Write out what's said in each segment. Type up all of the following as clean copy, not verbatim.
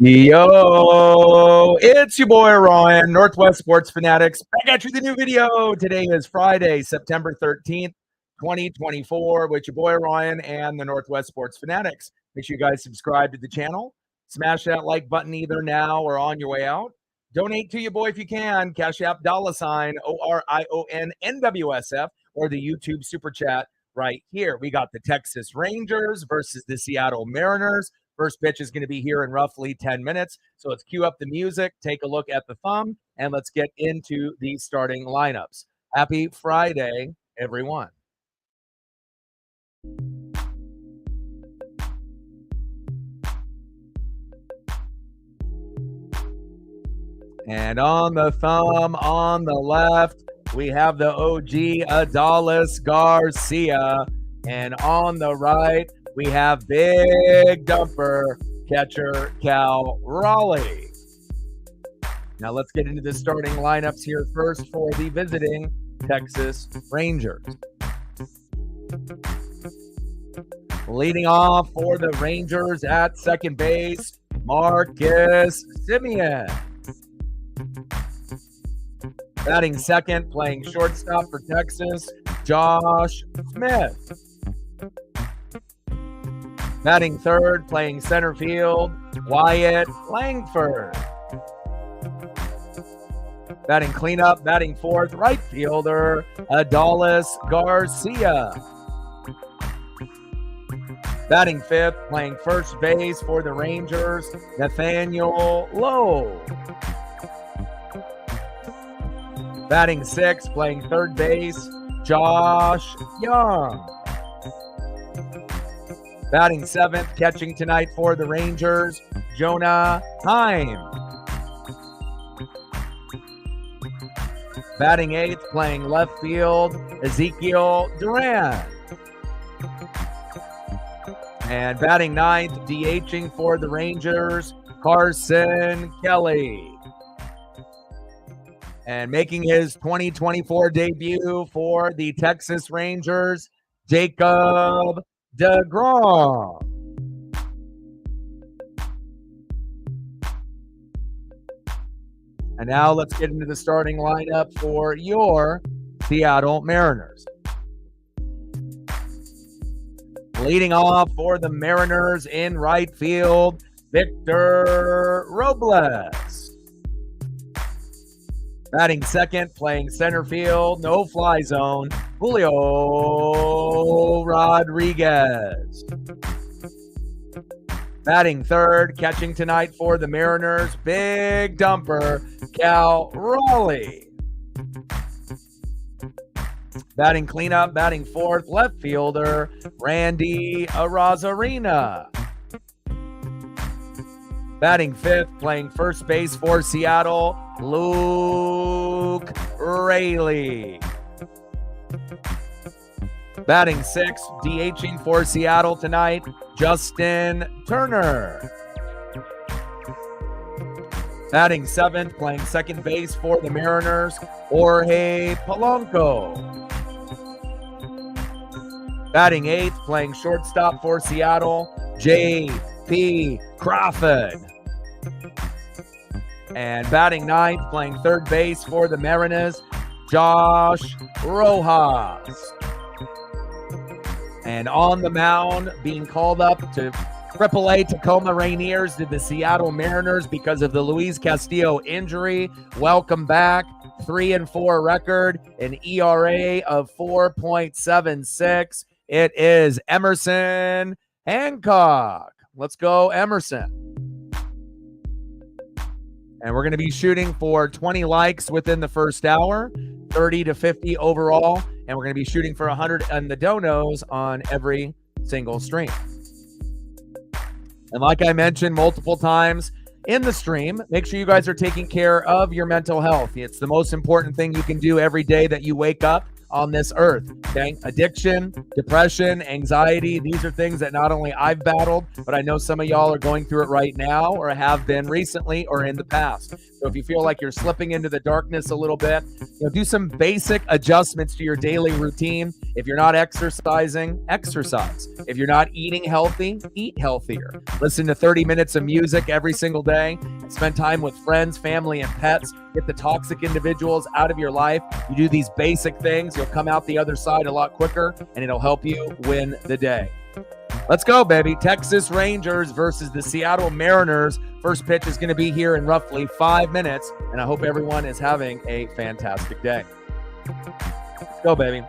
Yo, it's your boy Ryan, Northwest Sports Fanatics, back at you with a new video. Today is Friday, September 13th, 2024, with your boy Ryan and the Northwest Sports Fanatics. Make sure you guys subscribe to the channel. Smash that like button either now or on your way out. Donate to your boy if you can. Cash App $ORIONNWSF or the YouTube Super Chat right here. We got the Texas Rangers versus the Seattle Mariners. First pitch is going to be here in roughly 10 minutes. So let's cue up the music, take a look at the thumb, and let's get into the starting lineups. Happy Friday, everyone. And on the thumb, on the left, we have the OG Adolis Garcia. And on the right, we have big dumper catcher Cal Raleigh. Now let's get into the starting lineups here first for the visiting Texas Rangers. Leading off for the Rangers at second base, Marcus Semien. Batting second, playing shortstop for Texas, Josh Smith. Batting third, playing center field, Wyatt Langford. Batting cleanup, batting fourth, right fielder, Adolis Garcia. Batting fifth, playing first base for the Rangers, Nathaniel Lowe. Batting sixth, playing third base, Josh Young. Batting seventh, catching tonight for the Rangers, Jonah Heim. Batting eighth, playing left field, Ezekiel Duran. And batting ninth, DHing for the Rangers, Carson Kelly. And making his 2024 debut for the Texas Rangers, Jacob DeGrom. And now let's get into the starting lineup for your Seattle Mariners. Leading off for the Mariners in right field, Victor Robles. Batting second, playing center field, no fly zone, Julio Rodriguez. Batting third, catching tonight for the Mariners, big dumper, Cal Raleigh. Batting cleanup, batting fourth, left fielder, Randy Arozarena. Batting fifth, playing first base for Seattle, Luke Raley. Batting sixth, DHing for Seattle tonight, Justin Turner. Batting seventh, playing second base for the Mariners, Jorge Polanco. Batting eighth, playing shortstop for Seattle, J.P. Crawford. And batting ninth, playing third base for the Mariners, Josh Rojas. And on the mound, being called up to AAA Tacoma Rainiers to the Seattle Mariners because of the Luis Castillo injury. Welcome back. 3-4 record, an ERA of 4.76. It is Emerson Hancock. Let's go, Emerson. And we're going to be shooting for 20 likes within the first hour, 30 to 50 overall, and we're going to be shooting for 100 on the donos on every single stream. And like I mentioned multiple times in the stream, make sure you guys are taking care of your mental health. It's the most important thing you can do every day that you wake up on this earth. Okay, addiction, depression, anxiety, these are things that not only I've battled, but I know some of y'all are going through it right now or have been recently or in the past. So if you feel like you're slipping into the darkness a little bit, do some basic adjustments to your daily routine. If you're not exercising, exercise. If you're not eating healthy, eat healthier. Listen to 30 minutes of music every single day. Spend time with friends, family, and pets. Get the toxic individuals out of your life. You do these basic things, you'll come out the other side a lot quicker, and it'll help you win the day. Let's go, baby. Texas Rangers versus the Seattle Mariners. First pitch is going to be here in roughly 5 minutes, and I hope everyone is having a fantastic day. Let's go, baby.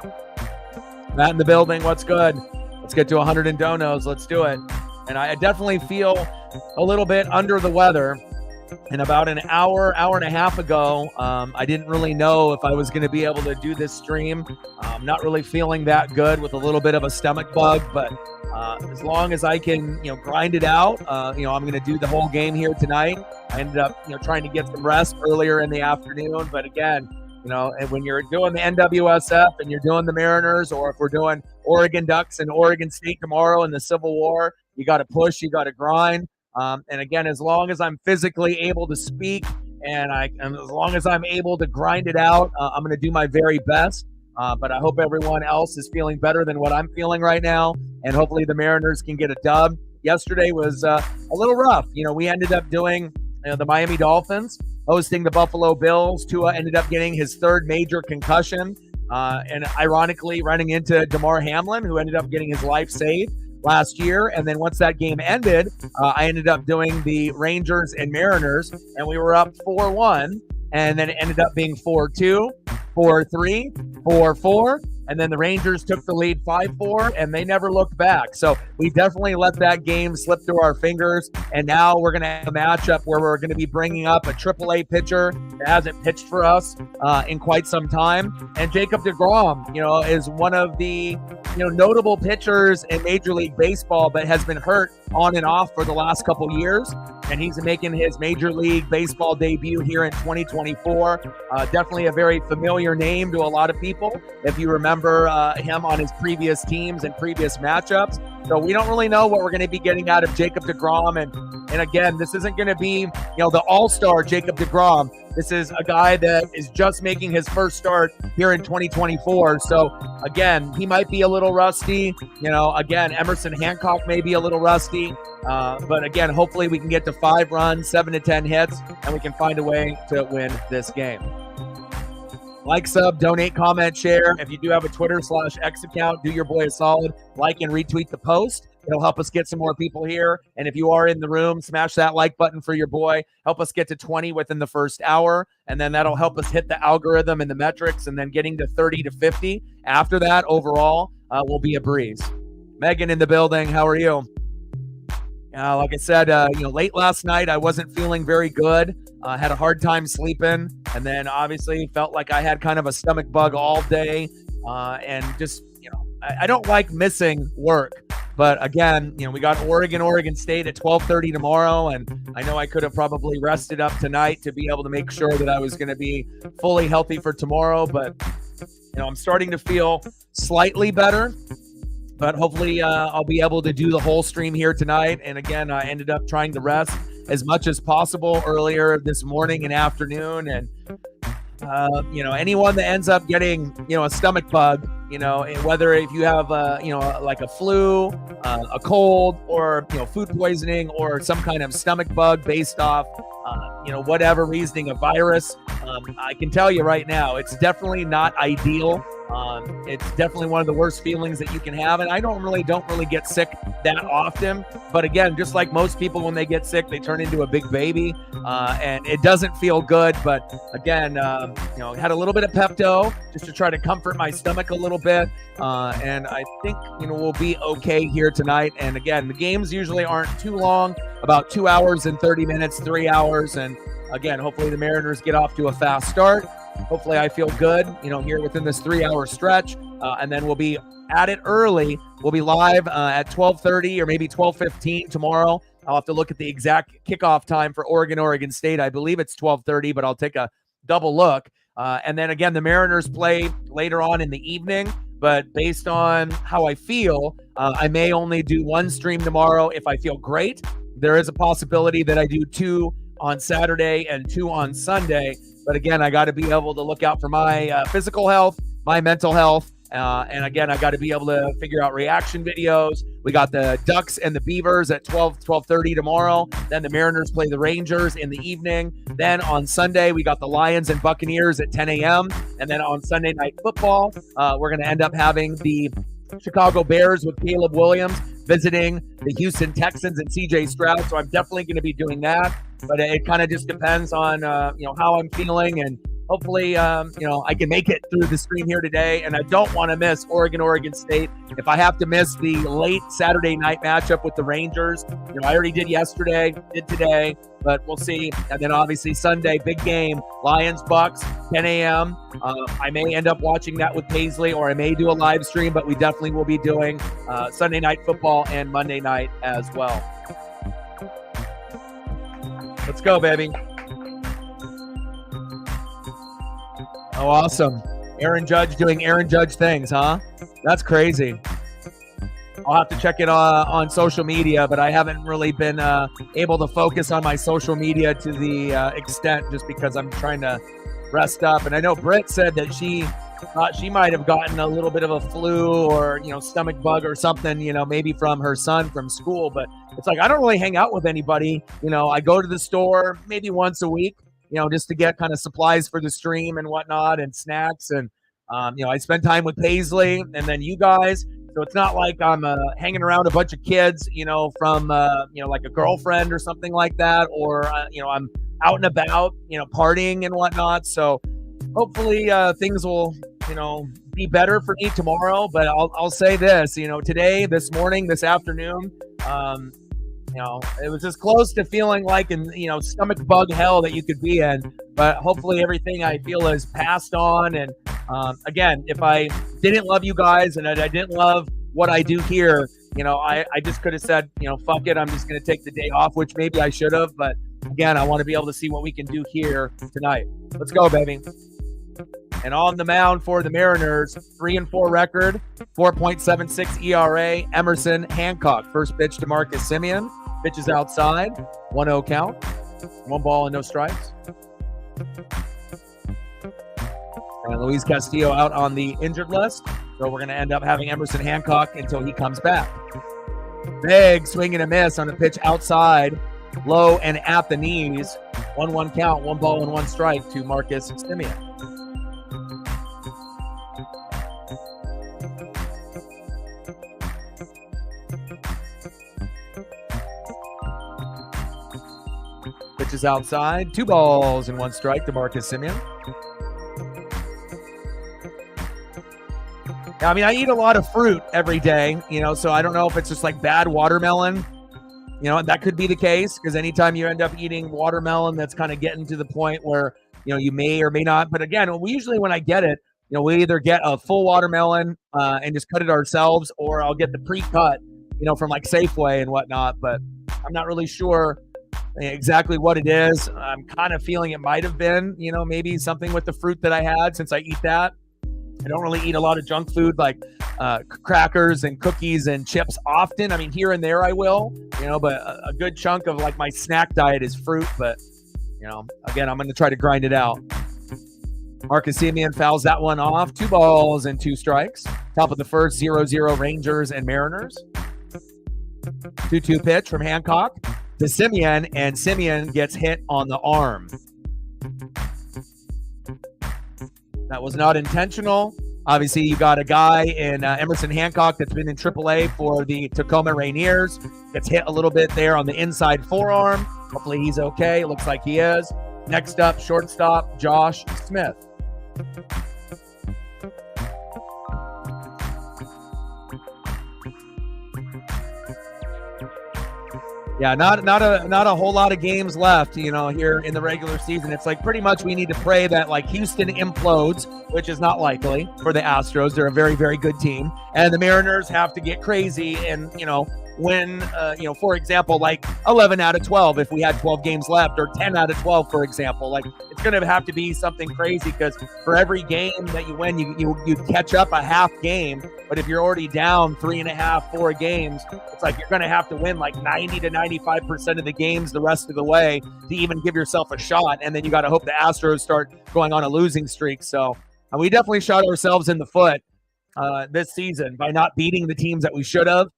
Matt in the building. What's good? Let's get to 100 in donos. Let's do it. And I definitely feel a little bit under the weather. And about an hour and a half ago, I didn't really know if I was going to be able to do this stream. Not really feeling that good with a little bit of a stomach bug, but as long as I can, grind it out, I'm going to do the whole game here tonight. I ended up, trying to get some rest earlier in the afternoon, but again, and when you're doing the NWSF and you're doing the Mariners, or if we're doing Oregon Ducks and Oregon State tomorrow in the Civil War, you got to push, you got to grind. And again, as long as I'm physically able to speak and as long as I'm able to grind it out, I'm going to do my very best. But I hope everyone else is feeling better than what I'm feeling right now. And hopefully the Mariners can get a dub. Yesterday was a little rough. We ended up doing the Miami Dolphins hosting the Buffalo Bills. Tua ended up getting his third major concussion. And ironically, running into Damar Hamlin, who ended up getting his life saved last year. And then once that game ended, I ended up doing the Rangers and Mariners, and we were up 4-1, and then it ended up being 4-2, 4-3, 4-4, and then the Rangers took the lead 5-4, and they never looked back. So we definitely let that game slip through our fingers, and now we're going to have a matchup where we're going to be bringing up a AAA pitcher that hasn't pitched for us in quite some time. And Jacob deGrom, is one of the notable pitchers in Major League Baseball, but has been hurt on and off for the last couple years. And he's making his Major League Baseball debut here in 2024. Definitely a very familiar name to a lot of people, if you remember him on his previous teams and previous matchups. So we don't really know what we're going to be getting out of Jacob deGrom. And again, this isn't going to be, the all-star Jacob deGrom. This is a guy that is just making his first start here in 2024. So again, he might be a little rusty. Again, Emerson Hancock may be a little rusty. But again, hopefully we can get to 5 runs, 7 to 10 hits, and we can find a way to win this game. Like, sub, donate, comment, share. If you do have a Twitter/X account, do your boy a solid. Like and retweet the post. It'll help us get some more people here. And if you are in the room, smash that like button for your boy. Help us get to 20 within the first hour. And then that'll help us hit the algorithm and the metrics. And then getting to 30 to 50 after that overall will be a breeze. Megan in the building. How are you? Like I said, late last night, I wasn't feeling very good. Had a hard time sleeping. And then obviously felt like I had kind of a stomach bug all day. And just, I don't like missing work. But again, we got Oregon State at 12:30 tomorrow. And I know I could have probably rested up tonight to be able to make sure that I was going to be fully healthy for tomorrow. But, I'm starting to feel slightly better. But hopefully I'll be able to do the whole stream here tonight. And again, I ended up trying to rest as much as possible earlier this morning and afternoon. And, anyone that ends up getting, a stomach bug, whether if you have, like a flu, a cold, or, food poisoning or some kind of stomach bug based off, whatever reasoning, a virus, I can tell you right now, it's definitely not ideal. It's definitely one of the worst feelings that you can have. And I don't really get sick that often. But again, just like most people, when they get sick, they turn into a big baby. And it doesn't feel good. But again, had a little bit of Pepto just to try to comfort my stomach a little bit. And I think, we'll be okay here tonight. And again, the games usually aren't too long, about 2 hours and 30 minutes, 3 hours. And again, hopefully the Mariners get off to a fast start. Hopefully I feel good, here within this 3-hour stretch. And then we'll be at it early. We'll be live at 12:30 or maybe 12:15 tomorrow. I'll have to look at the exact kickoff time for Oregon State. I believe it's 12:30, but I'll take a double look. And then again, the Mariners play later on in the evening. But based on how I feel, I may only do one stream tomorrow if I feel great. There is a possibility that I do 2 on Saturday and 2 on Sunday. But again, I got to be able to look out for my physical health, my mental health. And again, I got to be able to figure out reaction videos. We got the Ducks and the Beavers at 12:30 tomorrow. Then the Mariners play the Rangers in the evening. Then on Sunday, we got the Lions and Buccaneers at 10 a.m. And then on Sunday Night Football, we're going to end up having the Chicago Bears with Caleb Williams visiting the Houston Texans and CJ Stroud. So I'm definitely going to be doing that. But it kind of just depends on how I'm feeling, and hopefully I can make it through the stream here today. And I don't want to miss Oregon State. If I have to miss the late Saturday night matchup with the Rangers, I already did yesterday, did today, but we'll see. And then obviously Sunday, big game, Lions Bucks, 10 a.m. I may end up watching that with Paisley, or I may do a live stream, but we definitely will be doing Sunday Night Football and Monday night as well. Let's go, baby. Oh, awesome. Aaron Judge doing Aaron Judge things, huh? That's crazy. I'll have to check it on social media, but I haven't really been able to focus on my social media to the extent, just because I'm trying to rest up. And I know Britt said that she thought she might have gotten a little bit of a flu or, stomach bug or something, maybe from her son from school. But it's like, I don't really hang out with anybody. I go to the store maybe once a week, just to get kind of supplies for the stream and whatnot and snacks. And, I spend time with Paisley and then you guys. So it's not like I'm hanging around a bunch of kids, from, like a girlfriend or something like that. Or, I'm out and about, partying and whatnot. So hopefully things will, be better for me tomorrow. But I'll say this, today, this morning, this afternoon, it was as close to feeling like in, stomach bug hell that you could be in. But hopefully everything I feel is passed on. And again, if I didn't love you guys and I didn't love what I do here, I just could have said, fuck it, I'm just going to take the day off, which maybe I should have. But again, I want to be able to see what we can do here tonight. Let's go, baby. And on the mound for the Mariners, 3-4 record, 4.76 ERA, Emerson Hancock. First pitch to Marcus Semien. Pitches outside, 1-0 count. 1 ball and no strikes. And Luis Castillo out on the injured list. So we're going to end up having Emerson Hancock until he comes back. Big swing and a miss on a pitch outside, low and at the knees. 1-1 count, 1 ball and 1 strike to Marcus Semien. Pitches outside, 2 balls and 1 strike to Marcus Semien. I mean, I eat a lot of fruit every day, so I don't know if it's just like bad watermelon. That could be the case, because anytime you end up eating watermelon, that's kind of getting to the point where, you may or may not. But again, usually when I get it, we either get a full watermelon and just cut it ourselves, or I'll get the pre-cut, from like Safeway and whatnot. But I'm not really sure exactly what it is. I'm kind of feeling it might have been, maybe something with the fruit that I had, since I eat that. I don't really eat a lot of junk food like crackers and cookies and chips often. I mean, here and there I will, but a good chunk of like my snack diet is fruit. But, again, I'm going to try to grind it out. Marcus Semien fouls that one off. 2 balls and 2 strikes. Top of the first, 0-0 Rangers and Mariners. 2-2 pitch from Hancock to Semien, and Semien gets hit on the arm. That was not intentional. Obviously, you got a guy in Emerson Hancock that's been in AAA for the Tacoma Rainiers. Gets hit a little bit there on the inside forearm. Hopefully he's okay. It looks like he is. Next up, shortstop Josh Smith. Yeah, not a whole lot of games left, here in the regular season. It's like pretty much we need to pray that like Houston implodes, which is not likely for the Astros. They're a very, very good team. And the Mariners have to get crazy and, win, for example, like 11 out of 12 if we had 12 games left, or 10 out of 12, for example. Like, it's going to have to be something crazy, because for every game that you win, you catch up a half game. But if you're already down 3.5, 4 games, it's like you're going to have to win like 90 to 95% of the games the rest of the way to even give yourself a shot. And then you got to hope the Astros start going on a losing streak. So we definitely shot ourselves in the foot this season by not beating the teams that we should have.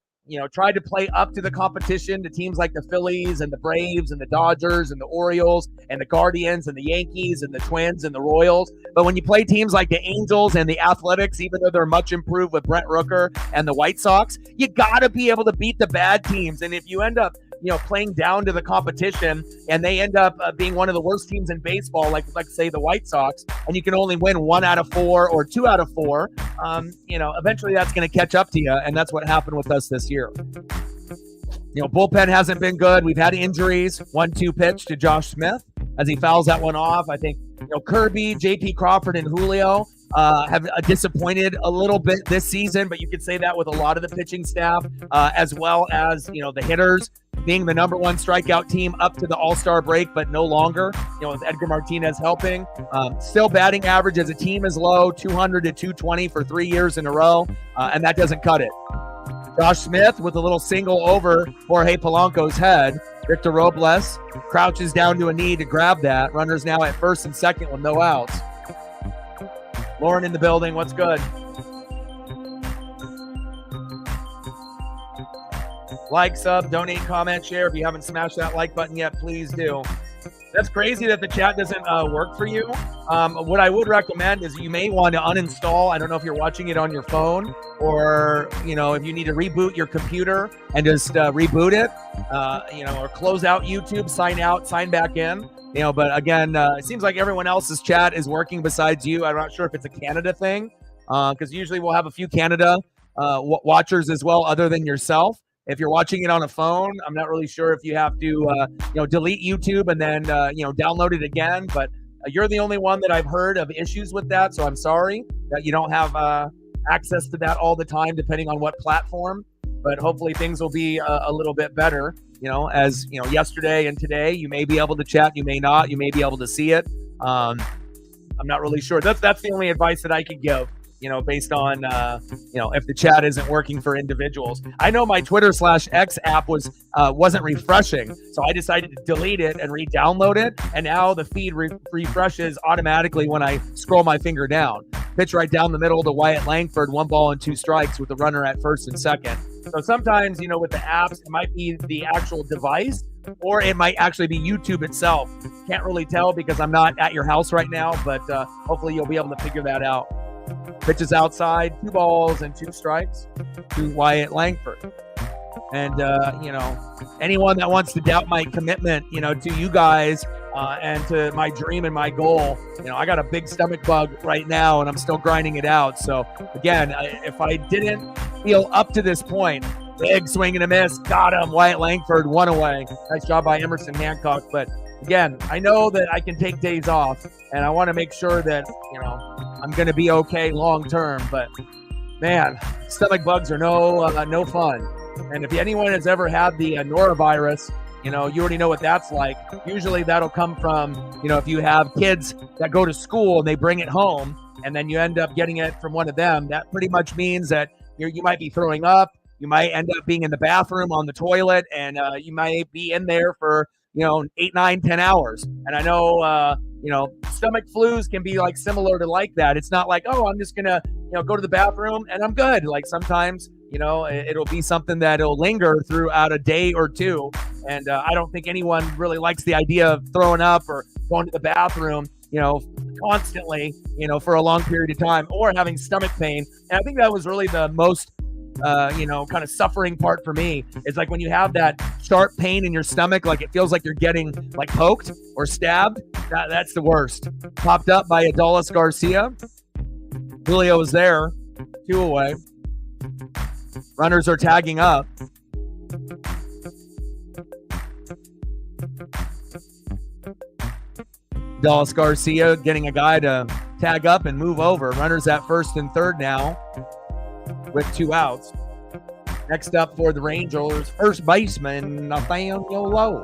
Tried to play up to the competition, to teams like the Phillies and the Braves and the Dodgers and the Orioles and the Guardians and the Yankees and the Twins and the Royals. But when you play teams like the Angels and the Athletics, even though they're much improved with Brent Rooker and the White Sox, you got to be able to beat the bad teams. And if you end up playing down to the competition, and they end up being one of the worst teams in baseball, like say the White Sox, and you can only win 1 out of 4 or 2 out of 4, eventually that's going to catch up to you, and that's what happened with us this year. Bullpen hasn't been good. We've had injuries. 1-2 pitch to Josh Smith as he fouls that one off. I think Kirby, J.P. Crawford, and Julio have disappointed a little bit this season, but you could say that with a lot of the pitching staff, as well as the hitters being the number 1 strikeout team up to the All-Star break, but no longer, with Edgar Martinez helping. Still batting average as a team is low, 200 to 220 for 3 years in a row, and that doesn't cut it. Josh Smith with a little single over Jorge Polanco's head. Victor Robles crouches down to a knee to grab that. Runners now at first and second with no outs. Lauren in the building, what's good? Like, sub, donate, comment, share. If you haven't smashed that like button yet, please do. That's crazy that the chat doesn't work for you. What I would recommend is you may want to uninstall. I don't know if you're watching it on your phone, or if you need to reboot your computer and just reboot it, or close out YouTube, sign out, sign back in. But again, it seems like everyone else's chat is working besides you. I'm not sure if it's a Canada thing, because usually we'll have a few Canada watchers as well, other than yourself. If you're watching it on a phone, I'm not really sure if you have to, delete YouTube and then, download it again. But you're the only one that I've heard of issues with that. So I'm sorry that you don't have access to that all the time, depending on what platform. But hopefully things will be a little bit better. As yesterday and today, you may be able to chat, you may not, you may be able to see it. I'm not really sure. That's the only advice that I could give. Based on, if the chat isn't working for individuals. I know my Twitter/X app wasn't refreshing, so I decided to delete it and re-download it, and now the feed refreshes automatically when I scroll my finger down. Pitch right down the middle to Wyatt Langford, 1 ball and 2 strikes with the runner at first and second. So sometimes, with the apps, it might be the actual device, or it might actually be YouTube itself. Can't really tell because I'm not at your house right now, but hopefully you'll be able to figure that out. Pitches outside, 2 balls and 2 strikes to Wyatt Langford. And, anyone that wants to doubt my commitment, to you guys and to my dream and my goal, I got a big stomach bug right now and I'm still grinding it out. So, again, if I didn't feel up to this point, big swing and a miss, got him, Wyatt Langford, 1 away. Nice job by Emerson Hancock. But, again, I know that I can take days off, and I want to make sure that, I'm going to be okay long term. But man, stomach bugs are no fun. And if anyone has ever had the norovirus, you already know what that's like. Usually that'll come from, if you have kids that go to school and they bring it home, and then you end up getting it from one of them, that pretty much means that you might be throwing up. You might end up being in the bathroom on the toilet, and you might be in there for 8, 9, 10 hours. And I know, stomach flus can be like similar to like that. It's not like, oh, I'm just going to, go to the bathroom and I'm good. Like sometimes, it'll be something that'll linger throughout a day or two. And I don't think anyone really likes the idea of throwing up or going to the bathroom, constantly, for a long period of time, or having stomach pain. And I think that was really the most kind of suffering part for me, is like when you have that sharp pain in your stomach, like it feels like you're getting like poked or stabbed. That's the worst. Popped up by Adolis Garcia. Julio is there, 2 away. Runners are tagging up. Adolis Garcia getting a guy to tag up and move over. Runners at first and third now with 2 outs. Next up for the Rangers, first baseman Nathaniel Lowe.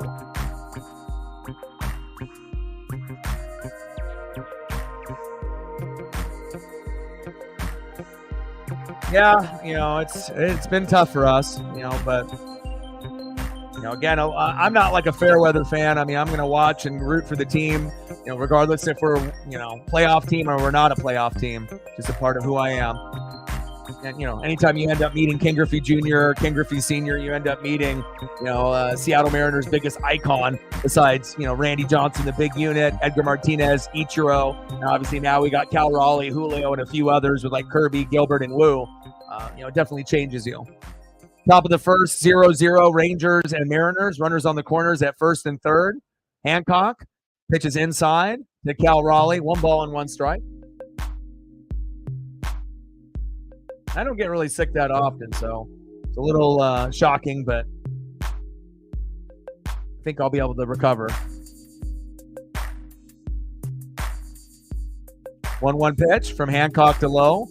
Yeah, it's been tough for us, but again, I'm not like a fair weather fan. I mean, I'm going to watch and root for the team, regardless if we're, playoff team or we're not a playoff team. Just a part of who I am. And, anytime you end up meeting Ken Griffey Jr., Ken Griffey Sr., you end up meeting, Seattle Mariners' biggest icon besides, Randy Johnson, the big unit, Edgar Martinez, Ichiro. And obviously now we got Cal Raleigh, Julio, and a few others with like Kirby, Gilbert, and Wu. It definitely changes you. Top of the first, 0-0, Rangers and Mariners. Runners on the corners at first and third. Hancock pitches inside to Cal Raleigh. 1 ball and 1 strike. I don't get really sick that often, so it's a little shocking, but I think I'll be able to recover. 1-1 pitch from Hancock to Lowe.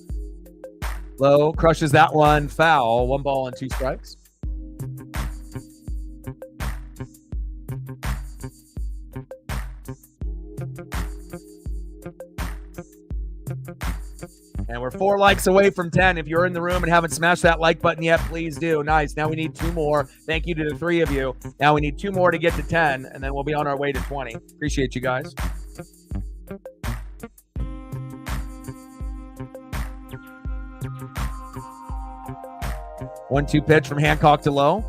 Lowe crushes that one foul. 1 ball and 2 strikes. And we're 4 likes away from 10. If you're in the room and haven't smashed that like button yet, please do. Nice. Now we need 2 more. Thank you to the 3 of you. Now we need 2 more to get to 10, and then we'll be on our way to 20. Appreciate you guys. One-two pitch from Hancock to Lowe.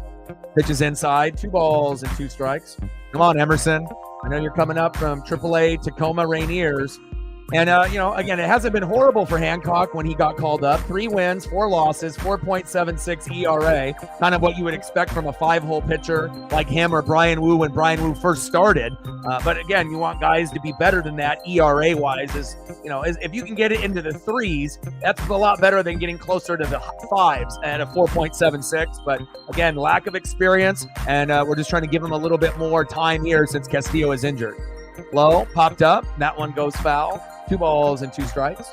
Pitches inside. 2 balls and 2 strikes. Come on, Emerson. I know you're coming up from AAA Tacoma Rainiers. And, again, it hasn't been horrible for Hancock when he got called up. 3 wins, 4 losses, 4.76 ERA. Kind of what you would expect from a 5-hole pitcher like him or Brian Wu when Brian Wu first started. But, again, you want guys to be better than that ERA-wise. If you can get it into the 3s, that's a lot better than getting closer to the 5s at a 4.76. But, again, lack of experience, and we're just trying to give him a little bit more time here since Castillo is injured. Low, popped up. That one goes foul. 2 balls and 2 strikes.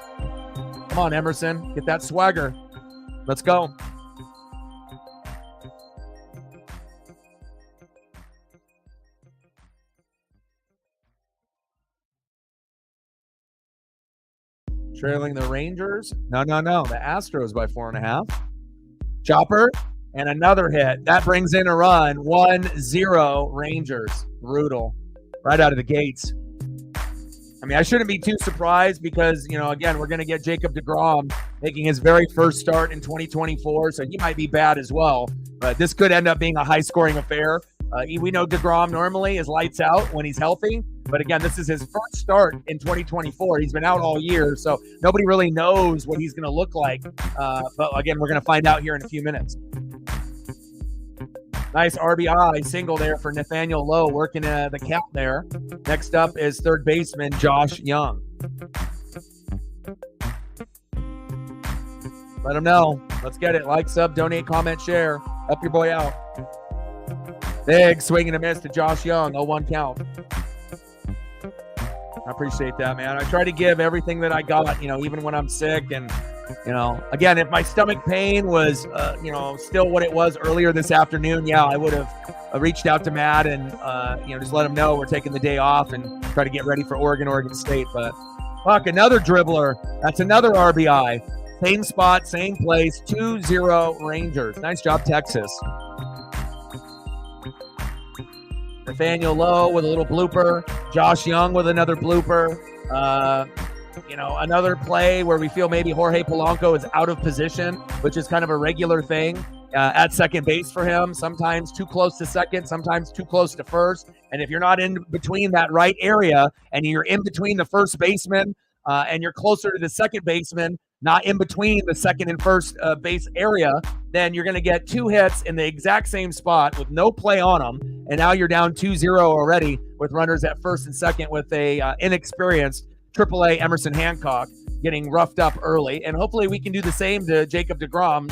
Come on, Emerson. Get that swagger. Let's go. Trailing the Rangers. No. The Astros by 4.5. Chopper and another hit. That brings in a run. 1-0 Rangers. Brutal. Right out of the gates. I mean, I shouldn't be too surprised because, again, we're going to get Jacob deGrom making his very first start in 2024, so he might be bad as well. But this could end up being a high-scoring affair. We know deGrom normally is lights out when he's healthy, but again, this is his first start in 2024. He's been out all year, so nobody really knows what he's going to look like. But again, we're going to find out here in a few minutes. Nice RBI single there for Nathaniel Lowe, working the count there. Next up is third baseman Josh Young. Let him know. Let's get it. Like, sub, donate, comment, share. Help your boy out. Big swing and a miss to Josh Young. 0-1 count. I appreciate that, man. I try to give everything that I got, even when I'm sick. And, again, if my stomach pain was, still what it was earlier this afternoon, yeah, I would have reached out to Matt and, just let him know we're taking the day off and try to get ready for Oregon State. But, fuck, another dribbler. That's another RBI. Same spot, same place, 2-0 Rangers. Nice job, Texas. Nathaniel Lowe with a little blooper. Josh Young with another blooper. Another play where we feel maybe Jorge Polanco is out of position, which is kind of a regular thing at second base for him. Sometimes too close to second, sometimes too close to first. And if you're not in between that right area and you're in between the first baseman and you're closer to the second baseman, not in between the second and first base area, then you're going to get 2 hits in the exact same spot with no play on them. And now you're down 2-0 already with runners at first and second with a inexperienced AAA Emerson Hancock getting roughed up early. And hopefully we can do the same to Jacob deGrom.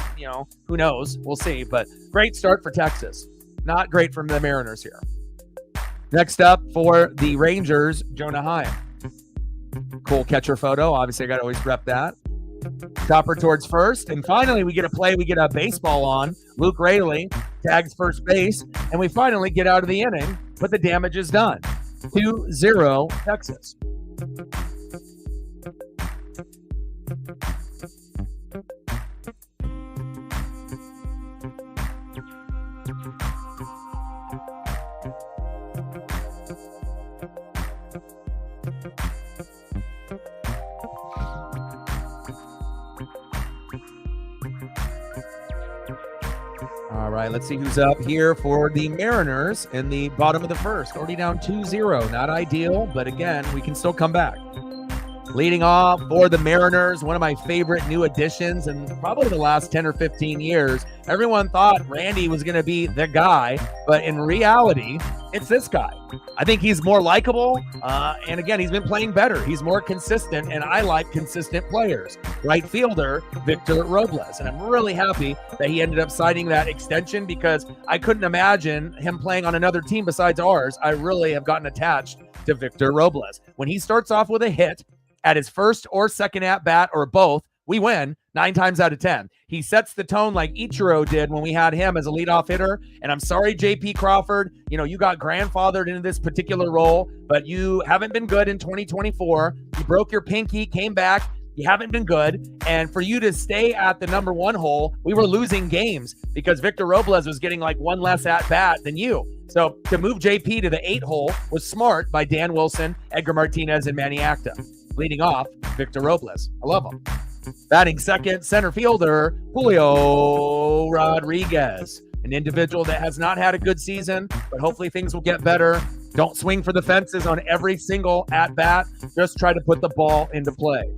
Who knows? We'll see. But great start for Texas. Not great from the Mariners here. Next up for the Rangers, Jonah Heim. Cool catcher photo. Obviously, I got to always rep that. Chopper towards first. And finally, we get a play. We get a baseball on. Luke Raley tags first base. And we finally get out of the inning, but the damage is done. 2-0 Texas. All right, let's see who's up here for the Mariners in the bottom of the first. Already down 2-0. Not ideal, but again, we can still come back. Leading off for the Mariners, one of my favorite new additions in probably the last 10 or 15 years. Everyone thought Randy was going to be the guy, but in reality, it's this guy. I think he's more likable, and again, he's been playing better. He's more consistent, and I like consistent players. Right fielder, Victor Robles, and I'm really happy that he ended up signing that extension because I couldn't imagine him playing on another team besides ours. I really have gotten attached to Victor Robles. When he starts off with a hit, at his first or second at-bat or both, we win 9 times out of 10. He sets the tone like Ichiro did when we had him as a leadoff hitter. And I'm sorry, J.P. Crawford, you got grandfathered into this particular role, but you haven't been good in 2024. You broke your pinky, came back. You haven't been good. And for you to stay at the number 1 hole, we were losing games because Victor Robles was getting like one less at-bat than you. So to move JP to the 8 hole was smart by Dan Wilson, Edgar Martinez, and Manny Acta. Leading off, Victor Robles. I love him. Batting second, center fielder, Julio Rodriguez. An individual that has not had a good season, but hopefully things will get better. Don't swing for the fences on every single at-bat. Just try to put the ball into play.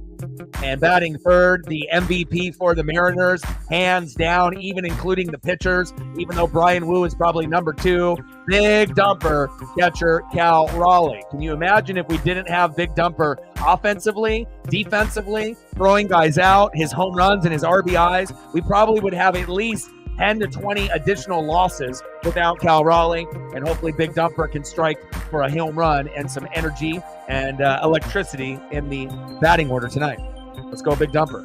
And batting third, the MVP for the Mariners, hands down, even including the pitchers, even though Brian Wu is probably number 2. Big Dumper, catcher Cal Raleigh. Can you imagine if we didn't have Big Dumper offensively, defensively, throwing guys out, his home runs and his RBIs? We probably would have at least 10 to 20 additional losses without Cal Raleigh, and hopefully Big Dumper can strike for a home run and some energy and electricity in the batting order tonight. Let's go, Big Dumper.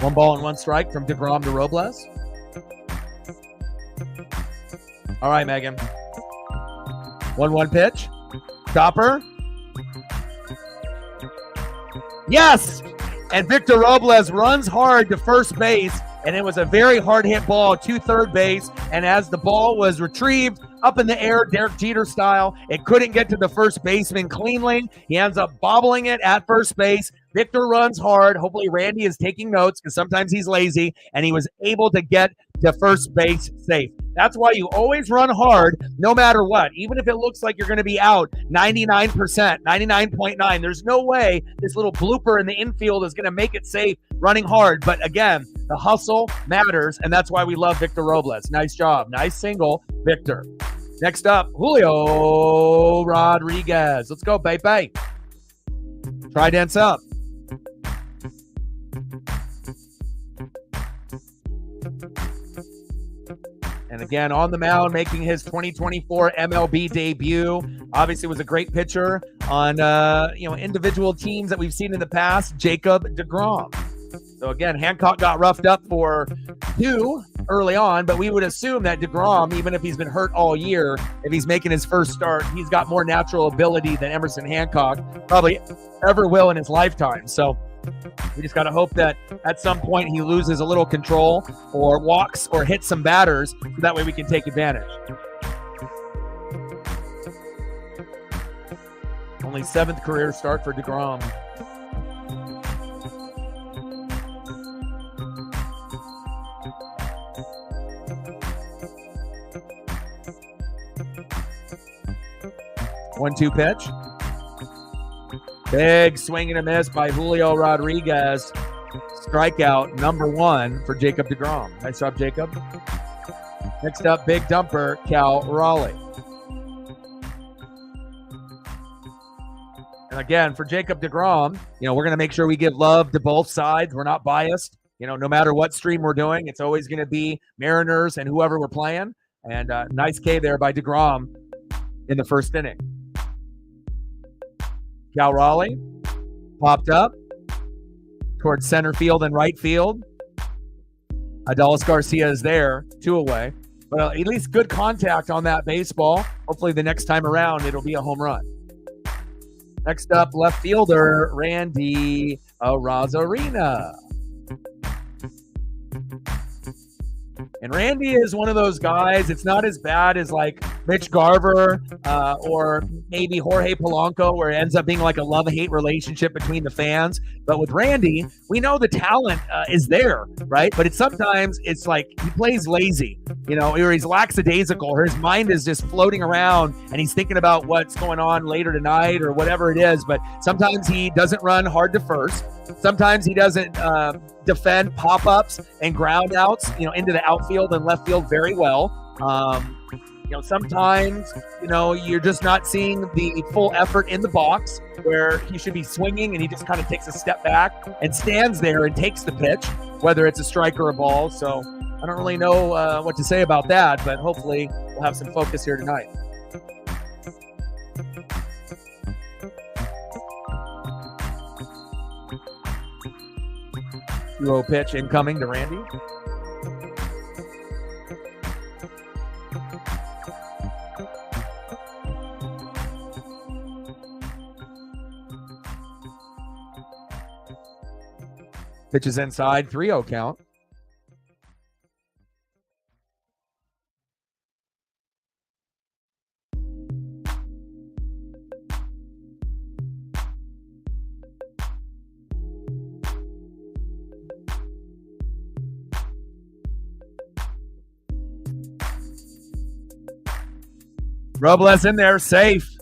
1 ball and 1 strike from DeGrom to Robles. All right, Megan. 1-1 pitch. Chopper. Yes! And Victor Robles runs hard to first base, and it was a very hard hit ball to third base. And as the ball was retrieved up in the air, Derek Jeter style, it couldn't get to the first baseman cleanly. He ends up bobbling it at first base. Victor runs hard. Hopefully Randy is taking notes because sometimes he's lazy, and he was able to get to first base safe. That's why you always run hard no matter what. Even if it looks like you're going to be out 99%, 99.9, there's no way this little blooper in the infield is going to make it safe running hard. But again, the hustle matters, and that's why we love Victor Robles. Nice job. Nice single, Victor. Next up, Julio Rodriguez. Let's go, baby. Try dance up. And again, on the mound, making his 2024 MLB debut. Obviously was a great pitcher on individual teams that we've seen in the past, Jacob deGrom. So again, Hancock got roughed up for 2 early on, but we would assume that deGrom, even if he's been hurt all year, if he's making his first start, he's got more natural ability than Emerson Hancock probably ever will in his lifetime. So we just got to hope that at some point he loses a little control or walks or hits some batters, so that way we can take advantage. Only 7th career start for deGrom. One-two pitch. Big swing and a miss by Julio Rodriguez. Strikeout number 1 for Jacob deGrom. Nice job, Jacob. Next up, Big Dumper, Cal Raleigh. And again, for Jacob deGrom, we're going to make sure we give love to both sides. We're not biased. No matter what stream we're doing, it's always going to be Mariners and whoever we're playing. And nice K there by deGrom in the first inning. Cal Raleigh popped up, towards center field and right field. Adalis Garcia is there, 2 away. But at least good contact on that baseball. Hopefully the next time around it'll be a home run. Next up, left fielder Randy Arozarena. And Randy is one of those guys, it's not as bad as like Mitch Garver or maybe Jorge Polanco, where it ends up being like a love-hate relationship between the fans. But with Randy, we know the talent is there, right? But sometimes it's like he plays lazy, or he's lackadaisical, or his mind is just floating around and he's thinking about what's going on later tonight or whatever it is. But sometimes he doesn't run hard to first. Sometimes he doesn't defend pop-ups and ground outs, into the outfield and left field very well. Sometimes, you're just not seeing the full effort in the box where he should be swinging, and he just kind of takes a step back and stands there and takes the pitch, whether it's a strike or a ball. So I don't really know what to say about that, but hopefully we'll have some focus here tonight. 2-0 pitch incoming to Randy. Pitch is inside, 3-0 count. Robles in there, safe.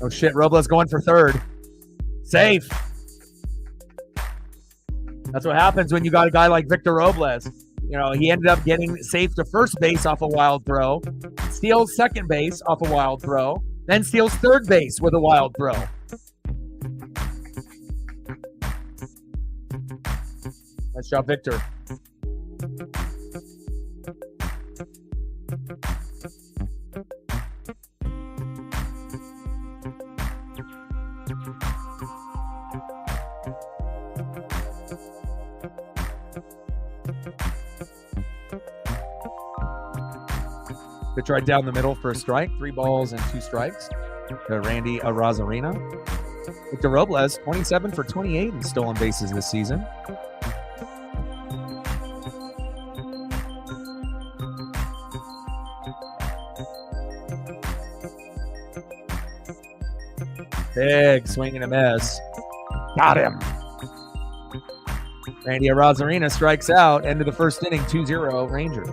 Oh shit, Robles going for third. Safe. That's what happens when you got a guy like Victor Robles. He ended up getting safe to first base off a wild throw, steals second base off a wild throw, then steals third base with a wild throw. Nice job, Victor. Pitch right down the middle for a strike. 3 balls and 2 strikes to Randy Arozarena. Victor Robles, 27 for 28 in stolen bases this season. Big swing and a miss. Got him. Randy Arozarena strikes out. End of the first inning, 2-0 Rangers.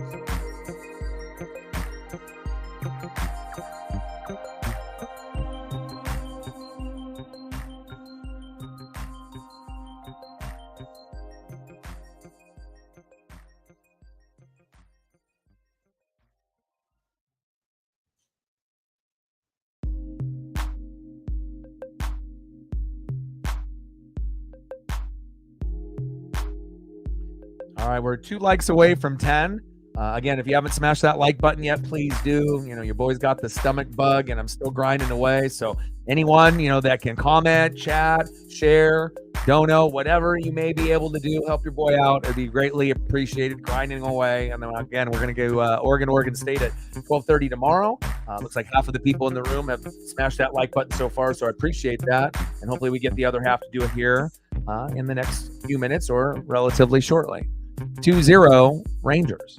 All right, we're 2 likes away from 10. Again, if you haven't smashed that like button yet, please do. Your boy's got the stomach bug, and I'm still grinding away. So anyone, that can comment, chat, share, dono, whatever you may be able to do, help your boy out. It'd be greatly appreciated, grinding away. And then again, we're going to go Oregon State at 12:30 tomorrow. Looks like half of the people in the room have smashed that like button so far, so I appreciate that. And hopefully we get the other half to do it here in the next few minutes or relatively shortly. 2-0 Rangers.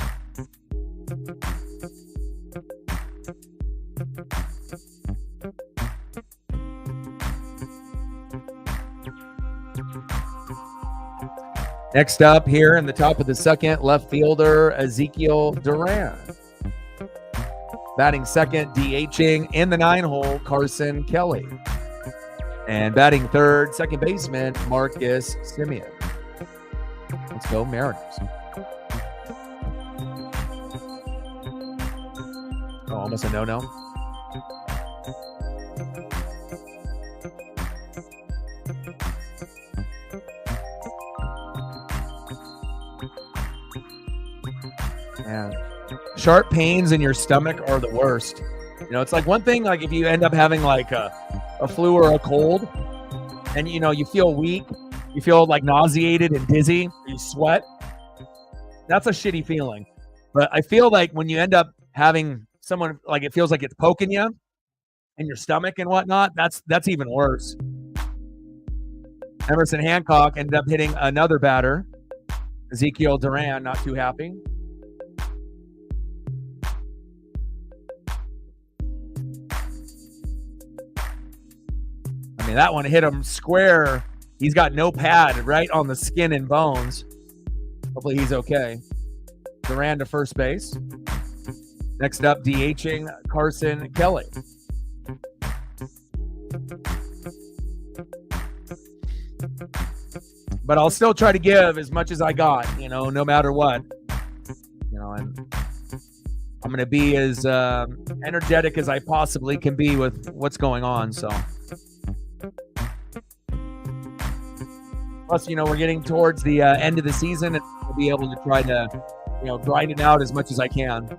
Next up here in the top of the second, left fielder Ezekiel Duran. Batting second, DHing in the 9-hole, Carson Kelly. And batting third, second baseman, Marcus Semien. Let's go Mariners. Oh, almost a no-no. Man, sharp pains in your stomach are the worst. It's like one thing, like if you end up having like a flu or a cold and, you feel weak You feel like nauseated and dizzy. You sweat. That's a shitty feeling. But I feel like when you end up having someone, like it feels like it's poking you in your stomach and whatnot, that's even worse. Emerson Hancock ended up hitting another batter. Ezekiel Duran, not too happy. I mean, that one hit him square. He's got no pad right on the skin and bones. Hopefully he's okay. Duran to first base. Next up, DHing Carson Kelly. But I'll still try to give as much as I got, no matter what. And I'm going to be as energetic as I possibly can be with what's going on. So, plus, we're getting towards the end of the season, and I'll be able to try to, grind it out as much as I can.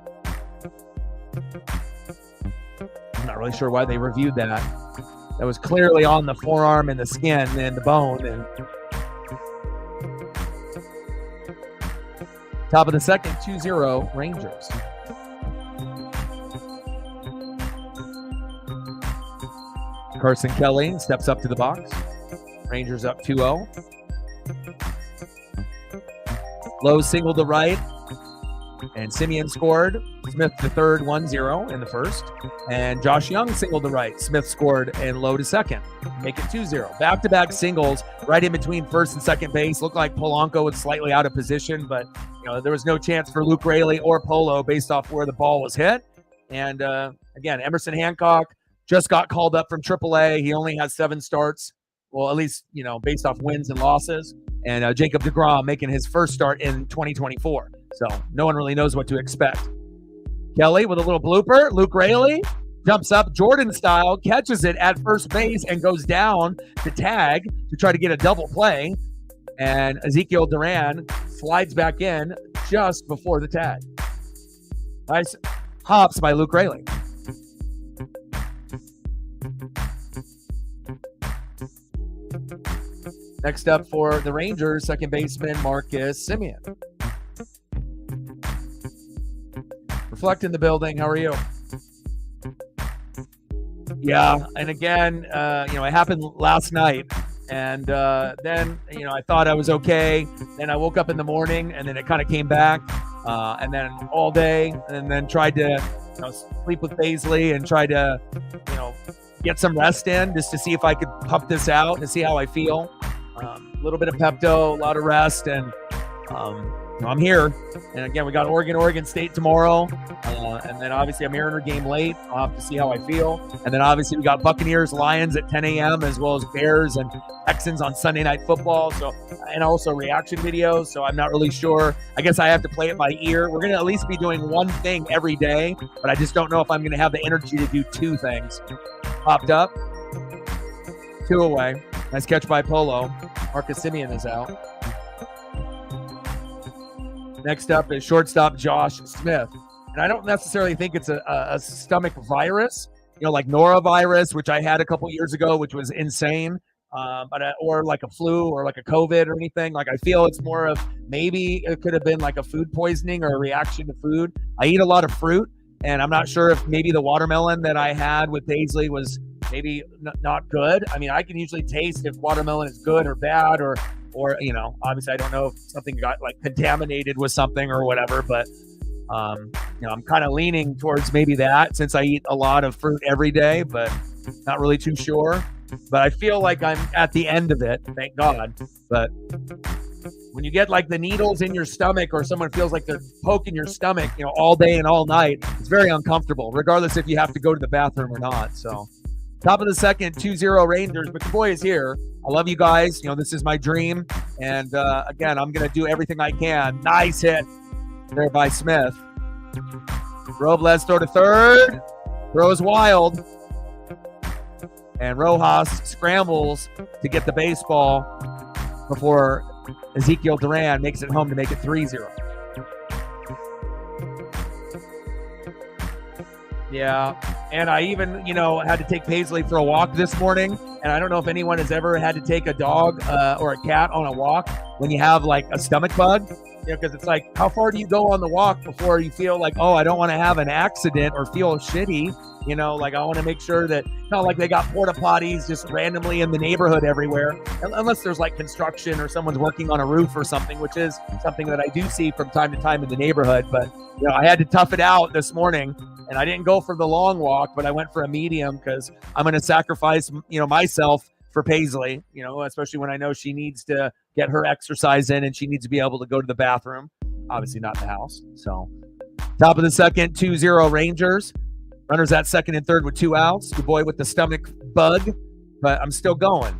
I'm not really sure why they reviewed that. That was clearly on the forearm and the skin and the bone. And top of the second, 2-0 Rangers. Carson Kelly steps up to the box. Rangers up 2-0. Lowe singled to right, and Simeon scored. Smith to third, 1-0 in the first. And Josh Young singled to right. Smith scored, and Lowe to second. Make it 2-0. Back-to-back singles right in between first and second base. Looked like Polanco was slightly out of position, but there was no chance for Luke Raley or Polo based off where the ball was hit. And again, Emerson Hancock just got called up from AAA. He only has 7 starts. Well, at least, based off wins and losses. And Jacob deGrom making his first start in 2024. So no one really knows what to expect. Kelly with a little blooper. Luke Raley jumps up Jordan style, catches it at first base, and goes down to tag to try to get a double play. And Ezekiel Duran slides back in just before the tag. Nice hops by Luke Raley. Next up for the Rangers, second baseman Marcus Semien. Reflect in the building. How are you? Yeah, and again, it happened last night. And then, I thought I was okay. Then I woke up in the morning, and then it kind of came back. And then all day, and then tried to sleep with Baisley and tried to, get some rest in just to see if I could pump this out and see how I feel. A little bit of Pepto, a lot of rest, and I'm here. And again, we got Oregon State tomorrow, and then obviously I'm hearing her game late. I'll have to see how I feel. And then obviously we got Buccaneers, Lions at 10 a.m. as well as Bears and Texans on Sunday Night Football. So, and also reaction videos. So I'm not really sure. I guess I have to play it by ear. We're going to at least be doing one thing every day, but I just don't know if I'm going to have the energy to do 2 things. Popped up, 2 away. Nice catch by Polo. Marcus Semien is out. Next up is shortstop Josh Smith. And I don't necessarily think it's a stomach virus, like norovirus, which I had a couple years ago, which was insane, or like a flu or like a COVID or anything. Like I feel it's more of maybe it could have been like a food poisoning or a reaction to food. I eat a lot of fruit, and I'm not sure if maybe the watermelon that I had with Paisley was maybe not good. I mean, I can usually taste if watermelon is good or bad, or obviously I don't know if something got like contaminated with something or whatever, but I'm kind of leaning towards maybe that since I eat a lot of fruit every day, but not really too sure. But I feel like I'm at the end of it, thank God. But when you get like the needles in your stomach, or someone feels like they're poking your stomach, all day and all night, it's very uncomfortable, regardless if you have to go to the bathroom or not. So top of the second, 2-0 Rangers, but the boy is here. I love you guys. This is my dream. And again, I'm going to do everything I can. Nice hit there by Smith. Robles throw to third. Throws wild. And Rojas scrambles to get the baseball before Ezekiel Duran makes it home to make it 3-0. Yeah. And I even, had to take Paisley for a walk this morning. And I don't know if anyone has ever had to take a dog or a cat on a walk when you have like a stomach bug. Because it's like, how far do you go on the walk before you feel like, oh, I don't want to have an accident or feel shitty? Like I want to make sure that not like they got porta potties just randomly in the neighborhood everywhere, unless there's like construction or someone's working on a roof or something, which is something that I do see from time to time in the neighborhood. But, I had to tough it out this morning, and I didn't go for the long walk, but I went for a medium because I'm going to sacrifice, myself for Paisley, especially when I know she needs to get her exercise in and she needs to be able to go to the bathroom, obviously not the house. So top of the second, 2-0 Rangers. Runners at second and third with 2 outs. Your boy with the stomach bug, but I'm still going.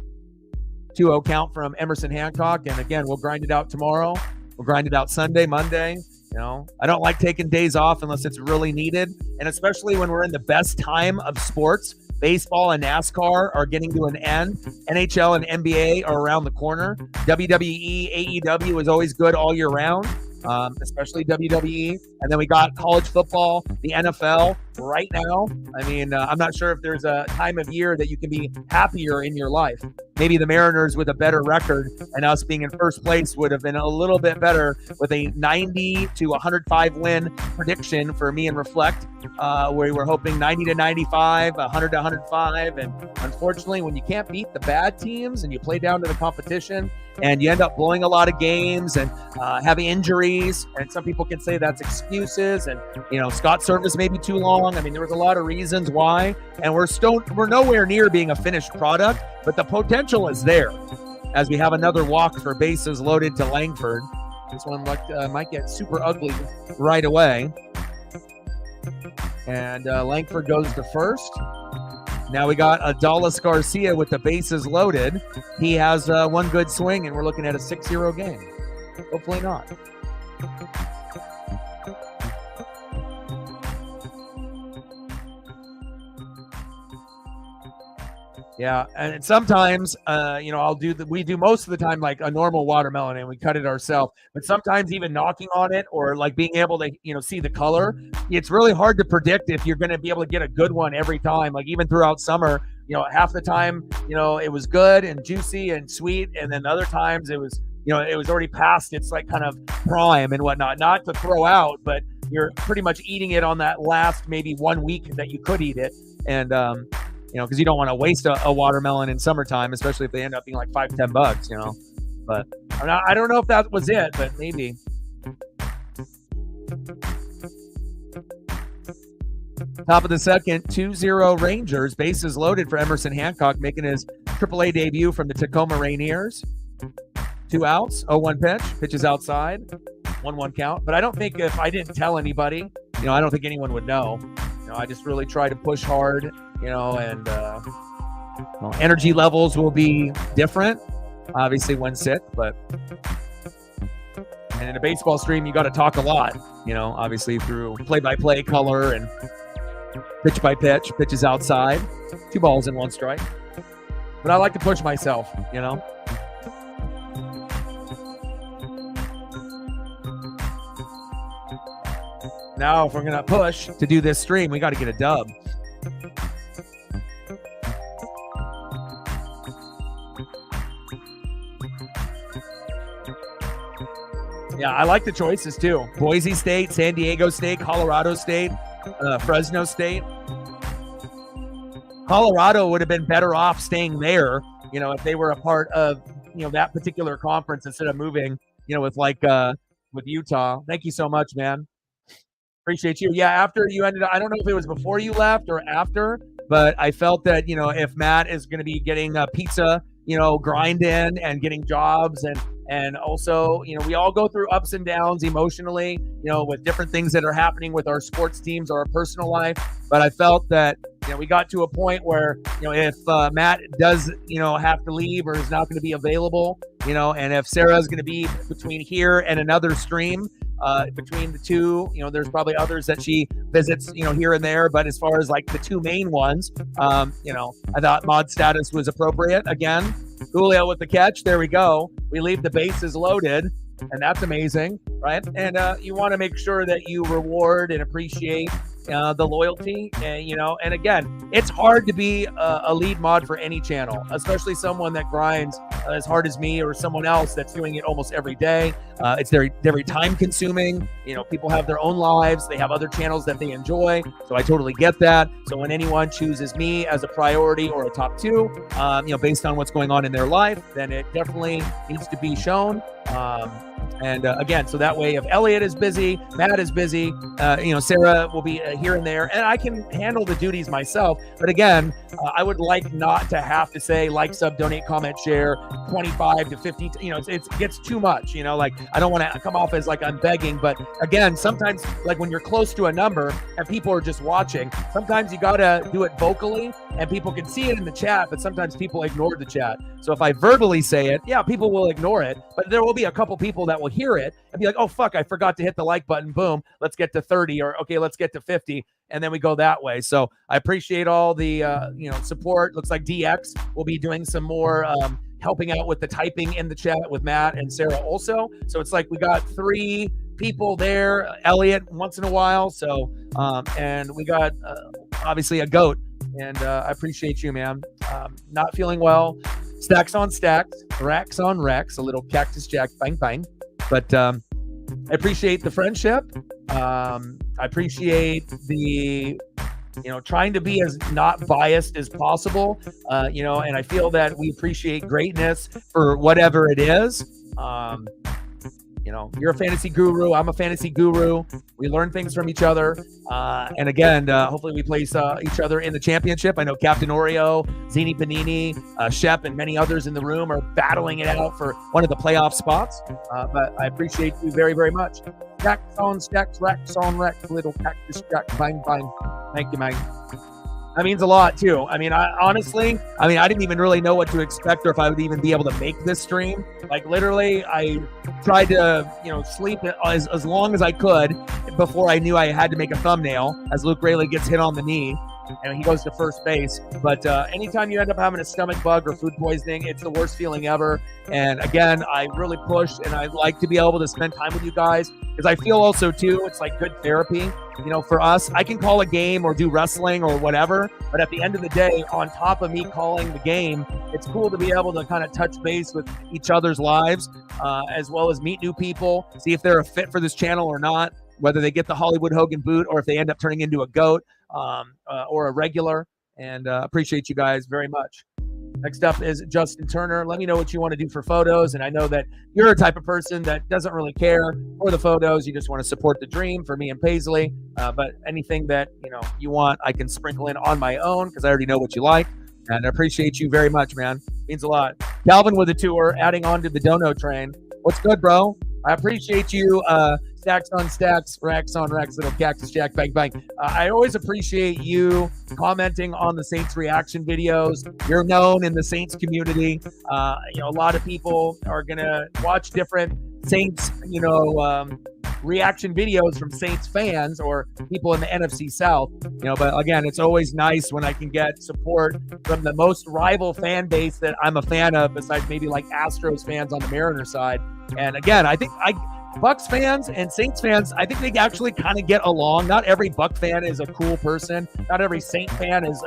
2-0 count from Emerson Hancock. And again, we'll grind it out tomorrow. We'll grind it out Sunday, Monday. I don't like taking days off unless it's really needed. And especially when we're in the best time of sports, baseball and NASCAR are getting to an end. NHL and NBA are around the corner. WWE, AEW is always good all year round. Especially WWE. And then we got college football, the NFL right now. I mean, I'm not sure if there's a time of year that you can be happier in your life. Maybe the Mariners with a better record and us being in first place would have been a little bit better with a 90 to 105 win prediction for me and Reflect, where we were hoping 90 to 95, 100 to 105. And unfortunately, when you can't beat the bad teams and you play down to the competition and you end up blowing a lot of games and having injuries, and some people can say that's excuses, and Scott's service may be too long. I mean, there was a lot of reasons why, and we're nowhere near being a finished product, but the potential is there as we have another walk for bases loaded to Langford. This one might get super ugly right away. And Langford goes to first. Now we got Adalis Garcia with the bases loaded. He has one good swing, and we're looking at a 6-0 game. Hopefully not. Yeah, and sometimes, we do most of the time like a normal watermelon and we cut it ourselves. But sometimes even knocking on it or like being able to, see the color, it's really hard to predict if you're going to be able to get a good one every time. Like even throughout summer, half the time, it was good and juicy and sweet, and then other times it was, it was already past its like kind of prime and whatnot. Not to throw out, but you're pretty much eating it on that last maybe 1 week that you could eat it, and because you don't want to waste a watermelon in summertime, especially if they end up being like $5-10, But I don't know if that was it, but maybe. Top of the second, 2-0 Rangers. Bases loaded for Emerson Hancock, making his AAA debut from the Tacoma Rainiers. 2 outs, 0-1 pitch. Pitch is outside. 1-1 count. But I don't think if I didn't tell anybody, I don't think anyone would know. I just really try to push hard, and energy levels will be different, obviously, when sick. But and in a baseball stream, you got to talk a lot, obviously through play-by-play, color, and pitch by pitch. Pitch is outside. 2 balls and 1 strike. But I like to push myself, Now, if we're going to push to do this stream, we got to get a dub. Yeah, I like the choices too. Boise State, San Diego State, Colorado State, Fresno State. Colorado would have been better off staying there, if they were a part of, that particular conference instead of moving, with Utah. Thank you so much, man. Appreciate you. Yeah, after you ended up, I don't know if it was before you left or after, but I felt that, if Matt is going to be getting a pizza, grind in and getting jobs, and also, we all go through ups and downs emotionally, with different things that are happening with our sports teams or our personal life. But I felt that, we got to a point where, if Matt does, have to leave or is not going to be available, and if Sarah is going to be between here and another stream, between the two, there's probably others that she visits, here and there. But as far as like the 2 main ones, I thought mod status was appropriate. Again, Julio with the catch. There we go. We leave the bases loaded, and that's amazing, right? And you want to make sure that you reward and appreciate, the loyalty, and and again, it's hard to be a lead mod for any channel, especially someone that grinds as hard as me or someone else that's doing it almost every day. It's very time consuming. People have their own lives, they have other channels that they enjoy, so I totally get that. So when anyone chooses me as a priority or a top two, based on what's going on in their life, then it definitely needs to be shown. And again, so that way, if Elliot is busy, Matt is busy, Sarah will be here and there, and I can handle the duties myself. But again, I would like not to have to say like, sub, donate, comment, share, 25 to 50. It gets too much. Like I don't want to come off as like I'm begging. But again, sometimes like when you're close to a number and people are just watching, sometimes you gotta do it vocally, and people can see it in the chat. But sometimes people ignore the chat. So if I verbally say it, yeah, people will ignore it. But there will be a couple people that will hear it and be like, oh, fuck, I forgot to hit the like button. Boom, let's get to 30, or okay, let's get to 50. And then we go that way. So I appreciate all the, support. Looks like DX will be doing some more helping out with the typing in the chat with Matt and Sarah also. So it's like we got 3 people there, Elliot once in a while. So, and we got obviously a goat. And I appreciate you, man. Not feeling well. Stacks on stacks, racks on racks, a little cactus jack, bang, bang. But I appreciate the friendship. I appreciate the, trying to be as not biased as possible, and I feel that we appreciate greatness for whatever it is. You're a fantasy guru. I'm a fantasy guru. We learn things from each other. And again, hopefully we place each other in the championship. I know Captain Oreo, Zini Panini, Shep, and many others in the room are battling it out for one of the playoff spots. But I appreciate you very, very much. Stacks on stacks, racks on racks, little cactus jack, bang, bang. Thank you, man. That means a lot too. I didn't even really know what to expect or if I would even be able to make this stream. Like literally, I tried to, sleep as long as I could before I knew I had to make a thumbnail as Luke Rayleigh gets hit on the knee and he goes to first base. But anytime you end up having a stomach bug or food poisoning, it's the worst feeling ever. And again, I really push and I like to be able to spend time with you guys because I feel also too, it's like good therapy. For us, I can call a game or do wrestling or whatever, but at the end of the day, on top of me calling the game, it's cool to be able to kind of touch base with each other's lives, as well as meet new people, see if they're a fit for this channel or not, whether they get the Hollywood Hogan boot or if they end up turning into a goat or a regular. And appreciate you guys very much. Next up is Justin Turner. Let me know what you want to do for photos. And I know that you're a type of person that doesn't really care for the photos. You just want to support the dream for me and Paisley. But anything that you want, I can sprinkle in on my own because I already know what you like. And I appreciate you very much, man. Means a lot. Calvin with a tour, adding on to the dono train. What's good, bro? I appreciate you. Stacks on stacks, racks on racks, little cactus jack, bang, bang. I always appreciate you commenting on the Saints reaction videos. You're known in the Saints community. A lot of people are going to watch different Saints, reaction videos from Saints fans or people in the NFC South, but again, it's always nice when I can get support from the most rival fan base that I'm a fan of, besides maybe like Astros fans on the Mariners side. And again, I think Bucks fans and Saints fans, I think they actually kind of get along. Not every Buck fan is a cool person. Not every Saint fan is,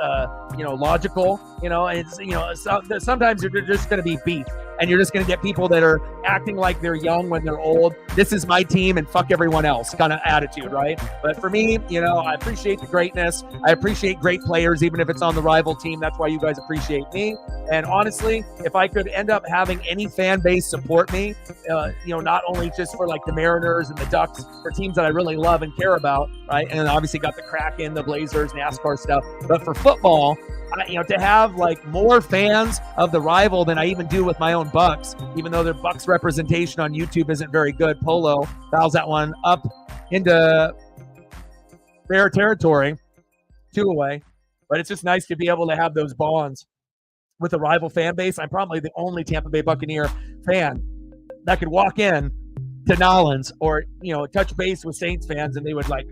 logical. It's, sometimes you're just going to be beef. And you're just going to get people that are acting like they're young when they're old. This is my team and fuck everyone else kind of attitude, right? But for me, I appreciate the greatness. I appreciate great players, even if it's on the rival team. That's why you guys appreciate me. And honestly, if I could end up having any fan base support me, not only just for like the Mariners and the Ducks, for teams that I really love and care about, right? And then obviously got the Kraken, the Blazers, NASCAR stuff. But for football, to have like more fans of the rival than I even do with my own Bucks, even though their Bucks representation on YouTube isn't very good. Polo fouls that one up into fair territory, 2 away. But it's just nice to be able to have those bonds with a rival fan base. I'm probably the only Tampa Bay Buccaneer fan that could walk in to Nollins or, touch base with Saints fans and they would like,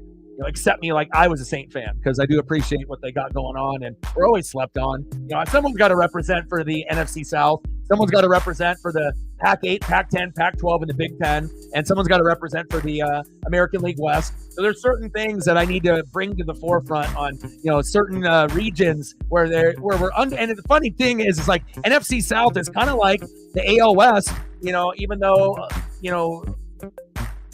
accept me like I was a Saint fan, because I do appreciate what they got going on and we're always slept on. Someone's got to represent for the NFC South Someone's got to represent for the Pac-8, Pac-10, Pac-12, and the Big Ten, and someone's got to represent for the American League West. So there's certain things that I need to bring to the forefront on, certain regions where we're under. And the funny thing is, it's like NFC South is kind of like the AL West. Even though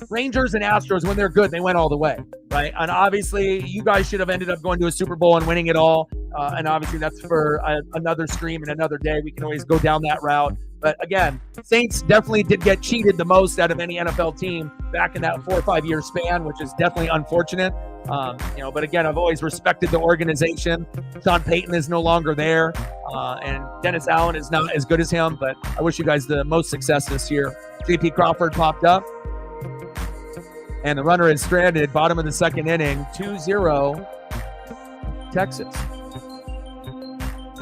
Rangers and Astros, when they're good, they went all the way, right? And obviously, you guys should have ended up going to a Super Bowl and winning it all. And obviously, that's for another stream and another day. We can always go down that route. But again, Saints definitely did get cheated the most out of any NFL team back in that 4 or 5 year span, which is definitely unfortunate. But again, I've always respected the organization. Sean Payton is no longer there, and Dennis Allen is not as good as him. But I wish you guys the most success this year. J.P. Crawford popped up. And the runner is stranded, bottom of the second inning, 2-0, Texas.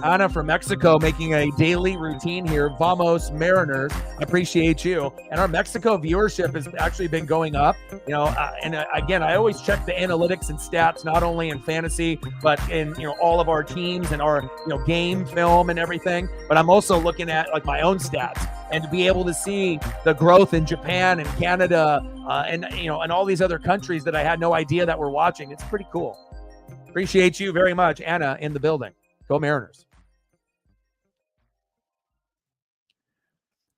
Ana from Mexico making a daily routine here. Vamos, Mariners. I appreciate you. And our Mexico viewership has actually been going up. Again, I always check the analytics and stats, not only in fantasy, but in all of our teams and our game, film, and everything. But I'm also looking at like my own stats. And to be able to see the growth in Japan and Canada and all these other countries that I had no idea that were watching, it's pretty cool. Appreciate you very much, Anna, in the building. Go Mariners.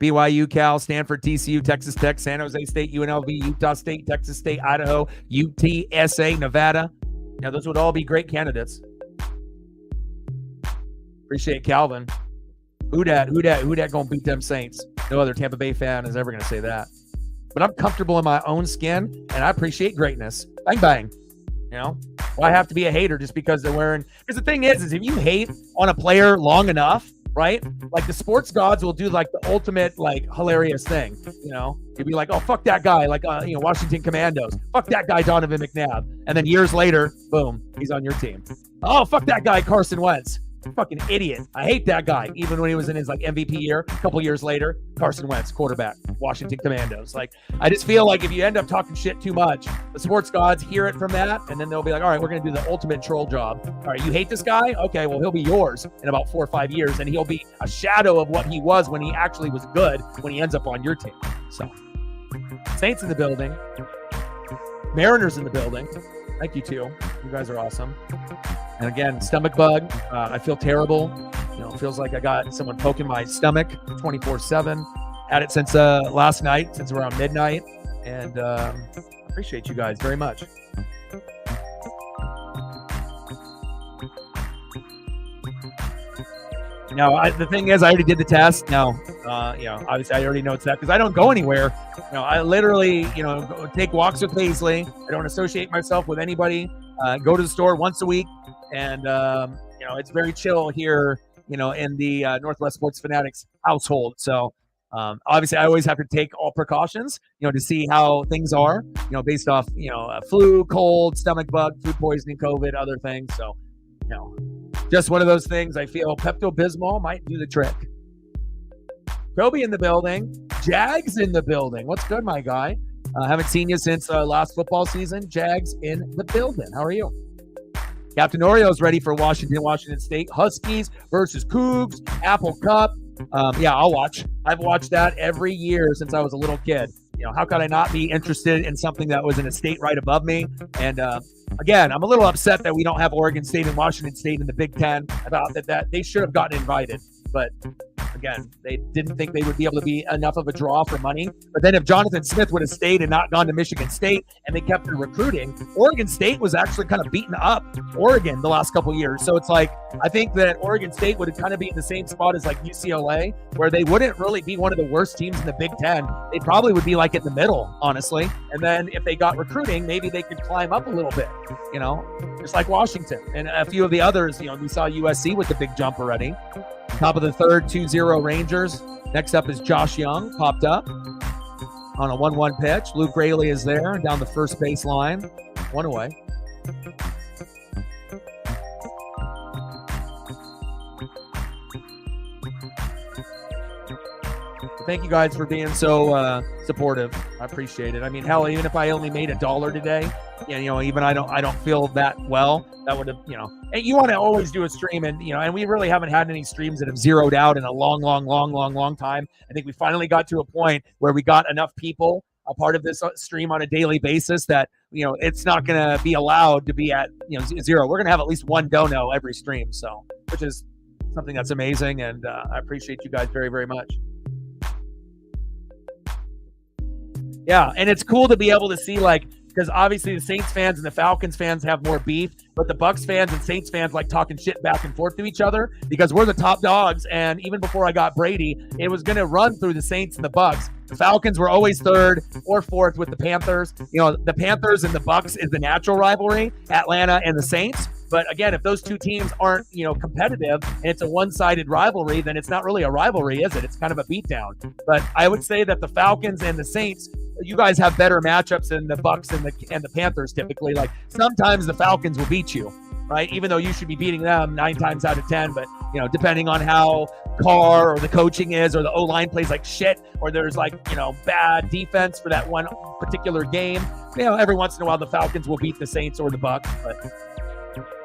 BYU, Cal, Stanford, TCU, Texas Tech, San Jose State, UNLV, Utah State, Texas State, Idaho, UTSA, Nevada. Now, those would all be great candidates. Appreciate Calvin. Who dat gonna beat them Saints? No other Tampa Bay fan is ever gonna say that. But I'm comfortable in my own skin, and I appreciate greatness. Bang, bang. Well, I have to be a hater just because they're wearing. Because the thing is if you hate on a player long enough, right? Like the sports gods will do like the ultimate like hilarious thing. You'd be like, oh, fuck that guy, like Washington Commandos. Fuck that guy, Donovan McNabb. And then years later, boom, he's on your team. Oh, fuck that guy, Carson Wentz. Fucking idiot. I hate that guy. Even when he was in his like MVP year, a couple years later, Carson Wentz, quarterback, Washington Commandos. Like, I just feel like if you end up talking shit too much, the sports gods hear it from that, and then they'll be like, all right, we're going to do the ultimate troll job. All right, you hate this guy? Okay, well, he'll be yours in about 4 or 5 years, and he'll be a shadow of what he was when he actually was good when he ends up on your team. So, Saints in the building. Mariners in the building. Thank you, too. You guys are awesome. And again, stomach bug. I feel terrible. It feels like I got someone poking my stomach 24/7. Had it since last night, since around midnight. And appreciate you guys very much. Now, the thing is, I already did the test. Now, obviously, I already know it's that because I don't go anywhere. I literally, take walks with Paisley. I don't associate myself with anybody. Go to the store once a week. And, it's very chill here, in the Northwest Sports Fanatics household. So, obviously, I always have to take all precautions, to see how things are, based off, flu, cold, stomach bug, food poisoning, COVID, other things. So, just one of those things. I feel Pepto-Bismol might do the trick. Kobe in the building. Jags in the building. What's good, my guy? Haven't seen you since last football season. Jags in the building. How are you? Captain Oreo's ready for Washington State. Huskies versus Cougs. Apple Cup. I'll watch. I've watched that every year since I was a little kid. How could I not be interested in something that was in a state right above me? And again, I'm a little upset that we don't have Oregon State and Washington State in the Big Ten. I thought that they should have gotten invited. But again, they didn't think they would be able to be enough of a draw for money. But then if Jonathan Smith would have stayed and not gone to Michigan State and they kept recruiting, Oregon State was actually kind of beating up Oregon the last couple of years. So it's like, I think that Oregon State would kind of be in the same spot as like UCLA, where they wouldn't really be one of the worst teams in the Big Ten. They probably would be like in the middle, honestly. And then if they got recruiting, maybe they could climb up a little bit, just like Washington. And a few of the others, we saw USC with the big jump already. Top of the third, 2-0 Rangers. Next up is Josh Young, popped up on a 1-1 pitch. Luke Raley is there down the first base line. One away. Thank you guys for being so supportive. I appreciate it. I mean, hell, even if I only made $1 today, even I don't feel that well. That would have, and you want to always do a stream, and and we really haven't had any streams that have zeroed out in a long time. I think we finally got to a point where we got enough people a part of this stream on a daily basis that it's not going to be allowed to be at zero. We're going to have at least one dono every stream, so which is something that's amazing, and I appreciate you guys very, very much. Yeah, and it's cool to be able to see, because obviously the Saints fans and the Falcons fans have more beef, but the Bucks fans and Saints fans like talking shit back and forth to each other because we're the top dogs. And even before I got Brady, it was going to run through the Saints and the Bucks. The Falcons were always third or fourth with the Panthers. The Panthers and the Bucks is the natural rivalry, Atlanta and the Saints. But again, if those two teams aren't, competitive and it's a one-sided rivalry, then it's not really a rivalry, is it? It's kind of a beatdown. But I would say that the Falcons and the Saints, you guys have better matchups than the Bucks and the Panthers typically. Like sometimes the Falcons will beat you, right? Even though you should be beating them 9 times out of 10, but depending on how Carr or the coaching is, or the O-line plays like shit, or there's bad defense for that one particular game. Every once in a while the Falcons will beat the Saints or the Bucks, but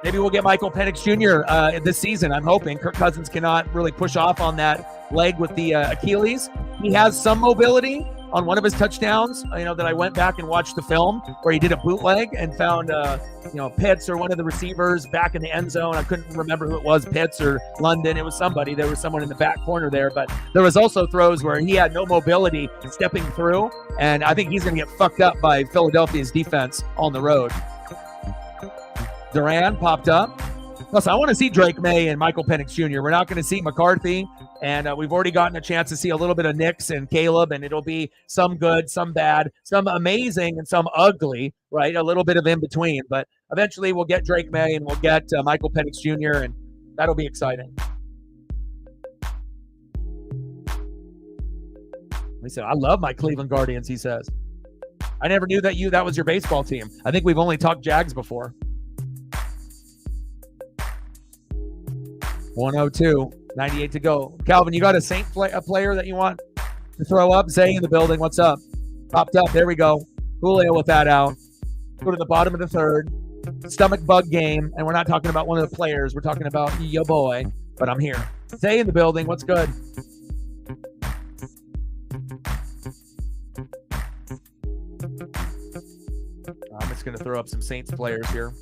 maybe we'll get Michael Penix Jr. This season. I'm hoping. Kirk Cousins cannot really push off on that leg with the Achilles. He has some mobility on one of his touchdowns, that I went back and watched the film where he did a bootleg and found, Pitts or one of the receivers back in the end zone. I couldn't remember who it was, Pitts or London. It was somebody. There was someone in the back corner there, but there was also throws where he had no mobility stepping through, and I think he's going to get fucked up by Philadelphia's defense on the road. Duran popped up. Plus, I want to see Drake May and Michael Penix Jr. We're not going to see McCarthy, and we've already gotten a chance to see a little bit of Nix and Caleb, and it'll be some good, some bad, some amazing, and some ugly, right? A little bit of in between, but eventually we'll get Drake May and we'll get Michael Penix Jr., and that'll be exciting. He said, I love my Cleveland Guardians, he says. I never knew that was your baseball team. I think we've only talked Jags before. 102, 98 to go. Calvin, you got a Saint player that you want to throw up? Zay in the building. What's up? Popped up. There we go. Julio with that out. Go to the bottom of the third. Stomach bug game. And we're not talking about one of the players. We're talking about your boy. But I'm here. Zay in the building. What's good? I'm just going to throw up some Saints players here.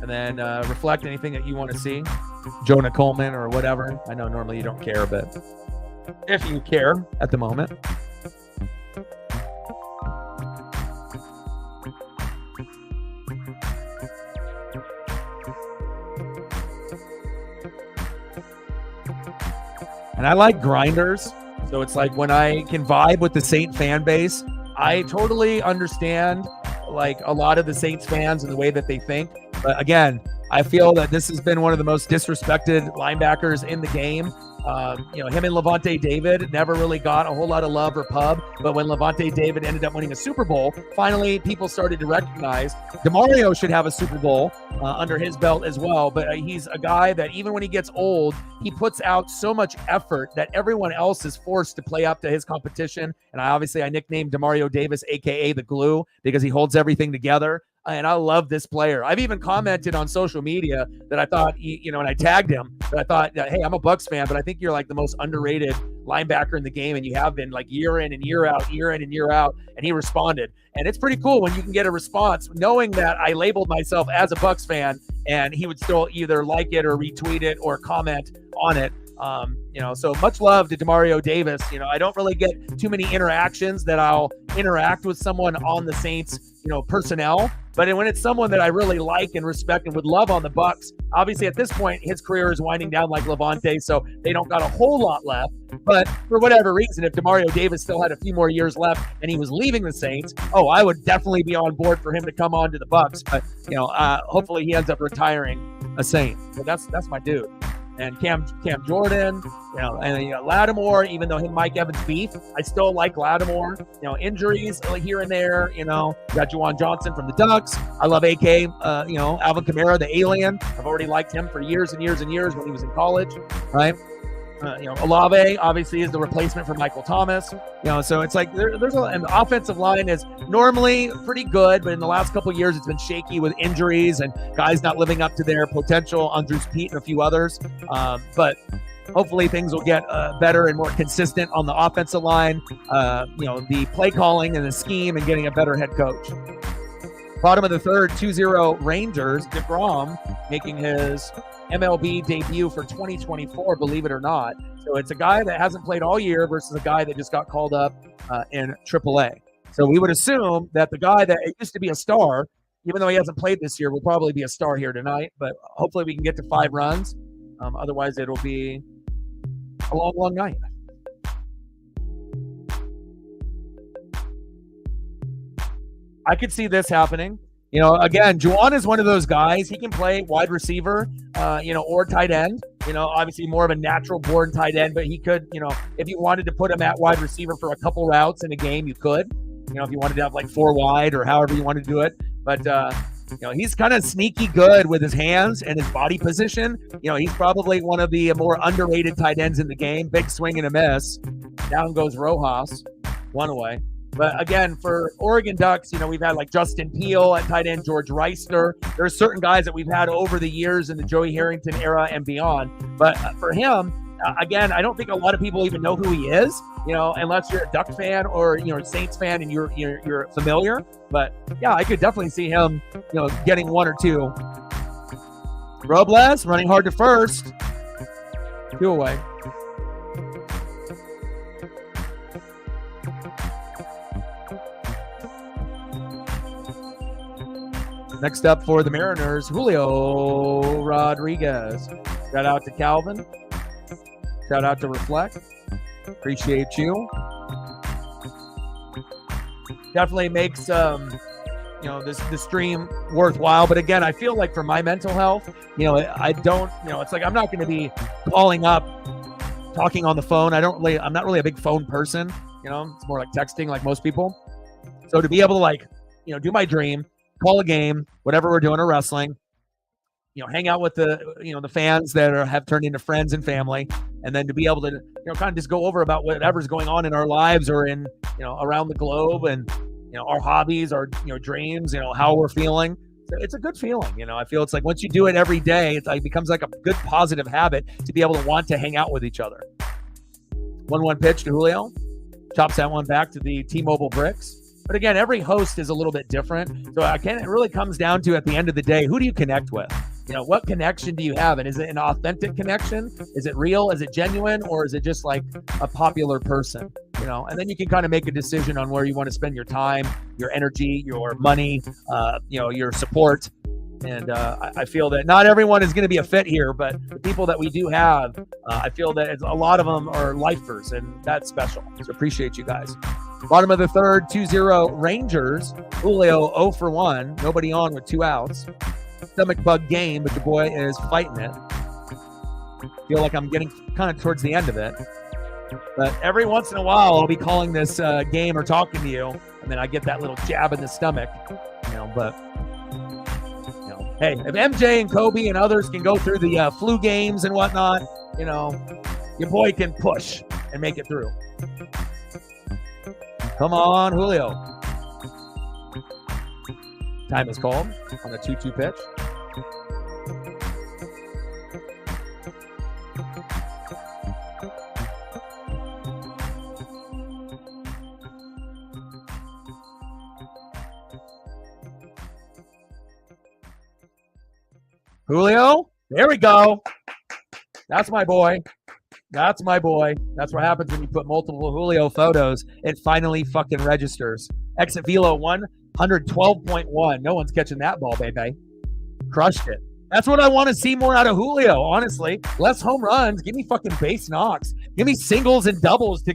And then reflect anything that you want to see. Jonah Coleman or whatever. I know normally you don't care, but if you care at the moment. And I like grinders. So it's like when I can vibe with the Saint fan base, I totally understand like a lot of the Saints fans and the way that they think. But again, I feel that this has been one of the most disrespected linebackers in the game. Him and Levante David never really got a whole lot of love or pub. But when Levante David ended up winning a Super Bowl, finally people started to recognize DeMario should have a Super Bowl under his belt as well. But he's a guy that even when he gets old, he puts out so much effort that everyone else is forced to play up to his competition. And I nicknamed DeMario Davis, a.k.a. the glue, because he holds everything together. And I love this player. I've even commented on social media that I thought, and I tagged him, that I thought, hey, I'm a Bucs fan, but I think you're like the most underrated linebacker in the game, and you have been like year in and year out. And he responded. And it's pretty cool when you can get a response, knowing that I labeled myself as a Bucs fan, and he would still either like it or retweet it or comment on it. So much love to DeMario Davis. I don't really get too many interactions that I'll interact with someone on the Saints, personnel. But when it's someone that I really like and respect and would love on the Bucs, obviously at this point, his career is winding down like Levante, so they don't got a whole lot left. But for whatever reason, if DeMario Davis still had a few more years left and he was leaving the Saints, I would definitely be on board for him to come on to the Bucs. But, hopefully he ends up retiring a Saint. So that's my dude. And Cam Jordan, and Lattimore, even though him and Mike Evans beef, I still like Lattimore. Injuries here and there, got Juwan Johnson from the Ducks. I love AK, Alvin Kamara, the alien. I've already liked him for years and years and years when he was in college, right? Olave obviously is the replacement for Michael Thomas. So it's like and the offensive line is normally pretty good, but in the last couple of years it's been shaky with injuries and guys not living up to their potential. Andrews Pete and a few others, but hopefully things will get better and more consistent on the offensive line. The play calling and the scheme and getting a better head coach. Bottom of the third, 2-0 Rangers. DeGrom making his MLB debut for 2024, believe it or not. So it's a guy that hasn't played all year versus a guy that just got called up in AAA. So we would assume that the guy that used to be a star, even though he hasn't played this year, will probably be a star here tonight. But hopefully we can get to 5 runs. Otherwise, it'll be a long, long night. I could see this happening. Again, Juwan is one of those guys. He can play wide receiver, or tight end. Obviously more of a natural born tight end, but he could, if you wanted to put him at wide receiver for a couple routes in a game, you could. If you wanted to have like 4 wide or however you wanted to do it. But, he's kind of sneaky good with his hands and his body position. He's probably one of the more underrated tight ends in the game. Big swing and a miss. Down goes Rojas. 1 away. But again, for Oregon Ducks, we've had like Justin Peel at tight end, George Reister. There are certain guys that we've had over the years in the Joey Harrington era and beyond. But for him, again, I don't think a lot of people even know who he is, unless you're a Duck fan or, a Saints fan and you're familiar. But yeah, I could definitely see him, getting 1 or 2. Robles running hard to first. 2 away. Next up for the Mariners, Julio Rodriguez. Shout out to Calvin. Shout out to Reflect. Appreciate you. Definitely makes this stream worthwhile. But again, I feel like for my mental health, I don't, it's like I'm not going to be calling up, talking on the phone. I'm not really a big phone person. It's more like texting, like most people. So to be able to do my dream. Call a game, whatever we're doing or wrestling, hang out with the fans that have turned into friends and family, and then to be able to, kind of just go over about whatever's going on in our lives or in, around the globe and, our hobbies, our, dreams, how we're feeling. It's a good feeling. I feel it's like once you do it every day, it becomes like a good positive habit to be able to want to hang out with each other. 1-1 pitch to Julio. Chops that one back to the T-Mobile bricks. But again, every host is a little bit different. So it really comes down to, at the end of the day, who do you connect with? What connection do you have? And is it an authentic connection? Is it real? Is it genuine? Or is it just like a popular person? And then you can kind of make a decision on where you want to spend your time, your energy, your money, your support. And I feel that not everyone is going to be a fit here, but the people that we do have, I feel that a lot of them are lifers, and that's special. So appreciate you guys. Bottom of the third, 2-0 Rangers. Julio 0 for 1. Nobody on with 2 outs. Stomach bug game, but the boy is fighting it. Feel like I'm getting kind of towards the end of it. But every once in a while, I'll be calling this game or talking to you, and then I get that little jab in the stomach. But hey, if MJ and Kobe and others can go through the flu games and whatnot, your boy can push and make it through. Come on, Julio. Time is called on a 2-2 pitch. Julio, there we go. That's my boy. That's my boy. That's what happens when you put multiple Julio photos. It finally fucking registers. Exit velo 112.1. No one's catching that ball, baby. Crushed it. That's what I want to see more out of Julio, honestly. Less home runs. Give me fucking base knocks. Give me singles and doubles to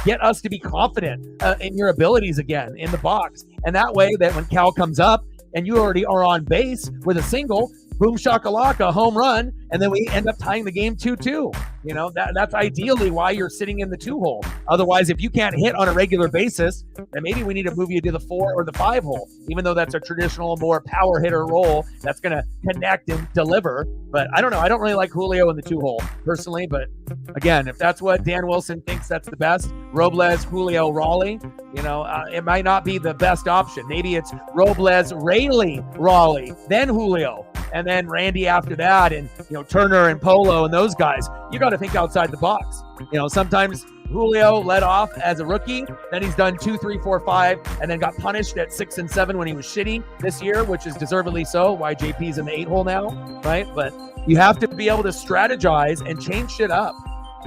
get us to be confident in your abilities again in the box. And that way that when Cal comes up and you already are on base with a single, boom shakalaka, home run, and then we end up tying the game 2-2. You know, that's ideally why you're sitting in the 2-hole. Otherwise, if you can't hit on a regular basis, then maybe we need to move you to the 4 or the 5-hole, even though that's a traditional, more power hitter role that's going to connect and deliver. But I don't know. I don't really like Julio in the 2-hole personally. But again, if that's what Dan Wilson thinks that's the best, Robles, Julio, Raleigh, you know, it might not be the best option. Maybe it's Robles, Raleigh, Raleigh, then Julio, and then Randy after that, and, you know, Turner and Polo and those guys. You got to think outside the box. You know, sometimes Julio led off as a rookie, then he's done 2, 3, 4, 5, and then got punished at 6 and 7 when he was shitty this year, which is deservedly so. Why JP's in the 8-hole now, right? But you have to be able to strategize and change shit up.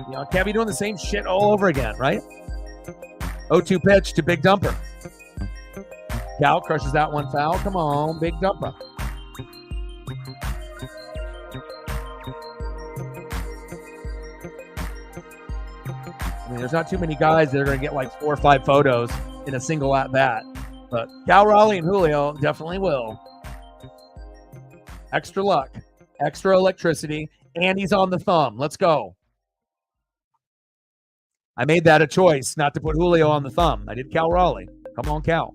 You know, can't be doing the same shit all over again, right? 0-2 pitch to Big Dumper. Cal crushes that one foul. Come on, Big Dumper. I mean, there's not too many guys that are going to get like 4 or 5 photos in a single at bat, but Cal, Raleigh, and Julio definitely will. Extra luck, extra electricity, and he's on the thumb. Let's go. I made that a choice not to put Julio on the thumb. I did Cal, Raleigh. Come on, Cal.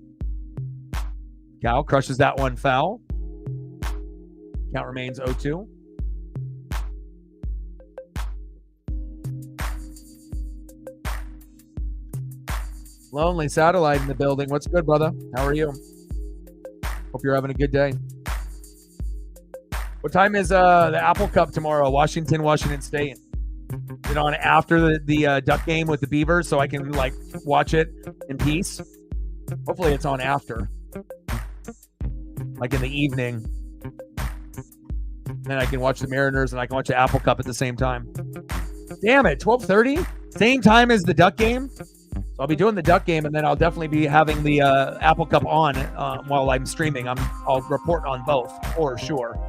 Cal crushes that one foul. Count remains 0-2. Lonely Satellite in the building. What's good, brother? How are you? Hope you're having a good day. What time is the Apple Cup tomorrow? Washington State. Is it on after the Duck game with the Beavers so I can like watch it in peace? Hopefully it's on after. Like in the evening. Then I can watch the Mariners and I can watch the Apple Cup at the same time. Damn it, 12:30? Same time as the Duck game? So I'll be doing the Duck game, and then I'll definitely be having the Apple Cup on while I'm streaming. I'll report on both for sure.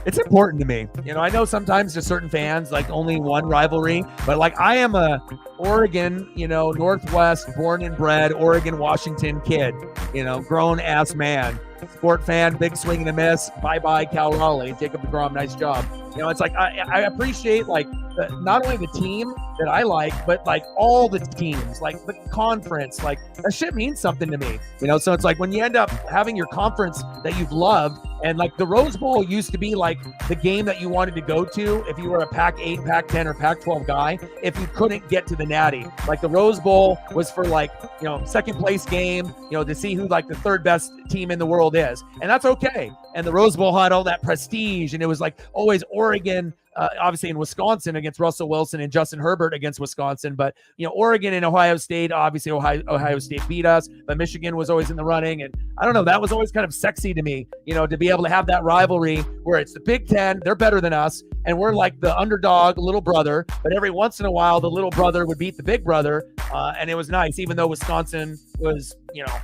It's important to me. You know, I know sometimes to certain fans, like only one rivalry, but like I am a Oregon, you know, Northwest, born and bred Oregon, Washington kid, you know, grown ass man, sport fan, big swing and a miss. Bye-bye, Cal Raleigh, Jacob deGrom, nice job. You know, it's like I appreciate like not only the team that I like, but like all the teams, like the conference, like that shit means something to me. You know, so it's like when you end up having your conference that you've loved, and like the Rose Bowl used to be like the game that you wanted to go to if you were a Pac-8, Pac-10, or Pac-12 guy, if you couldn't get to the Natty. Like the Rose Bowl was for like, you know, second place game, you know, to see who like the third best team in the world is. And that's okay. And the Rose Bowl had all that prestige, and it was like always Oregon, obviously in Wisconsin against Russell Wilson and Justin Herbert against Wisconsin. But, you know, Oregon and Ohio State, obviously Ohio State beat us, but Michigan was always in the running. And I don't know, that was always kind of sexy to me, you know, to be able to have that rivalry where it's the Big Ten, they're better than us, and we're like the underdog little brother. But every once in a while, the little brother would beat the big brother. And it was nice, even though Wisconsin was, you know,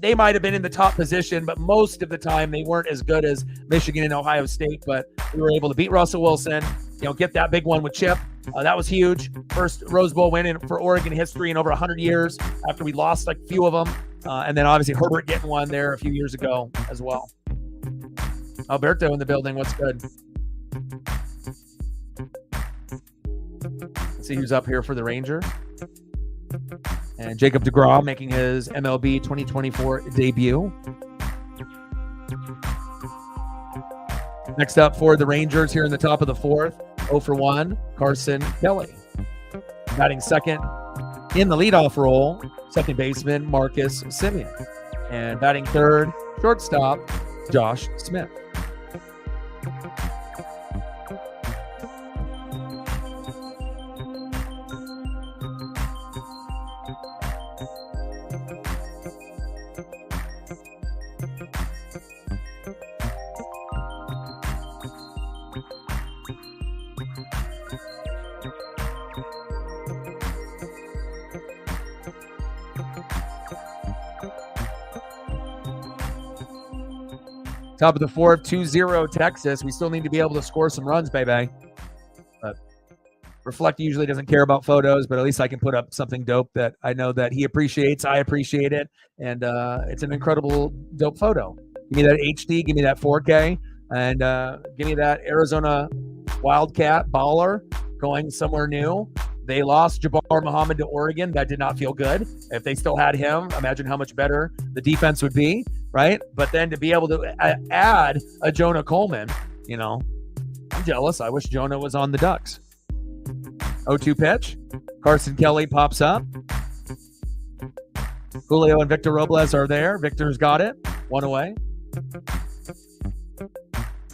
they might have been in the top position, but most of the time they weren't as good as Michigan and Ohio State. But we were able to beat Russell Wilson, you know, get that big one with Chip. That was huge. First Rose Bowl win for Oregon history in over 100 years after we lost like a few of them. And then obviously Herbert getting one there a few years ago as well. Alberto in the building. What's good? Let's see who's up here for the Rangers. And Jacob deGrom making his MLB 2024 debut. Next up for the Rangers here in the top of the fourth, 0 for 1, Carson Kelly. Batting second in the leadoff role, second baseman Marcus Semien. And batting third, shortstop Josh Smith. Top of the fourth, 2-0 Texas. We still need to be able to score some runs, baby. But Reflect usually doesn't care about photos, but at least I can put up something dope that I know that he appreciates. I appreciate it. And it's an incredible, dope photo. Give me that HD. Give me that 4K. And give me that Arizona Wildcat baller going somewhere new. They lost Jabbar Muhammad to Oregon. That did not feel good. If they still had him, imagine how much better the defense would be, right? But then to be able to add a Jonah Coleman, I'm jealous. I wish Jonah was on the Ducks. 0-2 pitch. Carson Kelly pops up. Julio and Victor Robles are there. Victor's got it. One away.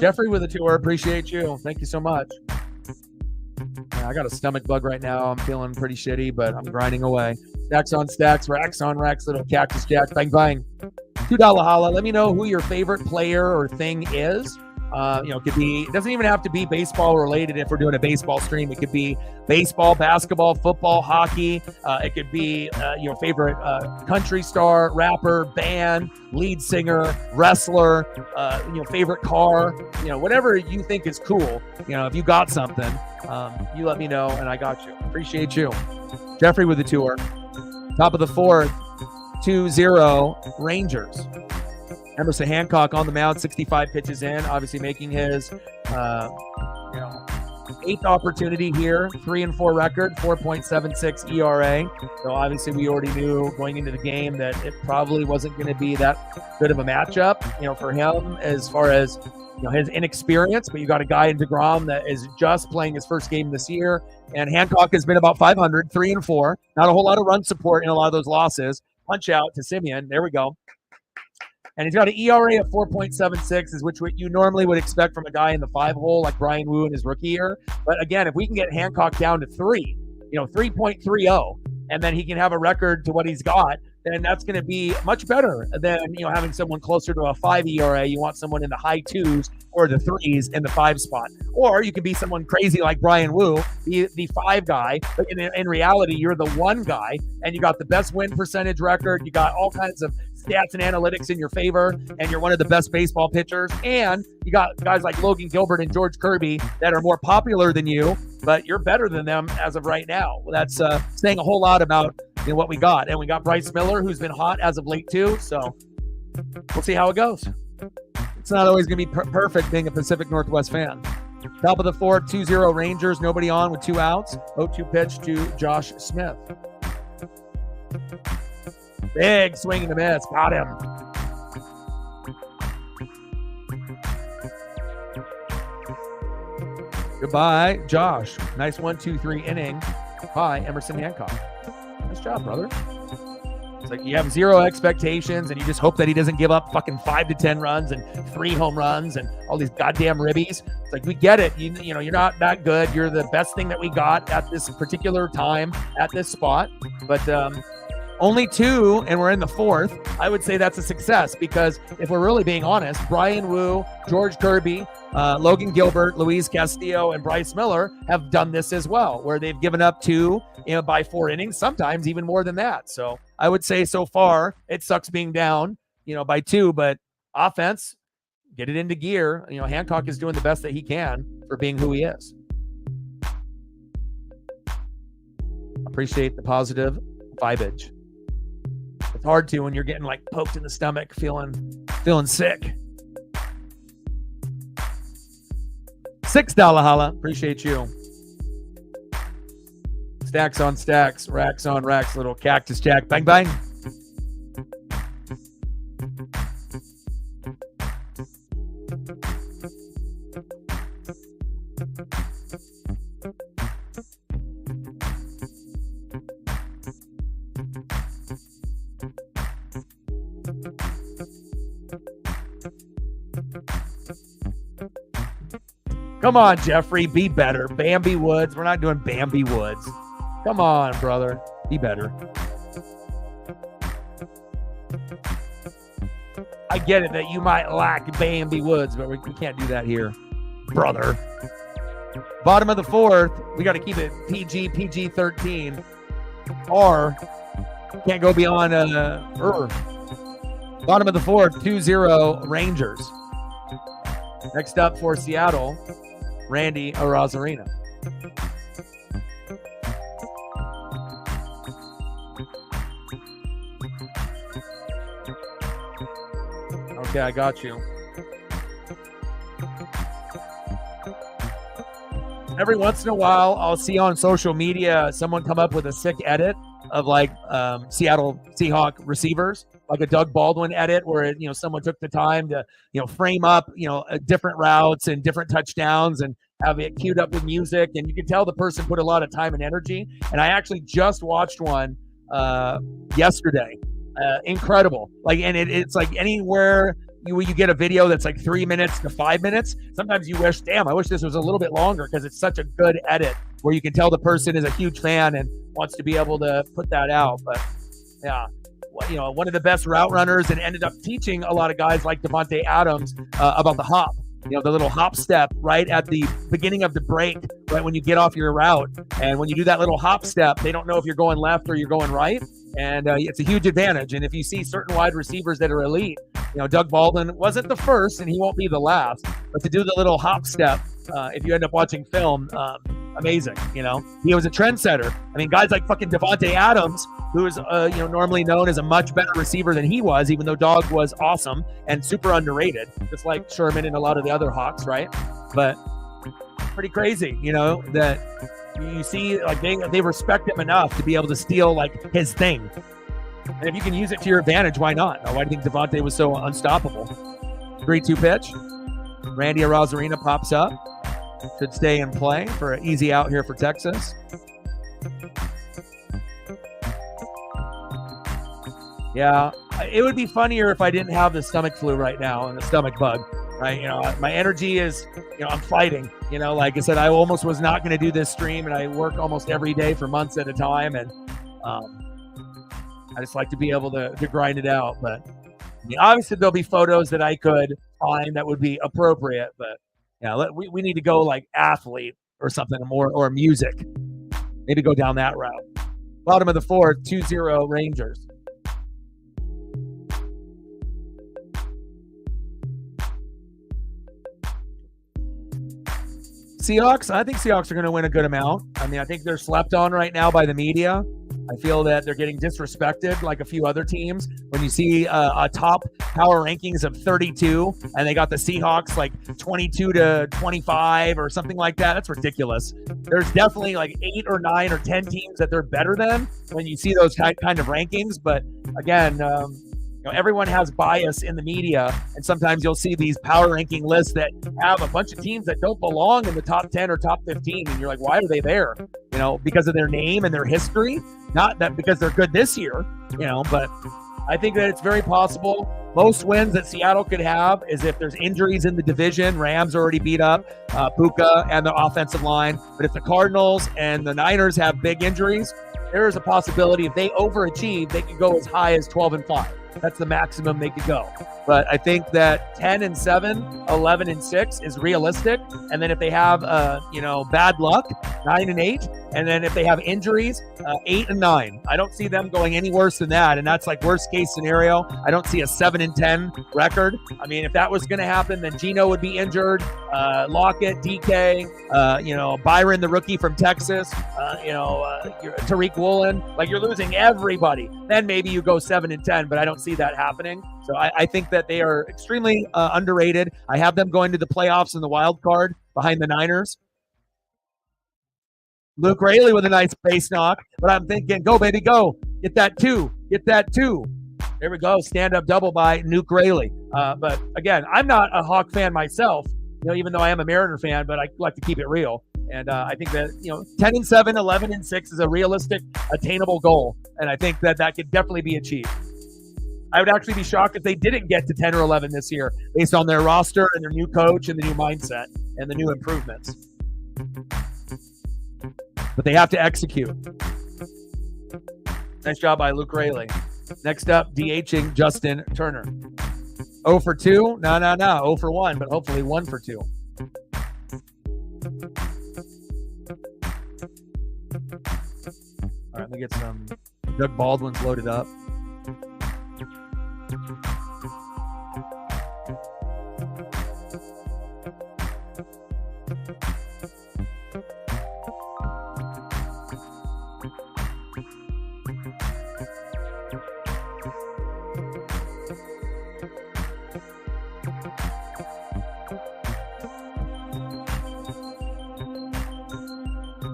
Jeffrey with a tour. Appreciate you. Thank you so much. I got a stomach bug right now. I'm feeling pretty shitty, but I'm grinding away. Stacks on stacks, racks on racks, little cactus jack, bang, bang. $2 holla. Let me know who your favorite player or thing is. Could be, it doesn't even have to be baseball related if we're doing a baseball stream. It could be baseball, basketball, football, hockey. It could be your favorite country star, rapper, band, lead singer, wrestler, favorite car, whatever you think is cool. If you got something, you let me know and I got you. Appreciate you. Jeffrey with the tour. Top of the fourth, 2-0 Rangers. Emerson Hancock on the mound, 65 pitches in, obviously making his, 8th opportunity here, 3-4 record, 4.76 ERA. So obviously we already knew going into the game that it probably wasn't going to be that good of a matchup, for him as far as, his inexperience. But you got a guy in DeGrom that is just playing his first game this year, and Hancock has been about 500, 3-4. Not a whole lot of run support in a lot of those losses. Punch out to Simeon. There we go. And he's got an ERA of 4.76, is which you normally would expect from a guy in the 5-hole like Brian Wu in his rookie year. But again, if we can get Hancock down to 3.30, and then he can have a record to what he's got, then that's going to be much better than having someone closer to a 5 ERA. You want someone in the high 2s or the 3s in the 5 spot. Or you can be someone crazy like Brian Wu, the 5 guy, but in reality, you're the 1 guy, and you got the best win percentage record. You got all kinds of stats and analytics in your favor, and you're one of the best baseball pitchers. And you got guys like Logan Gilbert and George Kirby that are more popular than you, but you're better than them as of right now. That's saying a whole lot about what we got. And we got Bryce Miller, who's been hot as of late too. So we'll see how it goes. It's not always going to be perfect being a Pacific Northwest fan. Top of the fourth, 2-0 Rangers. Nobody on with 2 outs. 0-2 pitch to Josh Smith. Big swing and a miss. Got him. Goodbye, Josh. Nice 1-2-3 inning by Emerson Hancock. Nice job, brother. It's like you have 0 expectations and you just hope that he doesn't give up fucking 5 to 10 runs and 3 home runs and all these goddamn ribbies. It's like, we get it. You're not that good. You're the best thing that we got at this particular time at this spot. But only 2, and we're in the 4th. I would say that's a success, because if we're really being honest, Brian Wu, George Kirby, Logan Gilbert, Luis Castillo, and Bryce Miller have done this as well, where they've given up 2 by 4 innings, sometimes even more than that. So I would say so far it sucks being down, by 2, but offense, get it into gear. Hancock is doing the best that he can for being who he is. Appreciate the positive vibage. It's hard to when you're getting like poked in the stomach, feeling sick. $6 holla. Appreciate you. Stacks on stacks, racks on racks, little cactus jack. Bang, bang. Come on, Jeffrey, be better. Bambi Woods. We're not doing Bambi Woods. Come on, brother. Be better. I get it that you might lack Bambi Woods, but we can't do that here, brother. Bottom of the 4th, we got to keep it PG-13. Or can't go beyond Bottom of the 4th, 2-0 Rangers. Next up for Seattle, Randy Arozarena. Okay, I got you. Every once in a while, I'll see on social media someone come up with a sick edit of like Seattle Seahawk receivers, like a Doug Baldwin edit where someone took the time to frame up different routes and different touchdowns and have it queued up with music, and you can tell the person put a lot of time and energy. And I actually just watched one yesterday. Incredible. Like, and it's like anywhere you get a video that's like 3 minutes to 5 minutes, sometimes you wish, damn, I wish this was a little bit longer, because it's such a good edit where you can tell the person is a huge fan and wants to be able to put that out. But yeah, one of the best route runners, and ended up teaching a lot of guys like Davante Adams about the hop. The little hop step right at the beginning of the break, right when you get off your route. And when you do that little hop step, they don't know if you're going left or you're going right. And it's a huge advantage. And if you see certain wide receivers that are elite, Doug Baldwin wasn't the first and he won't be the last, but to do the little hop step, if you end up watching film, amazing. He was a trendsetter. I mean, guys like fucking Davante Adams, who is normally known as a much better receiver than he was, even though Dog was awesome and super underrated, just like Sherman and a lot of the other Hawks, right? But pretty crazy, that you see like they respect him enough to be able to steal like his thing. And if you can use it to your advantage, why not? Why do you think Davante was so unstoppable? 3-2 pitch. Randy Arozarena pops up. Should stay in play for an easy out here for Texas. Yeah, it would be funnier if I didn't have the stomach flu right now and the stomach bug, right? My energy is, I'm fighting. Like I said, I almost was not going to do this stream, and I work almost every day for months at a time, and I just like to be able to grind it out. But obviously there'll be photos that I could find that would be appropriate, but yeah, we need to go like athlete or something more, or music. Maybe go down that route. Bottom of the fourth, 2-0 Rangers. Seahawks, I think Seahawks are going to win a good amount. I mean, I think they're slept on right now by the media. I feel that they're getting disrespected like a few other teams. When you see a top power rankings of 32 and they got the Seahawks like 22 to 25 or something like that, that's ridiculous. There's definitely like 8 or 9 or 10 teams that they're better than when you see those kind of rankings. But again, everyone has bias in the media, and sometimes you'll see these power ranking lists that have a bunch of teams that don't belong in the top 10 or top 15, and you're like, why are they there? Because of their name and their history, not that because they're good this year, but I think that it's very possible. Most wins that Seattle could have is if there's injuries in the division. Rams already beat up Puka and the offensive line, but if the Cardinals and the Niners have big injuries, there is a possibility if they overachieve, they could go as high as 12-5. That's the maximum they could go. But I think that 10-7, 11-6 is realistic. And then if they have, bad luck, 9-8. And then if they have injuries, 8-9. I don't see them going any worse than that. And that's like worst case scenario. I don't see a 7-10 record. I mean, if that was going to happen, then Geno would be injured. Lockett, DK, Byron, the rookie from Texas, Tariq Woolen. Like, you're losing everybody. Then maybe you go 7-10, but I don't see that happening. So I think that they are extremely underrated. I have them going to the playoffs in the wild card behind the Niners. Luke Raley with a nice base knock, but I'm thinking, go, baby, go. Get that two. Get that two. There we go. Stand-up double by Luke Raley. But, again, I'm not a Hawk fan myself, even though I am a Mariner fan, but I like to keep it real. And I think that, 10-7, 11-6 is a realistic, attainable goal. And I think that could definitely be achieved. I would actually be shocked if they didn't get to 10 or 11 this year based on their roster and their new coach and the new mindset and the new improvements. But they have to execute. Nice job by Luke Raley. Next up, DHing Justin Turner. 0 for 2? No. 0 for 1, but hopefully 1 for 2. All right, let me get some Doug Baldwin's loaded up.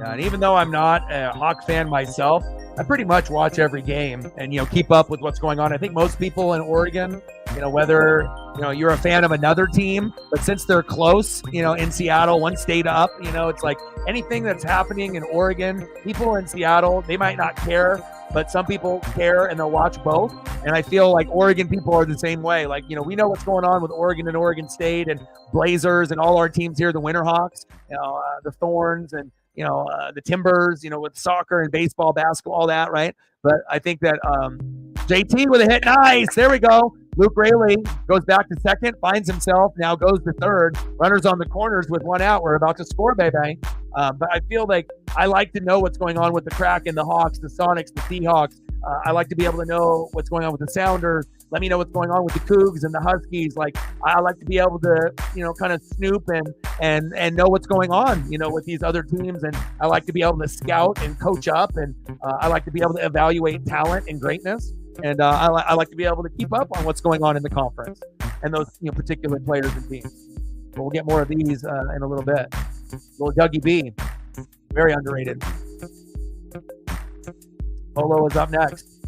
And even though I'm not a Hawk fan myself, I pretty much watch every game and, keep up with what's going on. I think most people in Oregon, whether, you're a fan of another team, but since they're close, in Seattle, one state up, it's like anything that's happening in Oregon, people in Seattle, they might not care, but some people care and they'll watch both. And I feel like Oregon people are the same way. Like, we know what's going on with Oregon and Oregon State and Blazers and all our teams here, the Winterhawks, the Thorns and, the Timbers, with soccer and baseball, basketball, all that, right? But I think that JT with a hit. Nice. There we go. Luke Raley goes back to second, finds himself, now goes to third. Runners on the corners with one out. We're about to score, baby. But I feel like I like to know what's going on with the Kraken, the Hawks, the Sonics, the Seahawks. I like to be able to know what's going on with the Sounders. Let me know what's going on with the Cougs and the Huskies. Like, I like to be able to, kind of snoop and know what's going on, with these other teams. And I like to be able to scout and coach up. And I like to be able to evaluate talent and greatness. And I like to be able to keep up on what's going on in the conference and those particular players and teams. But we'll get more of these in a little bit. Little Dougie B, very underrated. Polo is up next.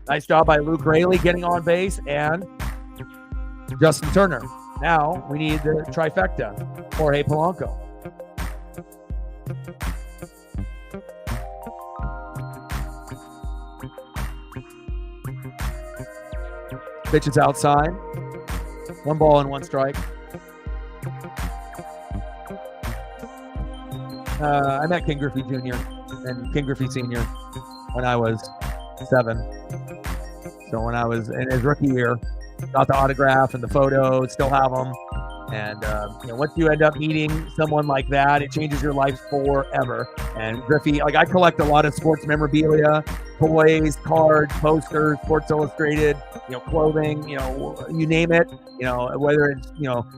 Nice job by Luke Raley getting on base and Justin Turner. Now we need the trifecta. Jorge Polanco. Pitch is outside. 1 ball and 1 strike. I met King Griffey Jr. and King Griffey Sr. when I was 7. So when I was in his rookie year, got the autograph and the photos, still have them. And once you end up meeting someone like that, it changes your life forever. And Griffey, I collect a lot of sports memorabilia, toys, cards, posters, Sports Illustrated, clothing, you name it, whether it's,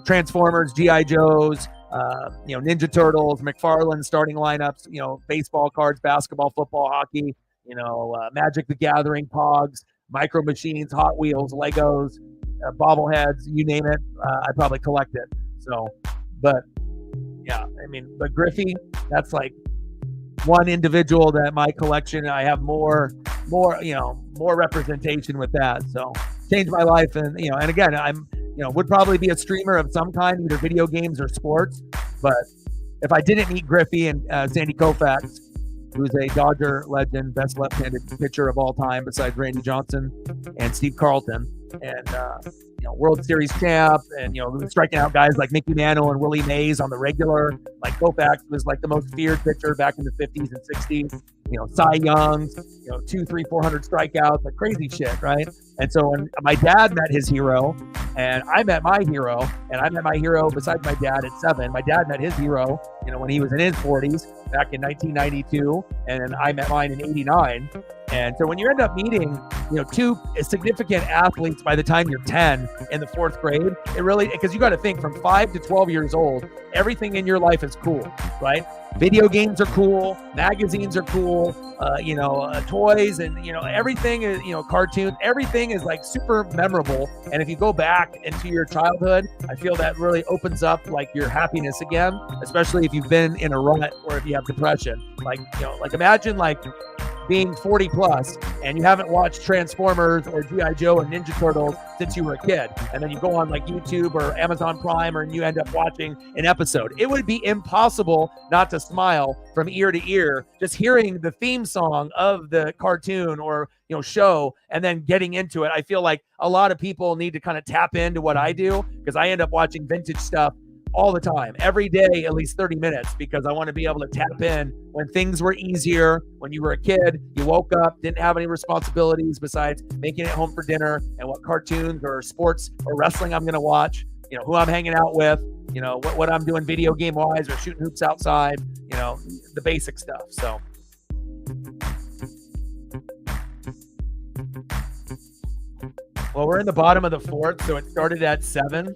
Transformers, G.I. Joes, Ninja Turtles, McFarlane starting lineups, baseball cards, basketball, football, hockey, Magic the Gathering, Pogs, Micro Machines, Hot Wheels, Legos, bobbleheads, you name it, I probably collect it. So, but Griffey, that's like one individual that my collection, I have more representation with that. So changed my life. And, and again, I'm, would probably be a streamer of some kind, either video games or sports. But if I didn't meet Griffey and Sandy Koufax, who's a Dodger legend, best left-handed pitcher of all time besides Randy Johnson and Steve Carlton, and World Series champ, and striking out guys like Mickey Mantle and Willie Mays on the regular. Like Koufax was like the most feared pitcher back in the 50s and 60s. Cy Youngs, 200, 300, 400 strikeouts, like crazy shit, right? And so when my dad met his hero, and I met my hero, and I met my hero besides my dad at 7. My dad met his hero, when he was in his 40s back in 1992, and I met mine in 89. And so when you end up meeting, two significant athletes by the time you're 10 in the 4th grade, it really, because you got to think from 5 to 12 years old, everything in your life is cool, right? Video games are cool, magazines are cool, toys and, everything is, cartoons, everything is like super memorable. And if you go back into your childhood, I feel that really opens up like your happiness again, especially if you've been in a rut or if you have depression. Like imagine like being 40 plus and you haven't watched Transformers or G.I. Joe or Ninja Turtles since you were a kid. And then you go on like YouTube or Amazon Prime and you end up watching an episode. It would be impossible not to smile from ear to ear just hearing the theme song of the cartoon or show and then getting into it. I feel like a lot of people need to kind of tap into what I do because I end up watching vintage stuff all the time, every day, at least 30 minutes, because I want to be able to tap in when things were easier. When you were a kid, you woke up, didn't have any responsibilities besides making it home for dinner and what cartoons or sports or wrestling I'm going to watch, who I'm hanging out with, what I'm doing video game wise or shooting hoops outside, the basic stuff. So. Well, we're in the bottom of the 4th, so it started at 7.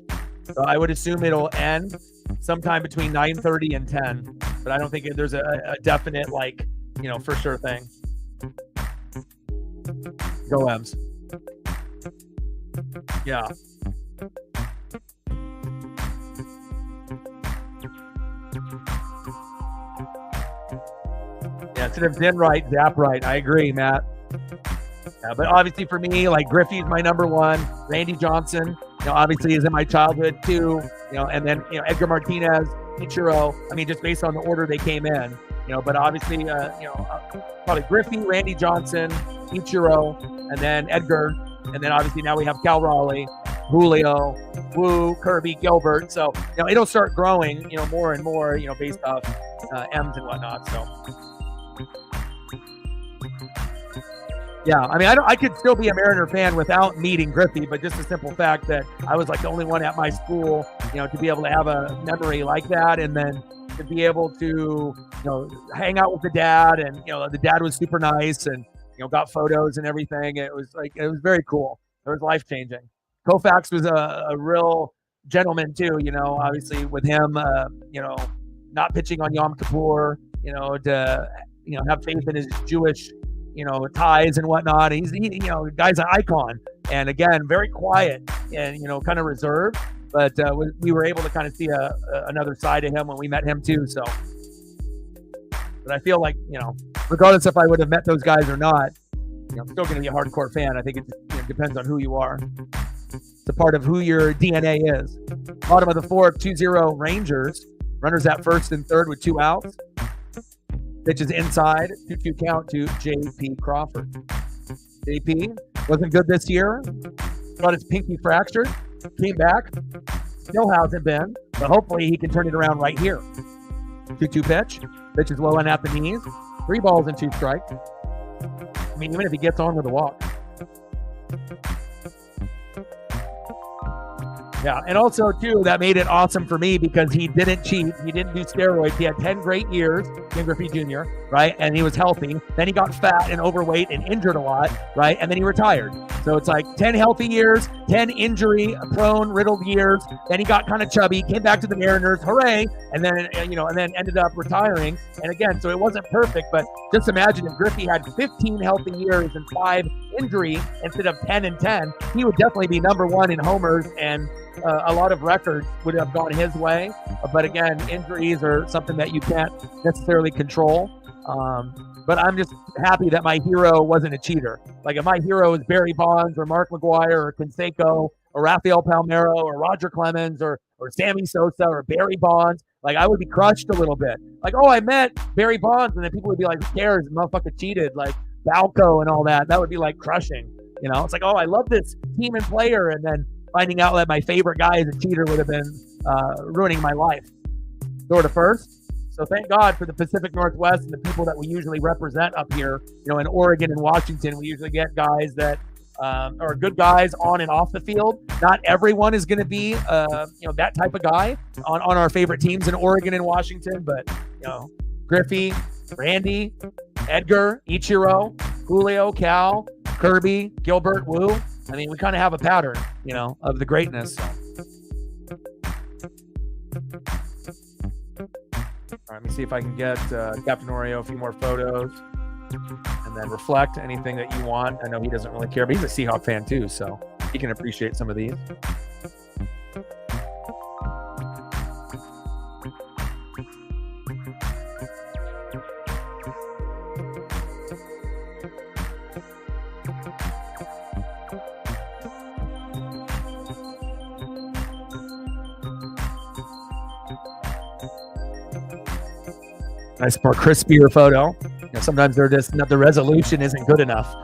So I would assume it'll end sometime between 9:30 and 10. But I don't think there's a definite, for sure thing. Go Ems. Yeah. initiatives in right, zap right. I agree, Matt. Yeah, but obviously for me, like Griffey's my number one. Randy Johnson, obviously is in my childhood too. And then Edgar Martinez, Ichiro. I mean, just based on the order they came in. But obviously, probably Griffey, Randy Johnson, Ichiro, and then Edgar, and then obviously now we have Cal Raleigh, Julio, Wu, Kirby, Gilbert. So it'll start growing, more and more, based off M's and whatnot. So. Yeah, I mean, I could still be a Mariner fan without meeting Griffey, but just the simple fact that I was like the only one at my school, to be able to have a memory like that, and then to be able to, hang out with the dad, and the dad was super nice, and got photos and everything. It was very cool. It was life changing. Koufax was a real gentleman too. Obviously with him, not pitching on Yom Kippur, to have faith in his Jewish ties and whatnot. He guy's an icon, and again, very quiet and kind of reserved. But we were able to kind of see another side of him when we met him too. So, but I feel like regardless if I would have met those guys or not, I'm still going to be a hardcore fan. I think it just, depends on who you are. It's a part of who your DNA is. Bottom of the fourth, 2-0 Rangers. Runners at first and third with 2 outs. Pitches inside, 2-2 count to J.P. Crawford. J.P. wasn't good this year. Got his pinky fractured. Came back. Still hasn't been, but hopefully he can turn it around right here. 2-2 pitch. Pitch is low and at the knees. 3 balls and 2 strikes. I mean, even if he gets on with a walk. Yeah, and also, too, that made it awesome for me because he didn't cheat. He didn't do steroids. He had 10 great years, Ken Griffey Jr., right? And he was healthy. Then he got fat and overweight and injured a lot, right? And then he retired. So it's like 10 healthy years, 10 injury-prone, riddled years. Then he got kind of chubby, came back to the Mariners, hooray, and then ended up retiring. And again, so it wasn't perfect, but just imagine if Griffey had 15 healthy years and 5 injury instead of 10 and 10, he would definitely be number 1 in homers, and a lot of records would have gone his way. But again, injuries are something that you can't necessarily control. But I'm just happy that my hero wasn't a cheater. Like if my hero is Barry Bonds or Mark McGwire or Canseco or Rafael Palmeiro or Roger Clemens or Sammy Sosa or Barry Bonds, like I would be crushed a little bit. Like, oh, I met Barry Bonds, and then people would be like, who cares? The motherfucker cheated, like Balco and all that. That would be like crushing. It's like, oh, I love this team and player, and then finding out that my favorite guy is a cheater would have been ruining my life. Throw to first. So thank God for the Pacific Northwest and the people that we usually represent up here. In Oregon and Washington, we usually get guys that are good guys on and off the field. Not everyone is going to be, that type of guy on our favorite teams in Oregon and Washington. But, Griffey, Randy, Edgar, Ichiro, Julio, Cal, Kirby, Gilbert, Wu. I mean, we kind of have a pattern, of the greatness. All right, let me see if I can get Captain Oreo a few more photos, and then reflect anything that you want. I know he doesn't really care, but he's a Seahawk fan too, so he can appreciate some of these. Nice, more crispier photo. Sometimes they're just the resolution isn't good enough.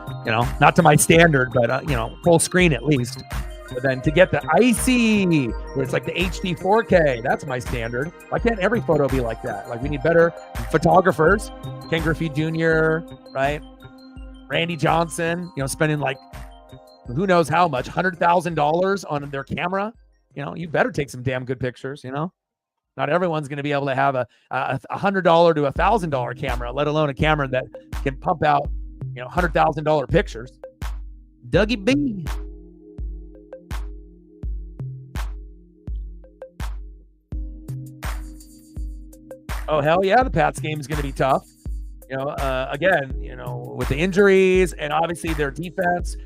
Not to my standard, but full screen at least. But then to get the icy, where it's like the HD 4K, that's my standard. Why can't every photo be like that? Like we need better photographers. Ken Griffey Jr., right? Randy Johnson, spending like who knows how much, $100,000 on their camera. You better take some damn good pictures. Not everyone's going to be able to have a $100 to $1,000 camera, let alone a camera that can pump out, $100,000 pictures. Dougie B. Oh, hell yeah, the Pats game is going to be tough. Again, with the injuries and obviously their defense,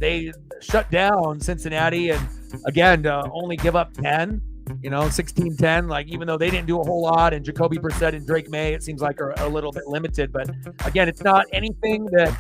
they shut down Cincinnati, and again, to only give up 10. 16-10, like even though they didn't do a whole lot, and Jacoby Brissett and Drake May, it seems like are a little bit limited. But again, it's not anything that,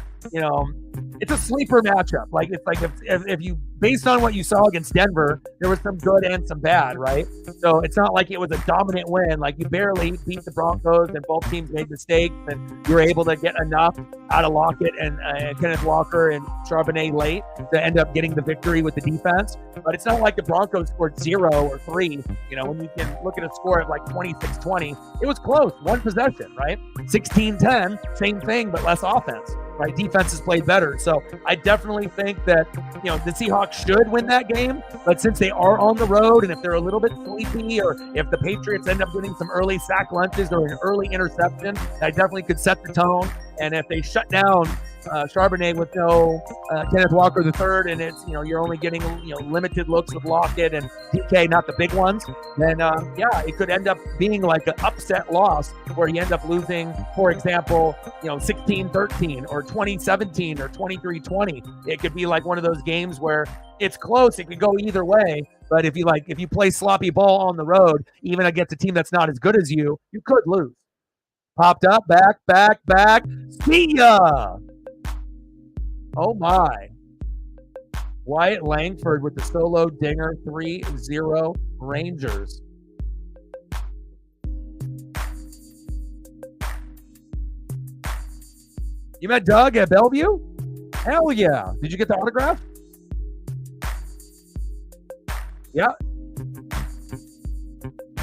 it's a sleeper matchup. Like it's like if you, based on what you saw against Denver, there was some good and some bad, right? So it's not like it was a dominant win. Like you barely beat the Broncos, and both teams made mistakes, and you were able to get enough out of Lockett and Kenneth Walker and Charbonnet late to end up getting the victory with the defense. But it's not like the Broncos scored 0 or 3. When you can look at a score at like 26-20, it was close, one possession, right? 16-10, same thing, but less offense, right? Defenses played better. So I definitely think that, the Seahawks should win that game. But since they are on the road, and if they're a little bit sleepy, or if the Patriots end up getting some early sack lunches or an early interception, that definitely could set the tone. And if they shut down Charbonnet with no Kenneth Walker III, and it's, you're only getting, limited looks with Lockett and DK, not the big ones, then it could end up being like an upset loss where you end up losing, for example, 16-13 or 20-17 or 23-20. It could be like one of those games where it's close. It could go either way. But if you play sloppy ball on the road, even against a team that's not as good as you could lose. Popped up, back. See ya! Oh my. Wyatt Langford with the solo dinger, 3-0 Rangers. You met Doug at Bellevue? Hell yeah. Did you get the autograph? Yeah.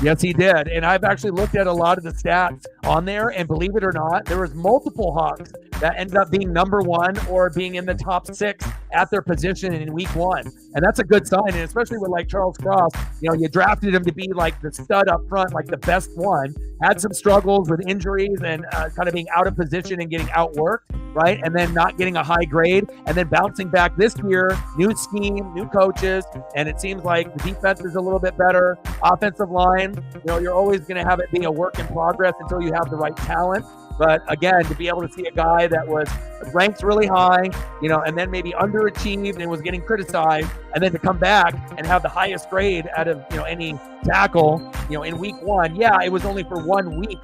Yes, he did. And I've actually looked at a lot of the stats on there, and believe it or not, there was multiple Hawks that ended up being number 1 or being in the top 6 at their position in week 1. And that's a good sign. And especially with like Charles Cross, you drafted him to be like the stud up front, like the best one, had some struggles with injuries and kind of being out of position and getting outworked, right? And then not getting a high grade, and then bouncing back this year, new scheme, new coaches. And it seems like the defense is a little bit better. Offensive line, you're always going to have it be a work in progress until you have the right talent. But again, to be able to see a guy that was ranked really high, and then maybe underachieved and was getting criticized, and then to come back and have the highest grade out of, any tackle, in week 1. Yeah, it was only for 1 week.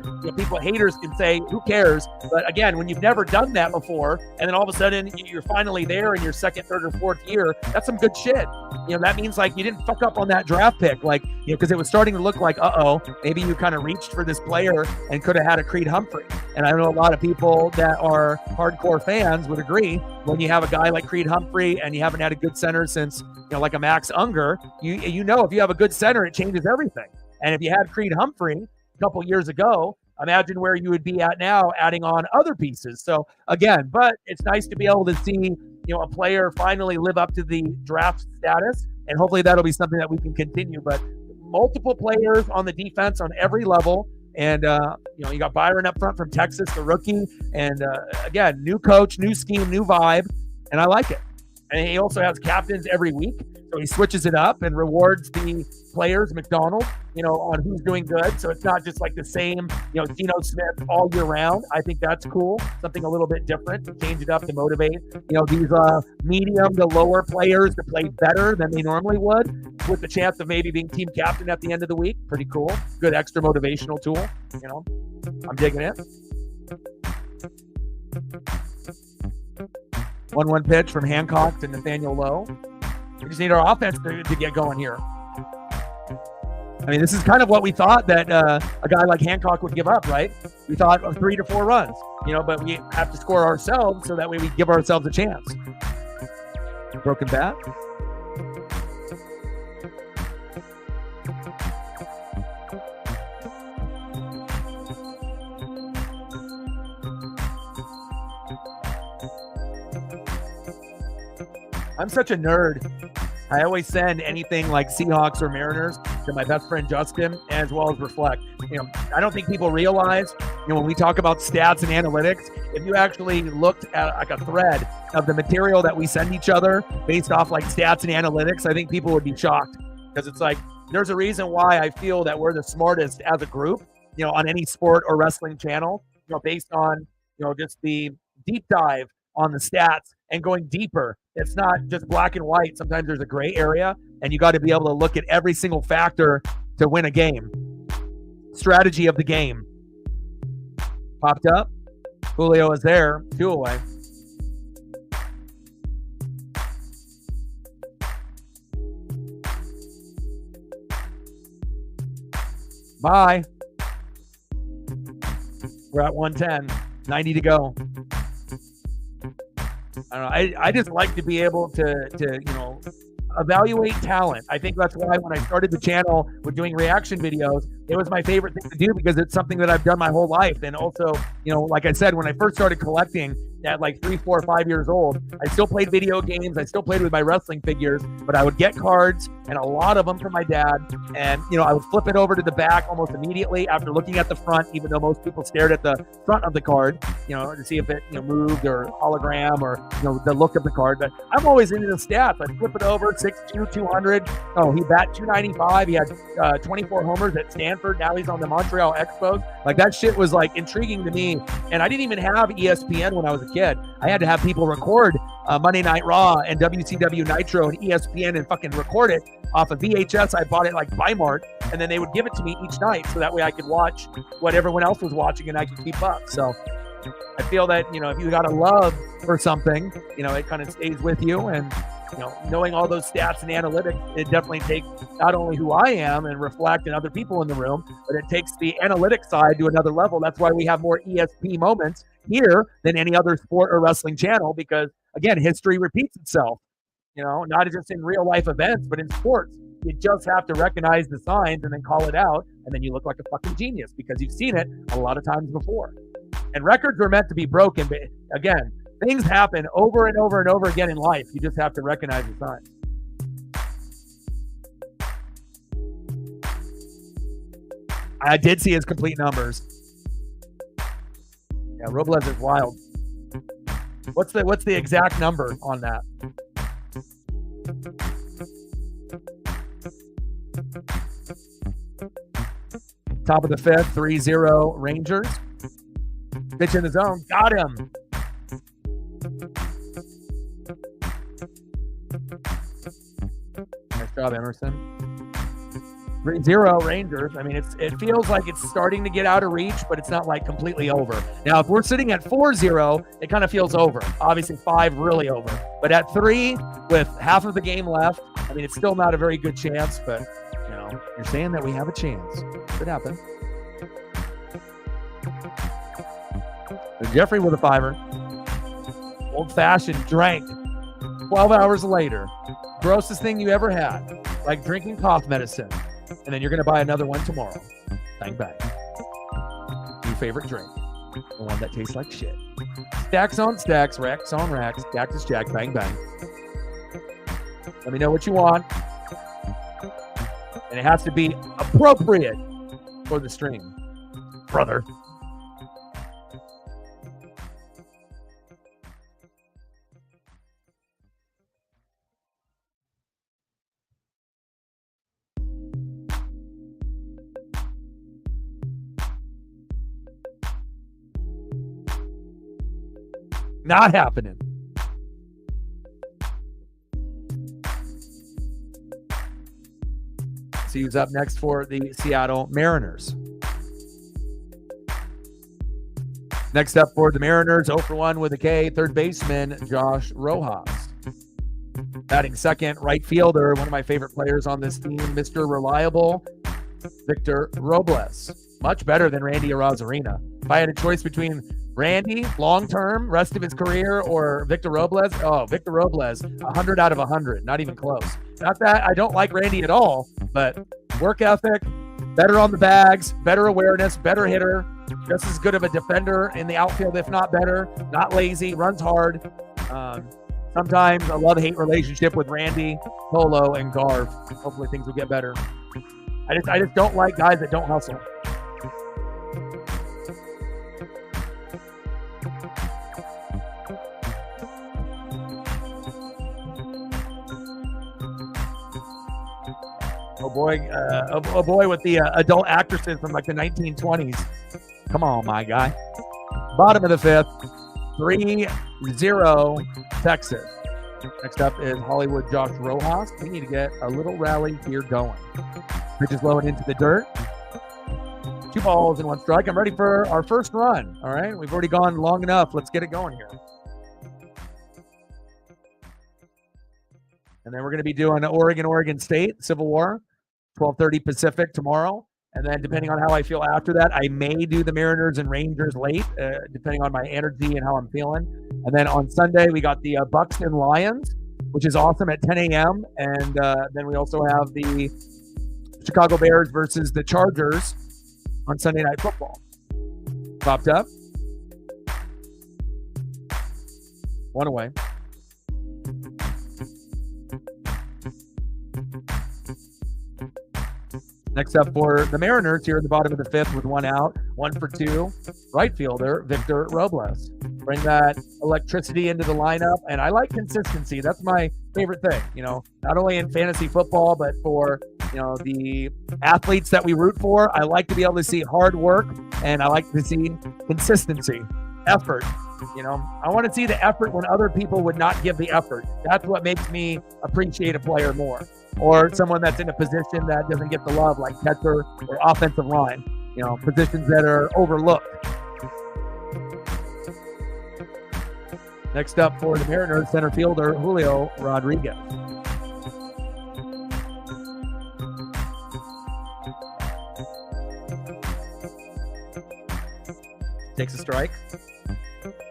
Haters can say, who cares? But again, when you've never done that before, and then all of a sudden you're finally there in your second, third, or fourth year, that's some good shit. That means like you didn't fuck up on that draft pick, like, because it was starting to look like, maybe you kind of reached for this player and could have had a Creed Humphrey. And I know a lot of people that are hardcore fans would agree, when you have a guy like Creed Humphrey and you haven't had a good center since, like a Max Unger, if you have a good center, it changes everything. And if you had Creed Humphrey a couple years ago, imagine where you would be at now, adding on other pieces. So again, but it's nice to be able to see, a player finally live up to the draft status, and hopefully that'll be something that we can continue. But multiple players on the defense on every level. And, you got Byron up front from Texas, the rookie. And, again, new coach, new scheme, new vibe. And I like it. And he also has captains every week. So he switches it up and rewards the players, McDonald, on who's doing good. So it's not just like the same, Geno Smith all year round. I think that's cool. Something a little bit different to change it up to motivate, these medium to lower players to play better than they normally would, with the chance of maybe being team captain at the end of the week. Pretty cool. Good extra motivational tool. I'm digging it. 1-1 pitch from Hancock to Nathaniel Lowe. We just need our offense to get going here. I mean, this is kind of what we thought that a guy like Hancock would give up, right? We thought of 3 to 4 runs, but we have to score ourselves so that way we give ourselves a chance. Broken bat. I'm such a nerd. I always send anything like Seahawks or Mariners to my best friend Justin, as well as Reflect. I don't think people realize, when we talk about stats and analytics, if you actually looked at like a thread of the material that we send each other based off like stats and analytics, I think people would be shocked, because it's like, there's a reason why I feel that we're the smartest as a group, on any sport or wrestling channel, based on, just the deep dive on the stats and going deeper. It's not just black and white. Sometimes there's a gray area, and you got to be able to look at every single factor to win a game. Strategy of the game. Popped up. Julio is there. 2 away. Bye. We're at 110. 90 to go. I don't know. I just like to be able to evaluate talent. I think that's why when I started the channel with doing reaction videos, it was my favorite thing to do because it's something that I've done my whole life. And also, like I said, when I first started collecting at like 3, 4, 5 years old, I still played video games. I still played with my wrestling figures, but I would get cards and a lot of them from my dad. And, I would flip it over to the back almost immediately after looking at the front, even though most people stared at the front of the card, to see if it moved or hologram or, the look of the card. But I'm always into the stats. I'd flip it over, 6'2", 200. Oh, he bat 295. He had 24 homers at Stanford. Now he's on the Montreal Expos. Like, that shit was like intriguing to me. And I didn't even have ESPN when I was a kid. I had to have people record Monday Night Raw and WCW Nitro and ESPN and fucking record it off of VHS. I bought it like by Mart, and then they would give it to me each night so that way I could watch what everyone else was watching and I could keep up. So I feel that, if you got a love for something, it kind of stays with you. And, knowing all those stats and analytics, it definitely takes not only who I am and reflect and other people in the room, but it takes the analytic side to another level. That's why we have more ESP moments here than any other sport or wrestling channel, because again, history repeats itself, not just in real life events, but in sports. You just have to recognize the signs and then call it out. And then you look like a fucking genius because you've seen it a lot of times before. And records are meant to be broken. But again, things happen over and over and over again in life. You just have to recognize the signs. I did see his complete numbers. Yeah, Robles is wild. What's the exact number on that? Top of the 5th, 3-0 Rangers. Pitch in the zone. Got him. Nice job, Emerson. 3-0 Rangers. I mean, it feels like it's starting to get out of reach, but it's not like completely over. Now, if we're sitting at 4-0, it kind of feels over. Obviously, 5 really over. But at 3, with half of the game left, I mean, it's still not a very good chance, but, you're saying that we have a chance. Could happen. Jeffrey with a 5er. Old-fashioned, drank. 12 hours later. Grossest thing you ever had. Like drinking cough medicine. And then you're going to buy another one tomorrow. Bang, bang. Your favorite drink. The one that tastes like shit. Stacks on stacks, racks on racks. Cactus Jack, bang, bang. Let me know what you want. And it has to be appropriate for the stream, brother. Not happening. See who's up next for the Seattle Mariners. Next up for the Mariners, 0 for 1 with a K, third baseman Josh Rojas. Batting second, right fielder, one of my favorite players on this team, Mr. Reliable, Victor Robles. Much better than Randy Arozarena. If I had a choice between Randy, long-term, rest of his career, or Victor Robles, Victor Robles, 100 out of 100, not even close. Not that I don't like Randy at all, but work ethic, better on the bags, better awareness, better hitter, just as good of a defender in the outfield, if not better, not lazy, runs hard. Sometimes a love-hate relationship with Randy, Polo, and Garv. Hopefully things will get better. I just don't like guys that don't hustle. Oh boy, with the adult actresses from like the 1920s. Come on, my guy. Bottom of the 5th, 3-0 Texas. Next up is Hollywood Josh Rojas. We need to get a little rally here going. Pitch is low and into the dirt. 2 balls and 1 strike. I'm ready for our first run. All right, we've already gone long enough. Let's get it going here. And then we're going to be doing Oregon State, Civil War, 12:30 Pacific tomorrow. And then depending on how I feel after that, I may do the Mariners and Rangers late, depending on my energy and how I'm feeling. And then on Sunday, we got the Bucks and Lions, which is awesome at 10 a.m. And then we also have the Chicago Bears versus the Chargers on Sunday Night Football. Popped up. 1 away. Next up for the Mariners here at the bottom of the 5th with 1 out, 1 for 2, right fielder Victor Robles. Bring that electricity into the lineup, and I like consistency. That's my favorite thing, not only in fantasy football, but for, the athletes that we root for. I like to be able to see hard work, and I like to see consistency, effort. I want to see the effort when other people would not give the effort. That's what makes me appreciate a player more. Or someone that's in a position that doesn't get the love, like catcher or offensive line, positions that are overlooked. Next up for the Mariners, center fielder Julio Rodriguez. Takes a strike.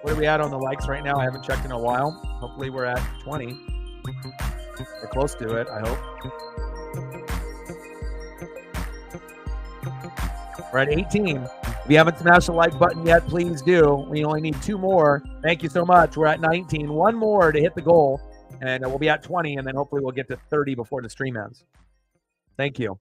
What are we at on the likes right now? I haven't checked in a while. Hopefully we're at 20. We're close to it, I hope. We're at 18. If you haven't smashed the like button yet, please do. We only need 2 more. Thank you so much. We're at 19. 1 more to hit the goal, and we'll be at 20, and then hopefully we'll get to 30 before the stream ends. Thank you.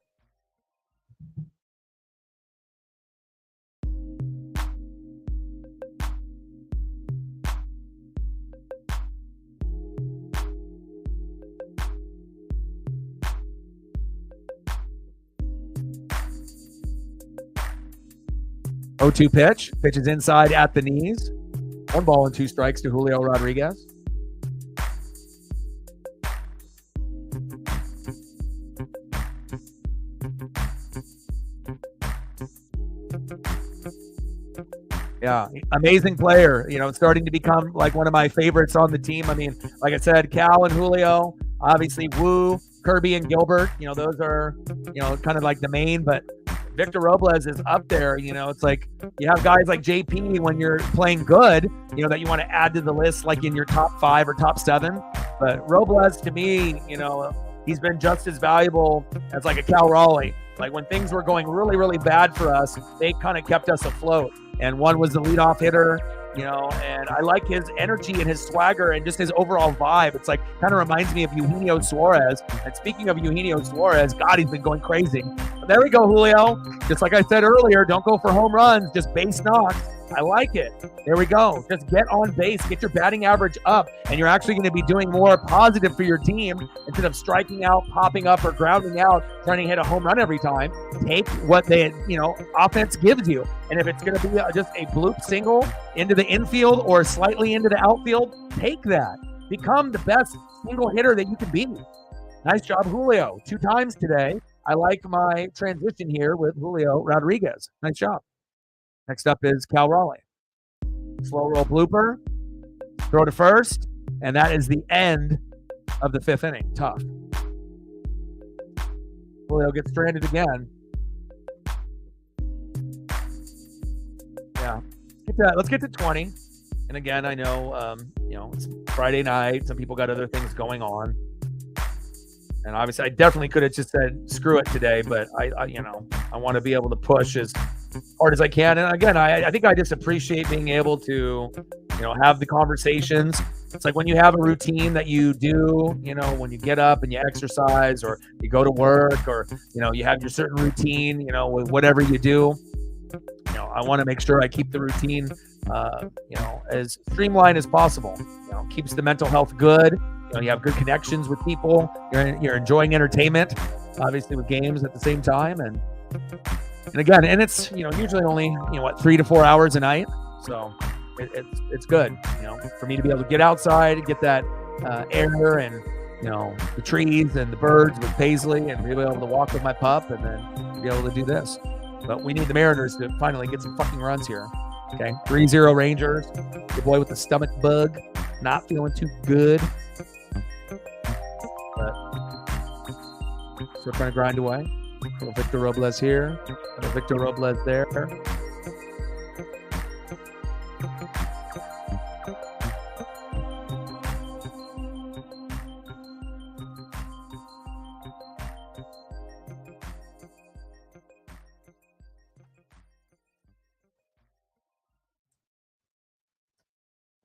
Oh, 2 pitch. Pitch is inside at the knees. 1 ball and 2 strikes to Julio Rodriguez. Yeah, amazing player. Starting to become like one of my favorites on the team. I mean, like I said, Cal and Julio, obviously Wu, Kirby and Gilbert. Those are, kind of like the main, but Victor Robles is up there. It's like you have guys like JP when you're playing good, that you want to add to the list, like in your top 5 or top 7. But Robles, to me, he's been just as valuable as like a Cal Raleigh. Like when things were going really, really bad for us, they kind of kept us afloat. And one was the leadoff hitter, and I like his energy and his swagger and just his overall vibe. It's like kind of reminds me of Eugenio Suarez. And speaking of Eugenio Suarez, God, he's been going crazy. But there we go, Julio. Just like I said earlier, don't go for home runs, just base knocks. I like it. There we go. Just get on base, get your batting average up, and you're actually going to be doing more positive for your team instead of striking out, popping up, or grounding out, trying to hit a home run every time. Take what the offense gives you, and if it's going to be just a bloop single into the infield or slightly into the outfield, take that. Become the best single hitter that you can be. Nice job, Julio. 2 times today. I like my transition here with Julio Rodriguez. Nice job. Next up is Cal Raleigh. Slow roll blooper, throw to first, and that is the end of the 5th inning. Tough. Julio gets stranded again. Yeah, let's get to 20. And again, I know, it's Friday night. Some people got other things going on. And obviously, I definitely could have just said, screw it today. But I want to be able to push as hard as I can. And again, I think I just appreciate being able to, have the conversations. It's like when you have a routine that you do, when you get up and you exercise or you go to work or, you have your certain routine, with whatever you do. I want to make sure I keep the routine, as streamlined as possible. Keeps the mental health good. You have good connections with people. You're enjoying entertainment, obviously with games at the same time, and again, and it's usually only 3 to 4 hours a night, so it's good. For me to be able to get outside, get that air and the trees and the birds with Paisley and be able to walk with my pup and then be able to do this. But we need the Mariners to finally get some fucking runs here. Okay, 3-0 Rangers. The boy with the stomach bug, not feeling too good. But still trying to grind away. Little Victor Robles here. Little Victor Robles there.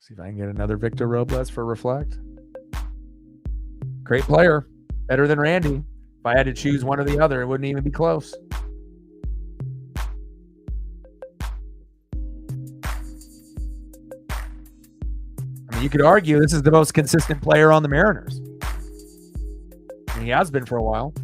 See if I can get another Victor Robles for Reflect. Great player. Better than Randy. If I had to choose one or the other, it wouldn't even be close. I mean, you could argue this is the most consistent player on the Mariners. And he has been for a while.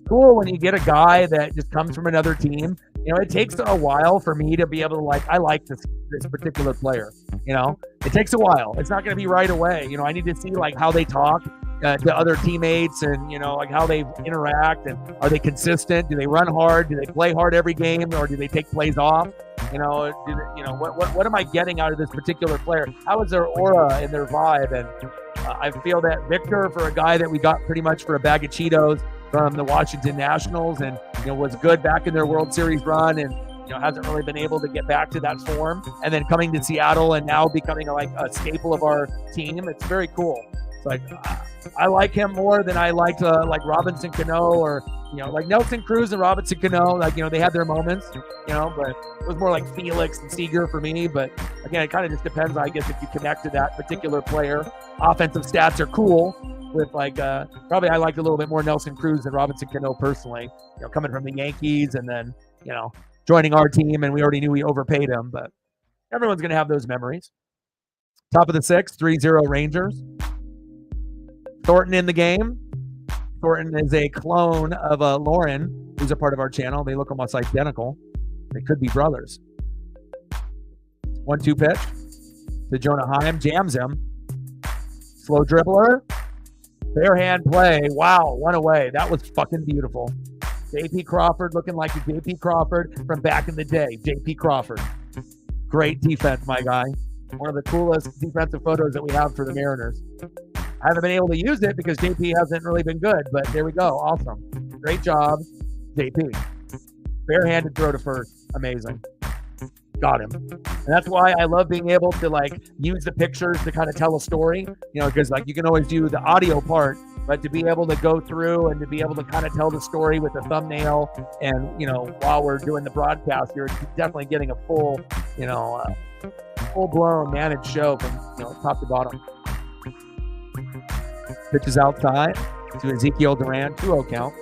Cool when you get a guy that just comes from another team. It takes a while for me to be able to I like this particular player. It takes a while. It's not going to be right away. I need to see how they talk to other teammates and how they interact, and are they consistent? Do they run hard? Do they play hard every game, or do they take plays off? What am I getting out of this particular player? How is their aura and their vibe? And I feel that Victor, for a guy that we got pretty much for a bag of Cheetos from the Washington Nationals, and was good back in their World Series run, and hasn't really been able to get back to that form, and then coming to Seattle and now becoming a staple of our team. It's very cool. It's I like him more than I liked Robinson Cano, or Nelson Cruz and Robinson Cano. They had their moments, but it was more like Felix and Seager for me. But again, it kind of just depends, I guess, if you connect to that particular player. Offensive stats are cool. With probably I liked a little bit more Nelson Cruz than Robinson Cano personally. Coming from the Yankees and then joining our team, and we already knew we overpaid him. But everyone's gonna have those memories. Top of the sixth, 3-0 Rangers. Thornton in the game. Thornton is a clone of Lauren, who's a part of our channel. They look almost identical. They could be brothers. 1-2 pitch to Jonah Heim, jams him. Slow dribbler. Bare hand play. Wow, one away. That was fucking beautiful. J.P. Crawford looking like a J.P. Crawford from back in the day. J.P. Crawford. Great defense, my guy. One of the coolest defensive photos that we have for the Mariners. I haven't been able to use it because JP hasn't really been good, but there we go. Awesome. Great job, JP. Barehanded throw to first. Amazing. Got him. And that's why I love being able to use the pictures to kind of tell a story, because you can always do the audio part, but to be able to go through and to be able to kind of tell the story with a thumbnail and, while we're doing the broadcast, you're definitely getting a full, full-blown managed show from, top to bottom. Pitches outside to Ezekiel Duran, 2-0 count.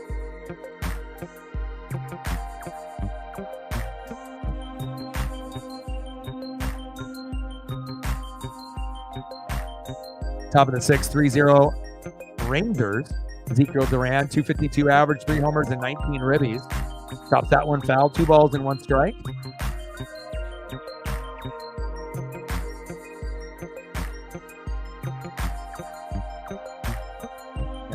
Top of the sixth, 3-0 Rangers. Ezekiel Duran, 252 average, 3 homers and 19 ribbies. Drops that one foul, 2 balls and 1 strike.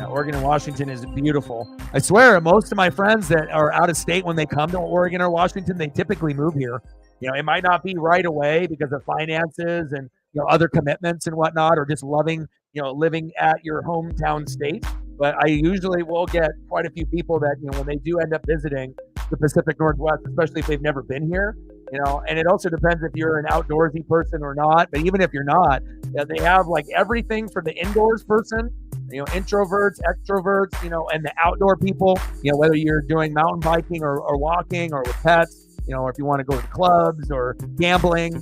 Oregon and Washington is beautiful. I swear, most of my friends that are out of state, when they come to Oregon or Washington, they typically move here. It might not be right away because of finances and other commitments and whatnot, or just loving living at your hometown state. But I usually will get quite a few people that when they do end up visiting the Pacific Northwest, especially if they've never been here. And it also depends if you're an outdoorsy person or not. But even if you're not, they have everything for the indoors person. Introverts, extroverts, and the outdoor people, whether you're doing mountain biking or walking or with pets, or if you want to go to clubs or gambling,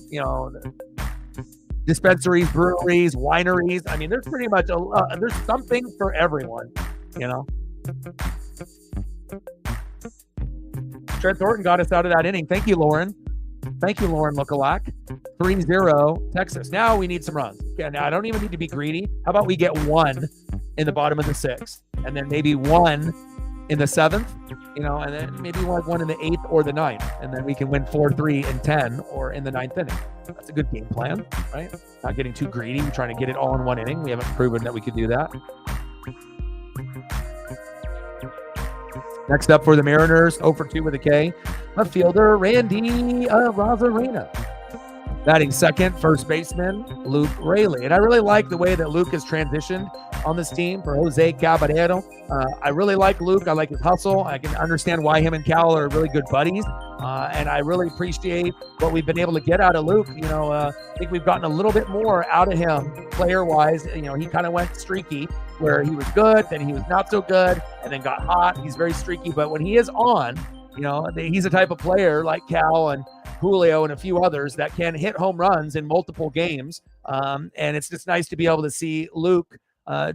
dispensaries, breweries, wineries. I mean, there's pretty much there's something for everyone, Trent Thornton got us out of that inning. Thank you, Lauren. Thank you, Lauren Lookalike. 3-0 Texas. Now we need some runs. Okay, now I don't even need to be greedy. How about we get one in the bottom of the 6th, and then maybe one in the 7th, and then maybe one in the 8th or the 9th, and then we can win 4-3 in 10 or in the 9th inning. That's a good game plan, right? Not getting too greedy. We're trying to get it all in one inning. We haven't proven that we could do that. Next up for the Mariners, 0-for-2 with a K. Left fielder, Randy Rosarena. Batting second, first baseman, Luke Raley. And I really like the way that Luke has transitioned on this team for Jose Caballero. I really like Luke. I like his hustle. I can understand why him and Cal are really good buddies. And I really appreciate what we've been able to get out of Luke. I think we've gotten a little bit more out of him player-wise. He kind of went streaky where he was good, then he was not so good, and then got hot. He's very streaky. But when he is on, he's a type of player like Cal and Julio and a few others that can hit home runs in multiple games. And it's just nice to be able to see Luke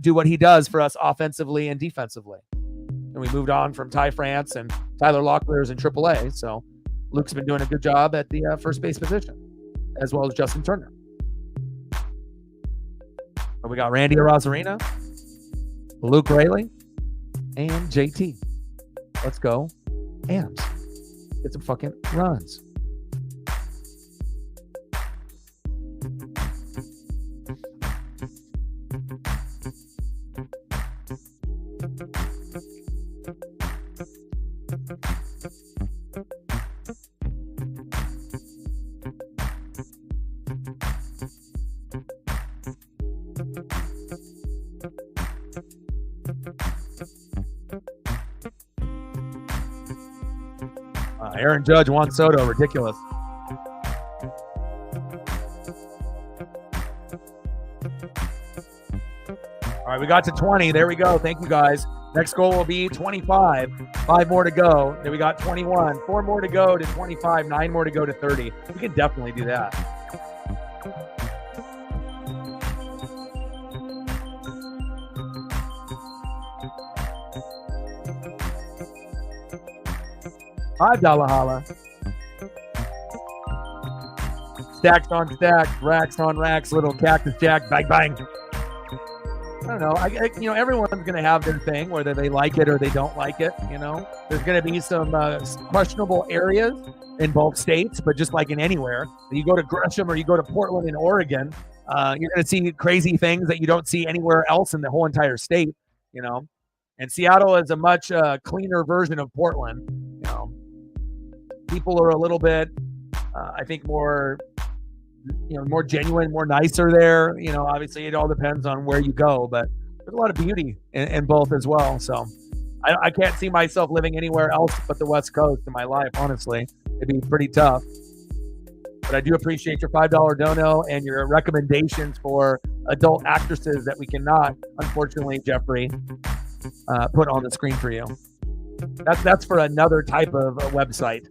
do what he does for us offensively and defensively. And we moved on from Ty France and Tyler Locklear's in AAA. So Luke's been doing a good job at the first base position, as well as Justin Turner. But we got Randy Rosarena, Luke Raley, and JT. Let's go, Ams. Get some fucking runs. Aaron Judge, Juan Soto, ridiculous. All right, we got to 20. There we go. Thank you, guys. Next goal will be 25. 5 more to go. Then we got 21. 4 more to go to 25. 9 more to go to 30. We can definitely do that. $5 holla. Stacks on stacks, racks on racks, little cactus jack, bang, bang. I don't know. Everyone's going to have their thing, whether they like it or they don't like it. There's going to be some questionable areas in both states, but just like in anywhere, you go to Gresham or you go to Portland in Oregon, you're going to see crazy things that you don't see anywhere else in the whole entire state. And Seattle is a much cleaner version of Portland. People are a little bit, I think, more genuine, more nicer there. Obviously it all depends on where you go, but there's a lot of beauty in both as well. So I can't see myself living anywhere else but the West Coast in my life, honestly. It'd be pretty tough. But I do appreciate your $5 dono and your recommendations for adult actresses that we cannot, unfortunately, Jeffrey, put on the screen for you. That's for another type of website.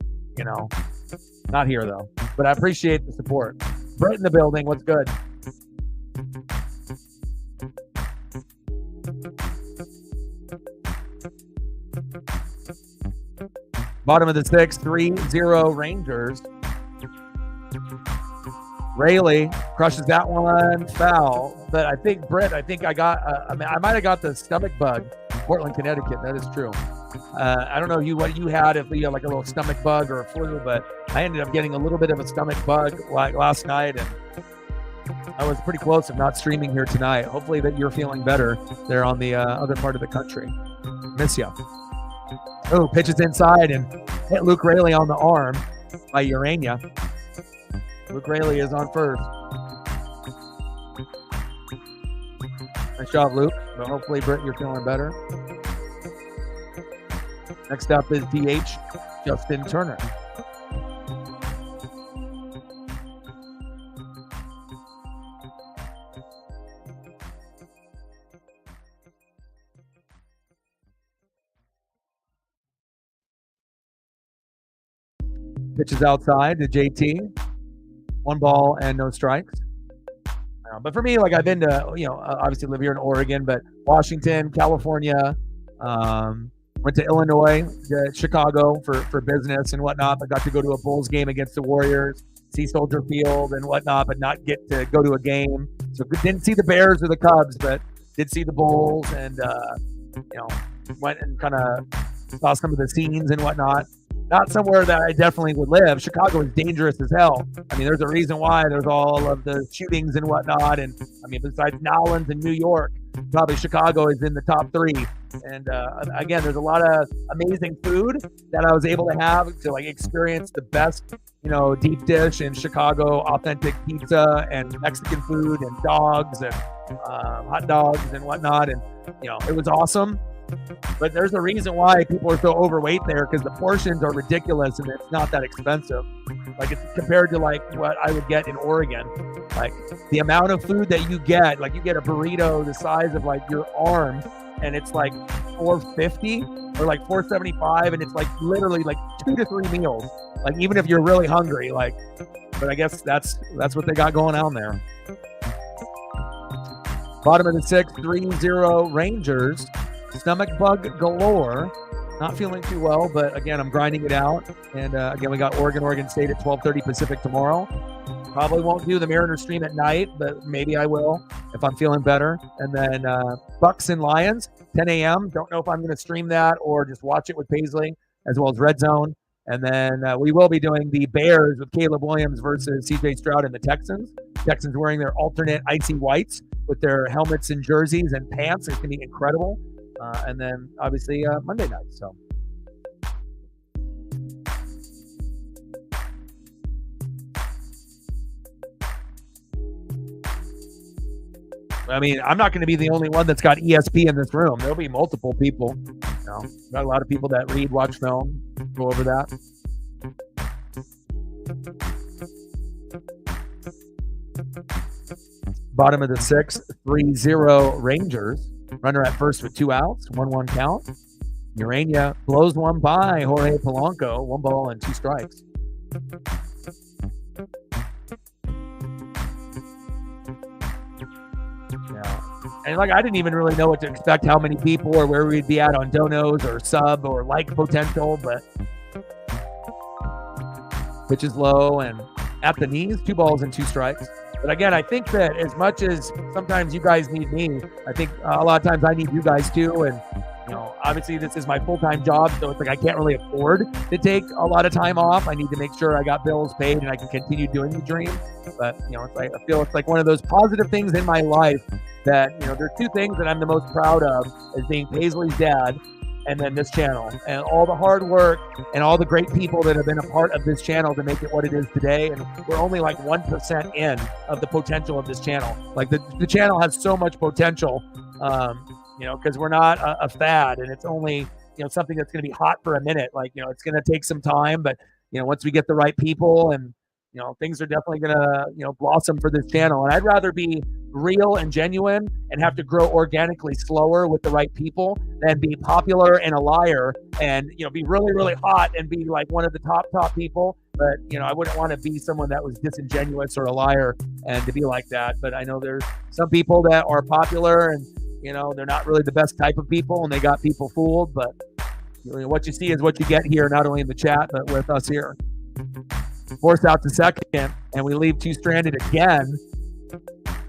Not here though, but I appreciate the support. Brett in the building, what's good? Bottom of the 6th, 3-0 Rangers. Raley crushes that one, foul. But I think I got, I might have got the stomach bug. Portland, Connecticut, that is true. I don't know what you had, if you had like a little stomach bug or a flu, but I ended up getting a little bit of a stomach bug like last night, and I was pretty close of not streaming here tonight. Hopefully that you're feeling better there on the other part of the country. Miss ya. Oh, pitches inside and hit Luke Raley on the arm by Urania. Luke Raley is on first. Nice job, Luke. But hopefully, Britt, you're feeling better. Next up is DH Justin Turner. Pitches outside to JT. 1 ball and no strikes. But for me, like, I've been to, obviously live here in Oregon, but Washington, California, went to Illinois, Chicago for business and whatnot. I got to go to a Bulls game against the Warriors. see Soldier Field and whatnot, but not get to go to a game. So didn't see the Bears or the Cubs, but did see the Bulls, and went and kind of saw some of the scenes and whatnot. Not somewhere that I definitely would live. Chicago is dangerous as hell. I mean, there's a reason why there's all of the shootings and whatnot. And I mean, besides Nowlands and New York, probably Chicago is in the top 3. And again, there's a lot of amazing food that I was able to have to like experience the best, deep dish in Chicago, authentic pizza and Mexican food and dogs and hot dogs and whatnot. And, it was awesome. But there's a reason why people are so overweight there, because the portions are ridiculous and it's not that expensive. Like it's compared to like what I would get in Oregon. Like the amount of food that you get, like you get a burrito the size of like your arm, and it's like $4.50 or like $4.75, and it's like literally like 2 to 3 meals. Like even if you're really hungry, like. But I guess that's what they got going on there. Bottom of the 6th, 3-0 Rangers. Stomach bug galore. Not feeling too well, but again, I'm grinding it out. And again, we got Oregon State at 12:30 Pacific tomorrow. Probably won't do the Mariners stream at night, but maybe I will if I'm feeling better. And then Bucks and Lions, 10 a.m. Don't know if I'm going to stream that or just watch it with Paisley, as well as Red Zone. And then we will be doing the Bears with Caleb Williams versus C.J. Stroud and the Texans. Texans wearing their alternate icy whites with their helmets and jerseys and pants. It's going to be incredible. And then obviously Monday night. So I mean, I'm not going to be the only one that's got ESP in this room. There'll be multiple people. Got a lot of people that read, watch film, go over that. Bottom of the 6th, 3-0 Rangers. Runner at first with 2 outs, 1-1 count. Urania blows one by Jorge Polanco, 1 ball and 2 strikes. And like I didn't even really know what to expect, how many people or where we'd be at on donos or sub or like potential, but pitch is low and at the knees, 2 balls and 2 strikes. But again, I think that as much as sometimes you guys need me, I think a lot of times I need you guys too. And, obviously this is my full-time job, so it's like I can't really afford to take a lot of time off. I need to make sure I got bills paid and I can continue doing the dream. But, it's like I feel it's like one of those positive things in my life that, there are 2 things that I'm the most proud of, as being Paisley's dad and then this channel, and all the hard work and all the great people that have been a part of this channel to make it what it is today. And we're only like 1% in of the potential of this channel. Like the channel has so much potential, because we're not a fad, and it's only, something that's going to be hot for a minute. Like, it's going to take some time, but, once we get the right people and, things are definitely going to, blossom for this channel. And I'd rather be real and genuine and have to grow organically slower with the right people than be popular and a liar and, be really, really hot and be like one of the top people. But, I wouldn't want to be someone that was disingenuous or a liar and to be like that. But I know there's some people that are popular and, they're not really the best type of people and they got people fooled. But what you see is what you get here, not only in the chat, but with us here. Force out to second, and we leave 2 stranded again.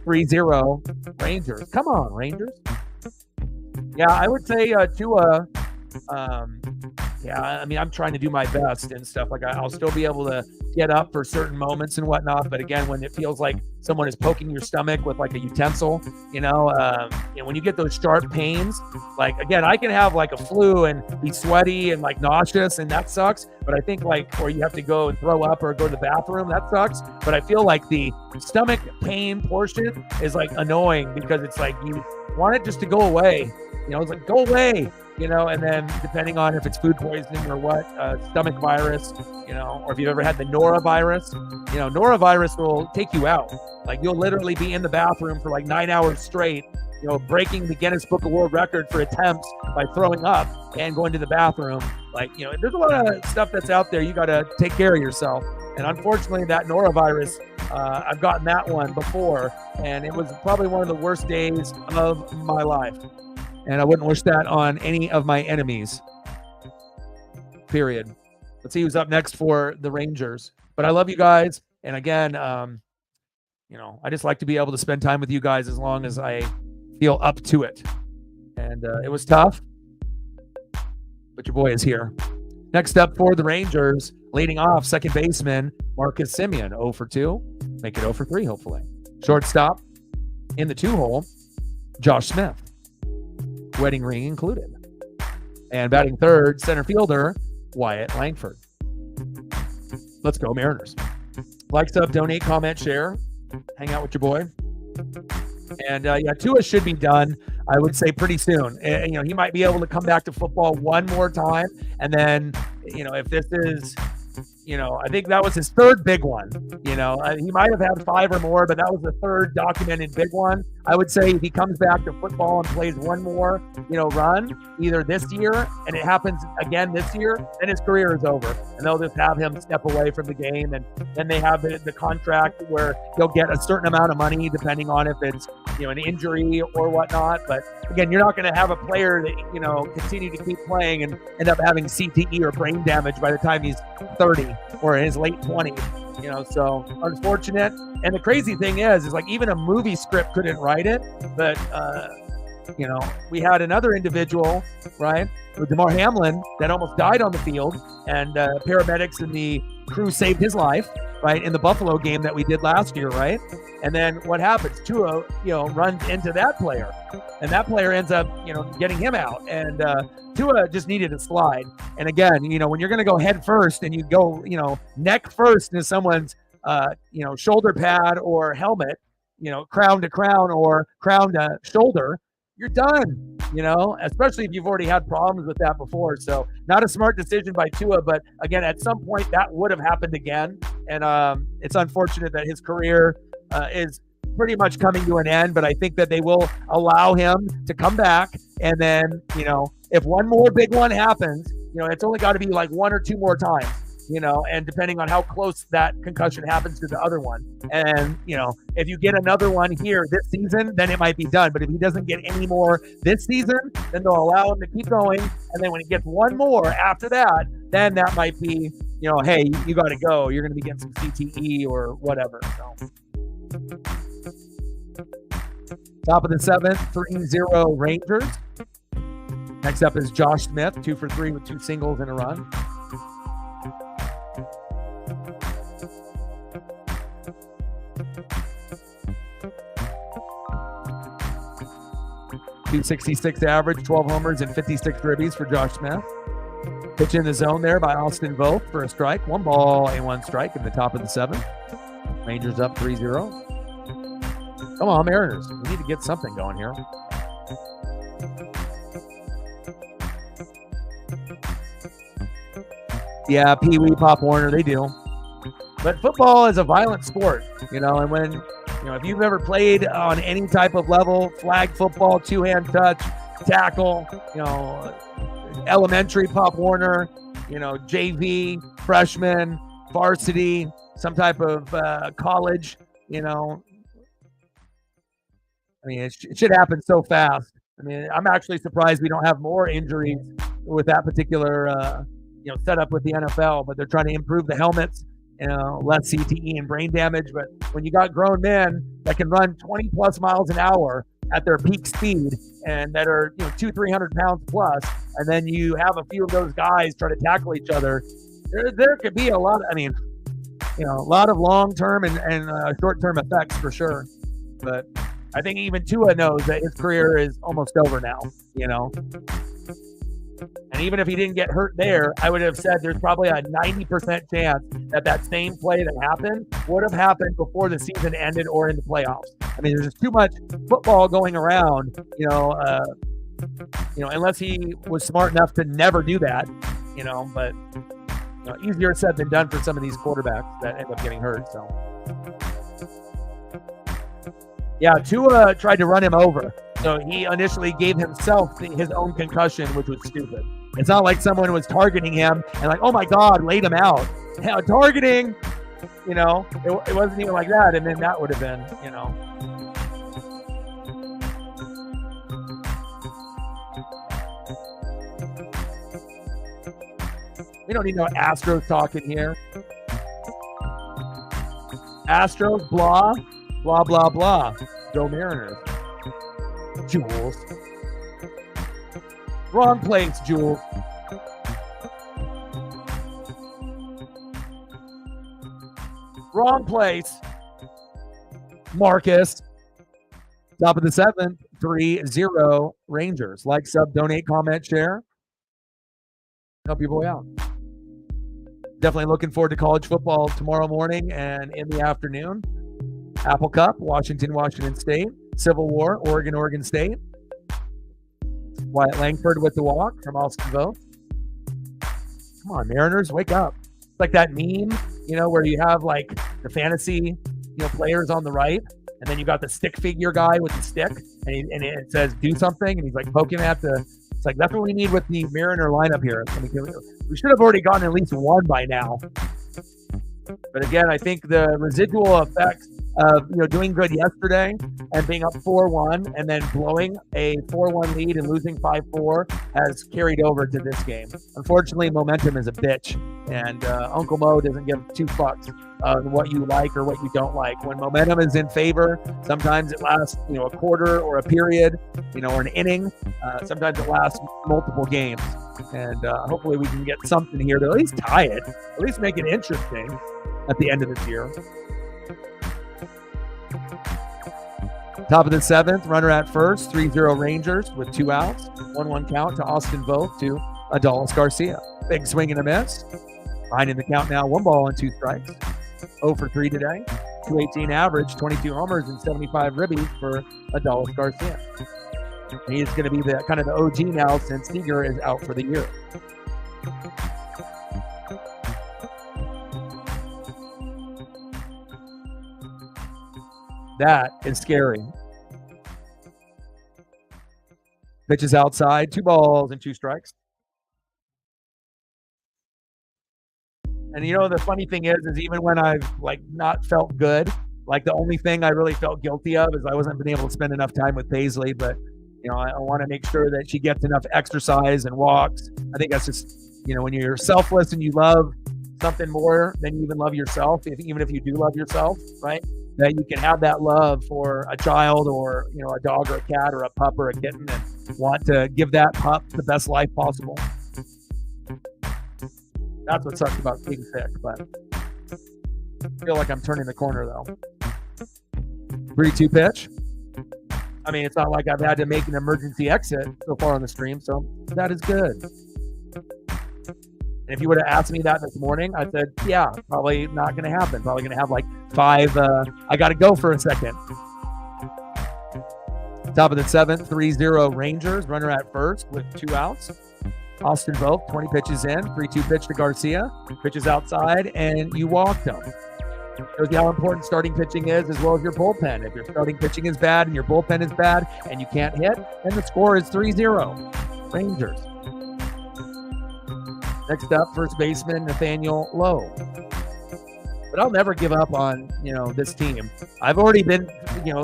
3-0 Rangers. Come on, Rangers. Yeah, I would say Tua. Yeah, I mean, I'm trying to do my best and stuff. Like I'll still be able to get up for certain moments and whatnot. But again, when it feels like someone is poking your stomach with like a utensil, when you get those sharp pains, like again, I can have like a flu and be sweaty and like nauseous, and that sucks. But I think or you have to go and throw up or go to the bathroom, that sucks. But I feel like the stomach pain portion is like annoying because it's like you want it just to go away. It's like, go away, and then depending on if it's food poisoning or what, stomach virus, or if you've ever had the norovirus, norovirus will take you out. Like you'll literally be in the bathroom for like 9 hours straight, breaking the Guinness Book of World Record for attempts by throwing up and going to the bathroom. Like, there's a lot of stuff that's out there. You got to take care of yourself. And unfortunately, that norovirus, I've gotten that one before, and it was probably one of the worst days of my life. And I wouldn't wish that on any of my enemies. Period. Let's see who's up next for the Rangers. But I love you guys. And again, I just like to be able to spend time with you guys as long as I feel up to it. And it was tough, but your boy is here. Next up for the Rangers, leading off, second baseman Marcus Semien, 0 for 2. Make it 0 for 3, hopefully. Shortstop in the 2-hole, Josh Smith, wedding ring included. And batting third, center fielder Wyatt Langford. Let's go, Mariners. Like, sub, donate, comment, share. Hang out with your boy. And Tua should be done, I would say, pretty soon. He might be able to come back to football one more time. And then, if this is, I think that was his third big one. He might have had 5 or more, but that was the third documented big one. I would say if he comes back to football and plays one more, run, either this year, and it happens again this year, then his career is over. And they'll just have him step away from the game. And then they have the contract where he'll get a certain amount of money, depending on if it's, an injury or whatnot. But again, you're not going to have a player that, continue to keep playing and end up having CTE or brain damage by the time he's 30 or in his late 20s. So unfortunate. And the crazy thing is like even a movie script couldn't write it. But, we had another individual, right, with DeMar Hamlin that almost died on the field, and paramedics and the crew saved his life, right, in the Buffalo game that we did last year, right? And then what happens? Tua, runs into that player, and that player ends up, getting him out. And Tua just needed a slide. And again, when you're going to go head first and you go, neck first into someone's, shoulder pad or helmet, crown to crown or crown to shoulder, you're done, especially if you've already had problems with that before. So not a smart decision by Tua, but again, at some point that would have happened again. And it's unfortunate that his career is pretty much coming to an end, but I think that they will allow him to come back. And then, if one more big one happens, it's only got to be like 1 or 2 more times, and depending on how close that concussion happens to the other one. And, if you get another one here this season, then it might be done. But if he doesn't get any more this season, then they'll allow him to keep going. And then when he gets one more after that, then that might be, hey, you got to go. You're going to be getting some CTE or whatever. So. Top of the 7th, 3-0 Rangers. Next up is Josh Smith, 2 for 3 with 2 singles and a run. .266 average, 12 homers, and 56 ribbies for Josh Smith. Pitch in the zone there by Austin Vogt for a strike. 1 ball and 1 strike in the top of the 7th. Rangers up 3-0. Come on, Mariners. We need to get something going here. Yeah, Pee Wee, Pop Warner, they do. But football is a violent sport, and when, if you've ever played on any type of level, flag football, 2-hand touch, tackle, elementary Pop Warner, JV, freshman, varsity, some type of college, it should happen so fast. I'm actually surprised we don't have more injuries with that particular, setup with the NFL, but they're trying to improve the helmets, less CTE and brain damage. But when you got grown men that can run 20 plus miles an hour at their peak speed and that are, 200-300 pounds plus, and then you have a few of those guys try to tackle each other, there could be a lot, a lot of long-term and short-term effects for sure. But I think even Tua knows that his career is almost over now, And even if he didn't get hurt there, I would have said there's probably a 90% chance that same play that happened would have happened before the season ended or in the playoffs. There's just too much football going around, unless he was smart enough to never do that, but easier said than done for some of these quarterbacks that end up getting hurt. So, yeah, Tua tried to run him over. So he initially gave himself his own concussion, which was stupid. It's not like someone was targeting him and like, oh my God, laid him out. Yeah, targeting, it wasn't even like that. And then that would have been, We don't need no Astros talking here. Astros, blah, blah, blah, blah. Go Mariners. Jules. Wrong place, Jules. Wrong place. Marcus. Top of the 7th, 3-0 Rangers. Like, sub, donate, comment, share. Help your boy out. Definitely looking forward to college football tomorrow morning and in the afternoon. Apple Cup, Washington State. Civil War, Oregon State. Wyatt Langford with the walk from Austin Vote. Come on, Mariners, wake up. It's like that meme, where you have like the fantasy, players on the right, and then you got the stick figure guy with the stick, and it says do something, and he's like poking at the. It's like that's what we need with the Mariner lineup here. We should have already gotten at least one by now. But again, I think the residual effects of doing good yesterday and being up 4-1 and then blowing a 4-1 lead and losing 5-4 has carried over to this game. Unfortunately, momentum is a bitch, and Uncle Mo doesn't give two fucks on what you like or what you don't like. When momentum is in favor, sometimes it lasts a quarter or a period, or an inning. Sometimes it lasts multiple games, and hopefully we can get something here to at least tie it, at least make it interesting at the end of this year. Top of the 7th, runner at first, 3-0 Rangers with 2 outs. 1-1 count to Austin Vogt to Adolis Garcia. Big swing and a miss. Behind in the count now, 1 ball and 2 strikes. 0 for 3 today. 218 average, 22 homers and 75 ribbies for Adolis Garcia. And he's going to be the kind of the OG now since Seager is out for the year. That is scary. Pitches outside, 2 balls and 2 strikes. And the funny thing is even when I've not felt good, the only thing I really felt guilty of is I wasn't been able to spend enough time with Paisley, but I want to make sure that she gets enough exercise and walks. I think that's just, when you're selfless and you love something more than you even love yourself, even if you do love yourself, right? That you can have that love for a child or, a dog or a cat or a pup or a kitten and want to give that pup the best life possible. That's what sucks about being sick, but I feel like I'm turning the corner though. 3-2 pitch. I mean, it's not like I've had to make an emergency exit so far on the stream, so that is good. And if you would have asked me that this morning, I said, yeah, probably not going to happen. Probably going to have 5, I got to go for a second. Top of the 7th, 3-0 Rangers. Runner at first with 2 outs. Austin Vogt, 20 pitches in. 3-2 pitch to Garcia. Pitches outside, and you walked him. Shows you how important starting pitching is, as well as your bullpen. If your starting pitching is bad and your bullpen is bad and you can't hit, then the score is 3-0 Rangers. Next up, first baseman Nathaniel Lowe. But I'll never give up on, this team. I've already been,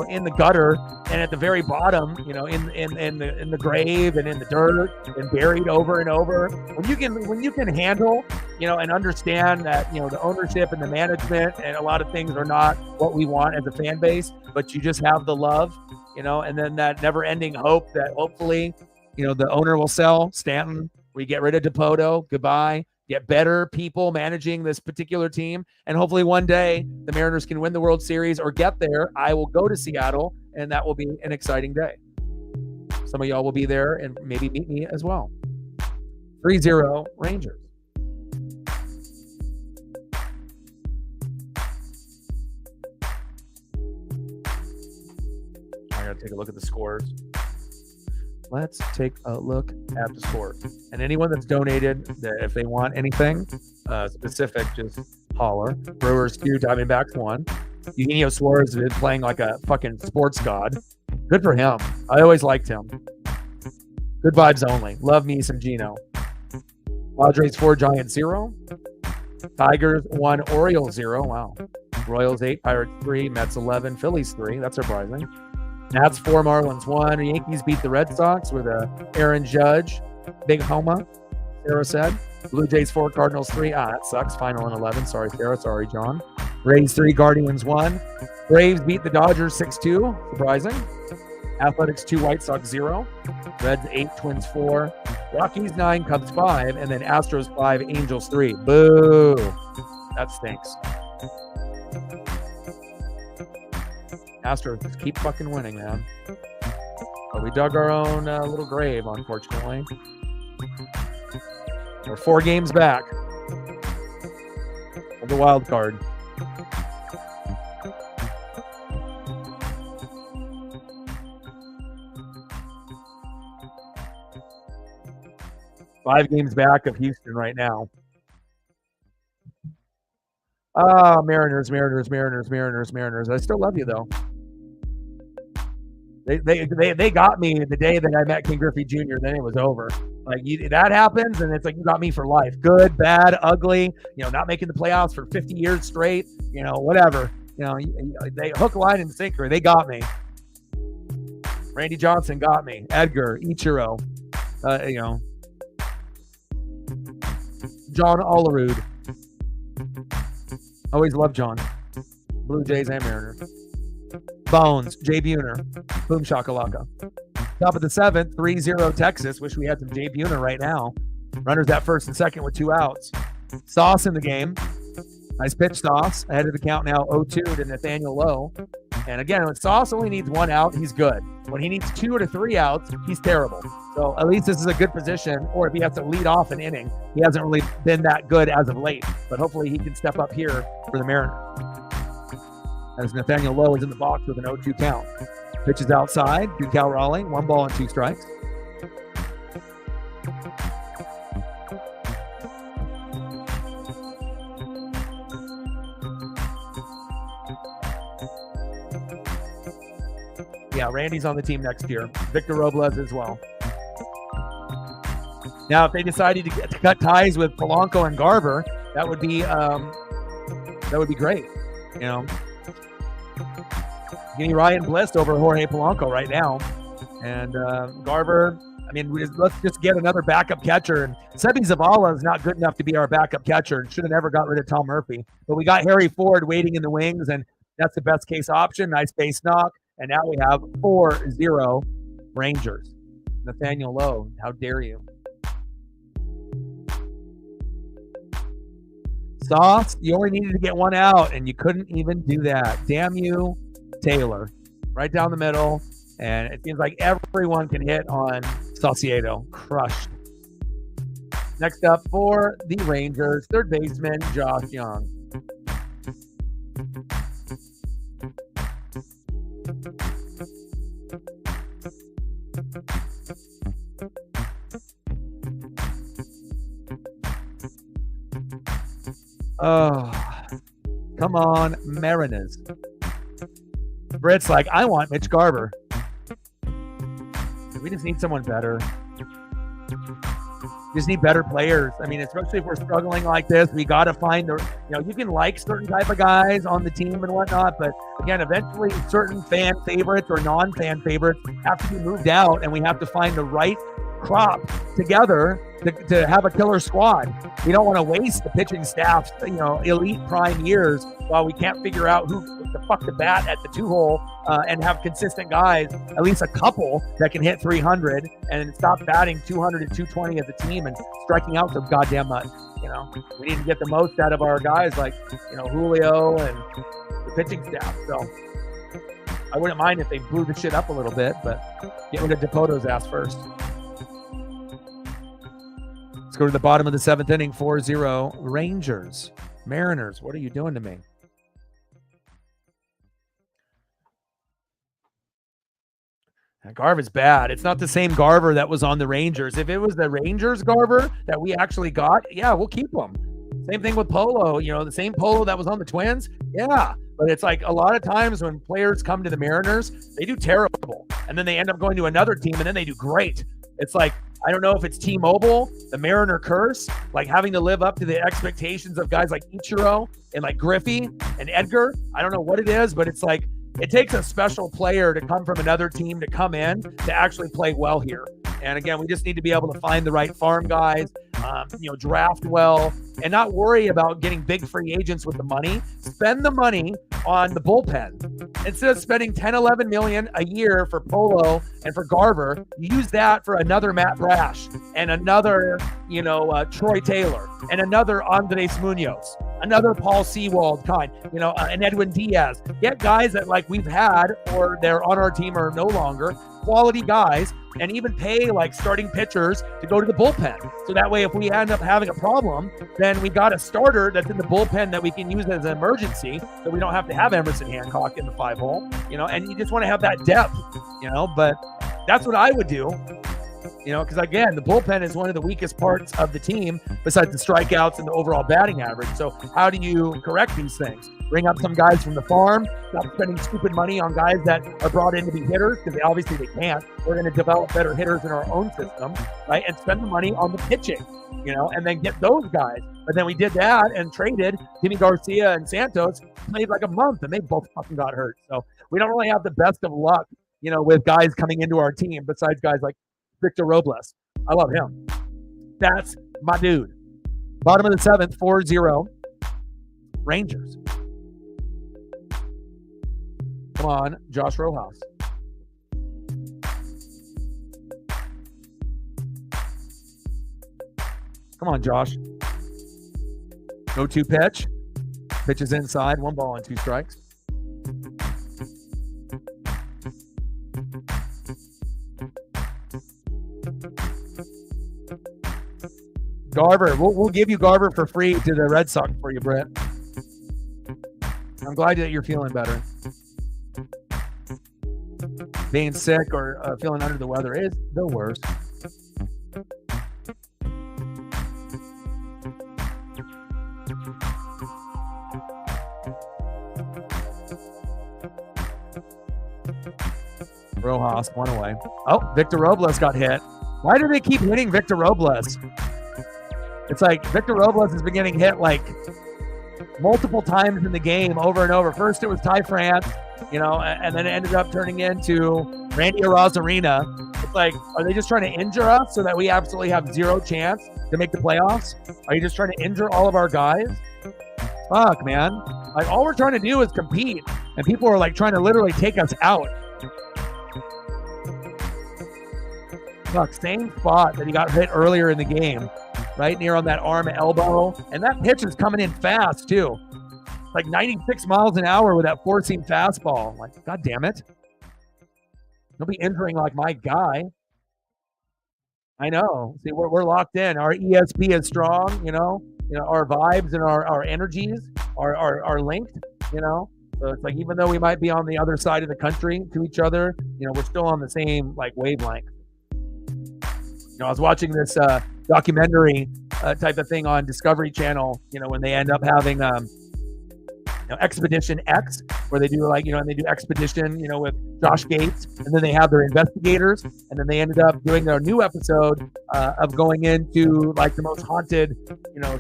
in the gutter and at the very bottom, in the grave and in the dirt and buried over and over. When you can handle, and understand that, the ownership and the management and a lot of things are not what we want as a fan base, but you just have the love, and then that never-ending hope that hopefully, the owner will sell Stanton. We get rid of DePoto. Goodbye. Get better people managing this particular team. And hopefully one day the Mariners can win the World Series or get there. I will go to Seattle, and that will be an exciting day. Some of y'all will be there and maybe meet me as well. 3-0 Rangers. I got to take a look at the scores. Let's take a look at the scores. And anyone that's donated, if they want anything specific, just holler. Brewers 2, Diamondbacks 1. Eugenio Suarez has been playing like a fucking sports god. Good for him. I always liked him. Good vibes only. Love me some Gino. Padres 4, Giants 0. Tigers 1, Orioles 0. Wow. Royals 8, Pirates 3, Mets 11, Phillies 3. That's surprising. Nats 4, Marlins 1. Yankees beat the Red Sox with a Aaron Judge. Big homa, Sarah said. Blue Jays 4, Cardinals 3. That sucks. Final in 11. Sorry, Sarah. Sorry, John. Rays 3, Guardians 1. Braves beat the Dodgers 6-2. Surprising. Athletics 2, White Sox 0. Reds 8, Twins 4. Rockies 9, Cubs 5. And then Astros 5, Angels 3. Boo. That stinks. Astros just keep fucking winning, man. But we dug our own little grave, unfortunately. We're 4 games back of the wild card. Five games back of Houston right now. Mariners. I still love you, though. They got me the day that I met King Griffey Jr. Then it was over. Like that happens, and it's like you got me for life. Good, bad, ugly. Not making the playoffs for 50 years straight. Whatever. They hook, line, and sinker. They got me. Randy Johnson got me. Edgar, Ichiro. John Olerud. Always loved John. Blue Jays and Mariners. Bones, Jay Buhner. Boom shakalaka. Top of the 7th, 3-0 Texas. Wish we had some Jay Buhner right now. Runners at first and second with 2 outs. Sauce in the game. Nice pitch, Sauce. Ahead of the count now, 0-2 to Nathaniel Lowe. And again, when Sauce only needs 1 out, he's good. When he needs 2 to 3 outs, he's terrible. So at least this is a good position. Or if he has to lead off an inning, he hasn't really been that good as of late. But hopefully he can step up here for the Mariners. As Nathaniel Lowe is in the box with an 0-2 count. Pitches outside to Cal Raleigh. 1 ball and 2 strikes. Yeah, Randy's on the team next year. Victor Robles as well. Now, if they decided to cut ties with Polanco and Garver, that would be great. Give me Ryan Bliss over Jorge Polanco right now, and Garver. I mean, let's just get another backup catcher. And Sebi Zavala is not good enough to be our backup catcher, and should have never got rid of Tom Murphy. But we got Harry Ford waiting in the wings, and that's the best case option. Nice base knock. And now we have 4-0 Rangers. Nathaniel Lowe, how dare you? Sauce, you only needed to get 1 out, and you couldn't even do that. Damn you, Taylor. Right down the middle, and it seems like everyone can hit on Saucedo. Crushed. Next up for the Rangers, third baseman Josh Young. Oh, come on, Mariners. Britt's like, I want Mitch Garver. We just need someone better. We just need better players. I mean, especially if we're struggling like this, we got to find you can like certain type of guys on the team and whatnot, but again, eventually certain fan favorites or non-fan favorites have to be moved out, and we have to find the right crop together to have a killer squad. We don't want to waste the pitching staff's elite prime years while we can't figure out who the fuck to bat at the 2-hole and have consistent guys, at least a couple that can hit 300 and stop batting 200 and 220 as a team and striking out so goddamn much. We need to get the most out of our guys like Julio and the pitching staff. So I wouldn't mind if they blew the shit up a little bit, but get rid of DePoto's ass first. Let's go to the bottom of the 7th inning, 4-0 Rangers. Mariners, what are you doing to me? Garver's bad. It's not the same Garver that was on the Rangers. If it was the Rangers Garver that we actually got, yeah, we'll keep him. Same thing with Polo. The same Polo that was on the Twins. Yeah. But it's like a lot of times when players come to the Mariners, they do terrible. And then they end up going to another team and then they do great. It's like, I don't know if it's T-Mobile, the Mariner curse, like having to live up to the expectations of guys like Ichiro and like Griffey and Edgar. I don't know what it is, but it's like it takes a special player to come from another team to come in to actually play well here. And again, we just need to be able to find the right farm guys. draft well, and not worry about getting big free agents with the money. Spend the money on the bullpen. Instead of spending 10, 11 million a year for Polo and for Garver, use that for another Matt Brash and another, Troy Taylor and another Andres Munoz, another Paul Sewald kind, and Edwin Diaz. Get guys that like we've had or they're on our team or no longer, quality guys, and even pay like starting pitchers to go to the bullpen. So that way, if we end up having a problem, then we got a starter that's in the bullpen that we can use as an emergency, so we don't have to have Emerson Hancock in the 5-hole, and you just want to have that depth, but that's what I would do. Because again, the bullpen is one of the weakest parts of the team besides the strikeouts and the overall batting average. So how do you correct these things? Bring up some guys from the farm, stop spending stupid money on guys that are brought in to be hitters, because obviously they can't. We're going to develop better hitters in our own system, right? And spend the money on the pitching, and then get those guys. But then we did that and traded Jimmy Garcia and Santos, played like a month, and they both fucking got hurt. So we don't really have the best of luck, with guys coming into our team besides guys like Victor Robles. I love him. That's my dude. Bottom of the 7th, 4-0. Rangers. Come on, Josh Rojas. Come on, Josh. No 2 pitch. Pitch is inside. 1 ball and 2 strikes. Garver. We'll give you Garver for free to the Red Sox for you, Brett. I'm glad that you're feeling better. Being sick or feeling under the weather is the worst. Rojas, 1 away. Oh, Victor Robles got hit. Why do they keep hitting Victor Robles? It's like Victor Robles has been getting hit like multiple times in the game over and over. First it was Ty France, and then it ended up turning into Randy Arozarena. It's like, are they just trying to injure us so that we absolutely have 0 chance to make the playoffs? Are you just trying to injure all of our guys? Fuck, man. Like, all we're trying to do is compete, and people are like trying to literally take us out. Fuck, same spot that he got hit earlier in the game, right near on that arm elbow. And that pitch is coming in fast, too. Like 96 miles an hour with that 4-seam fastball. Like, God damn it. Don't be injuring like my guy. I know. See, we're locked in. Our ESP is strong, our vibes and our energies are linked, So it's like, even though we might be on the other side of the country to each other, we're still on the same like wavelength. I was watching this documentary type of thing on Discovery Channel, when they end up having Expedition X, where they do and they do Expedition, with Josh Gates, and then they have their investigators, and then they ended up doing their new episode of going into like the most haunted,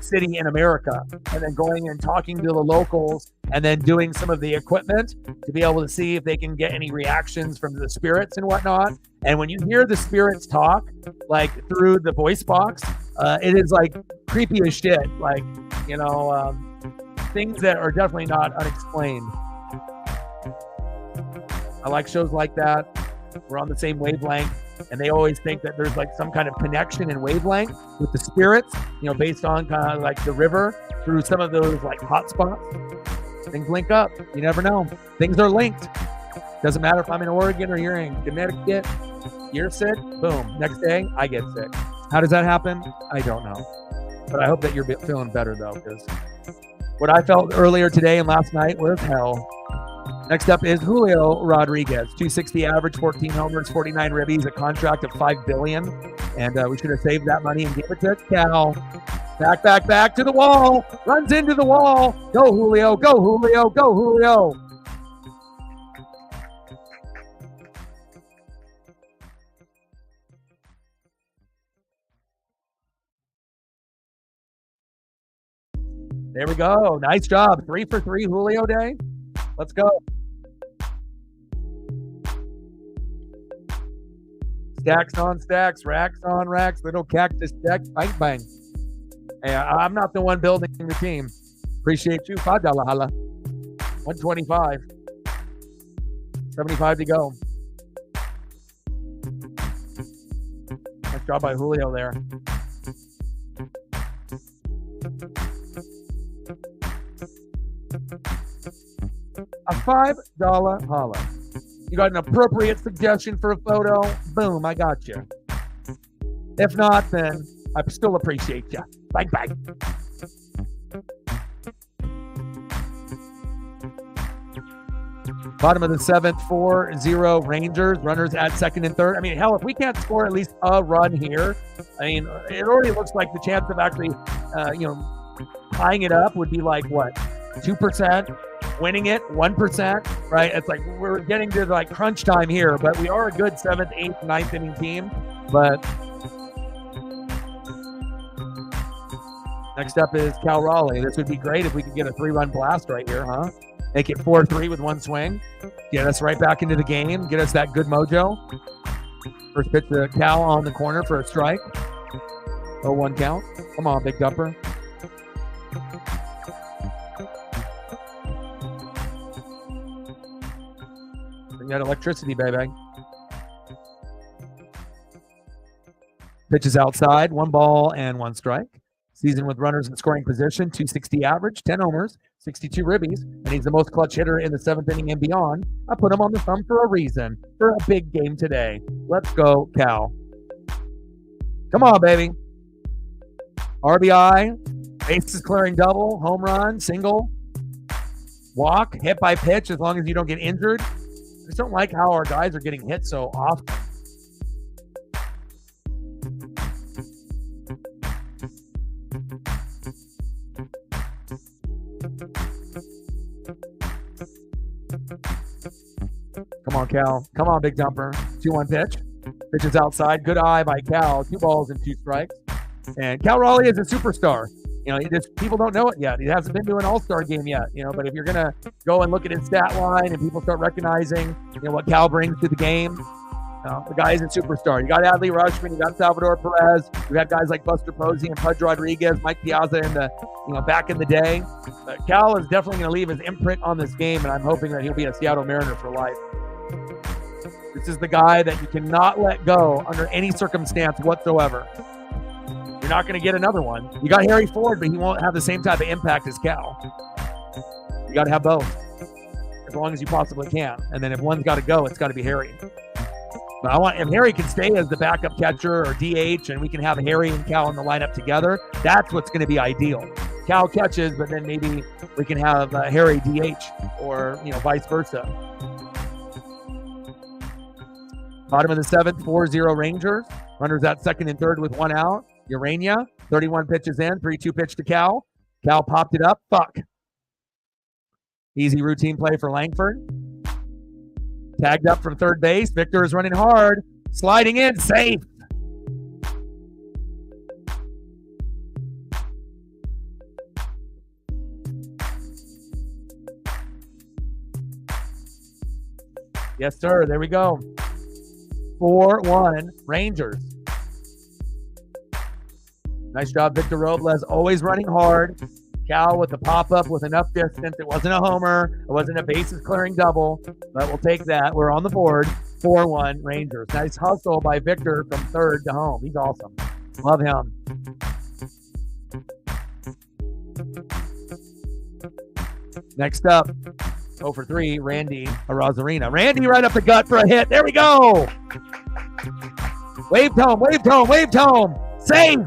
city in America, and then going and talking to the locals, and then doing some of the equipment to be able to see if they can get any reactions from the spirits and whatnot. And when you hear the spirits talk, like through the voice box, it is like creepy as shit. Like, things that are definitely not unexplained. I like shows like that. We're on the same wavelength, and they always think that there's like some kind of connection and wavelength with the spirits, based on kind of like the river through some of those like hot spots. Things link up. You never know. Things are linked. Doesn't matter if I'm in Oregon or you're in Connecticut. You're sick, boom. Next day, I get sick. How does that happen? I don't know. But I hope that you're feeling better, though, because what I felt earlier today and last night was hell. Next up is Julio Rodriguez, 260 average, 14 homers, 49 ribbies, a contract of $5 billion. And we should have saved that money and gave it to Cal. Back to the wall. Runs into the wall. Go, Julio. Go, Julio. Go, Julio. There we go. Nice job. 3 for 3 Julio day. Let's go. Stacks on stacks, racks on racks, little cactus deck, bang, bang. Hey, I'm not the one building the team. Appreciate you. $5 holla. 125. 75 to go. Nice job by Julio there. A $5 holla. You got an appropriate suggestion for a photo? Boom, I got you. If not, then I still appreciate you. Bye bye. Bottom of the seventh, 4-0 Rangers. Runners at second and third. I mean, hell, if we can't score at least a run here, I mean, it already looks like the chance of actually, tying it up would be like what, 2%? Winning it 1%, right? It's like we're getting to like crunch time here, but we are a good 7th, 8th, 9th inning team. But next up is Cal Raleigh. This would be great if we could get a 3-run blast right here, huh? Make it 4-3 with one swing. Get us right back into the game. Get us that good mojo. First pitch to Cal on the corner for a strike. 0-1 count. Come on, big dumper. Bring that electricity, baby. Pitches outside. 1 ball and 1 strike. Season with runners in scoring position, 260 average, 10 homers, 62 ribbies, and he's the most clutch hitter in the 7th inning and beyond. I put him on the thumb for a reason, for a big game today. Let's go, Cal. Come on, baby. RBI, bases clearing double, home run, single, walk, hit by pitch as long as you don't get injured. I just don't like how our guys are getting hit so often. Come on, Cal. Come on, big jumper. 2-1 pitch. Pitches outside. Good eye by Cal. 2 balls and 2 strikes. And Cal Raleigh is a superstar. You know, people don't know it yet. He hasn't been to an all-star game yet. You know, but if you're gonna go and look at his stat line and people start recognizing, what Cal brings to the game, the guy is a superstar. You got Adley Rutschman. You got Salvador Perez. We had guys like Buster Posey and Pudge Rodriguez, Mike Piazza in the, back in the day. But Cal is definitely going to leave his imprint on this game, and I'm hoping that he'll be a Seattle Mariner for life. This is the guy that you cannot let go under any circumstance whatsoever. You're not going to get another one. You got Harry Ford, but he won't have the same type of impact as Cal. You got to have both, as long as you possibly can. And then if one's got to go, it's got to be Harry. But if Harry can stay as the backup catcher or DH, and we can have Harry and Cal in the lineup together, that's what's going to be ideal. Cal catches, but then maybe we can have Harry DH, or vice versa. Bottom of the 7th, 4-0 Rangers. Runners at second and third with 1 out. Urania, 31 pitches in, 3-2 pitch to Cal. Cal popped it up. Fuck. Easy routine play for Langford. Tagged up from third base. Victor is running hard. Sliding in. Safe. Yes, sir. There we go. 4-1 Rangers. Nice job, Victor Robles. Always running hard. Cal with the pop-up with enough distance. It wasn't a homer. It wasn't a bases-clearing double, but we'll take that. We're on the board. 4-1 Rangers. Nice hustle by Victor from third to home. He's awesome. Love him. Next up, 0 for 3, Randy Arozarena. Randy right up the gut for a hit. There we go. Waved home, waved home, waved home. Save.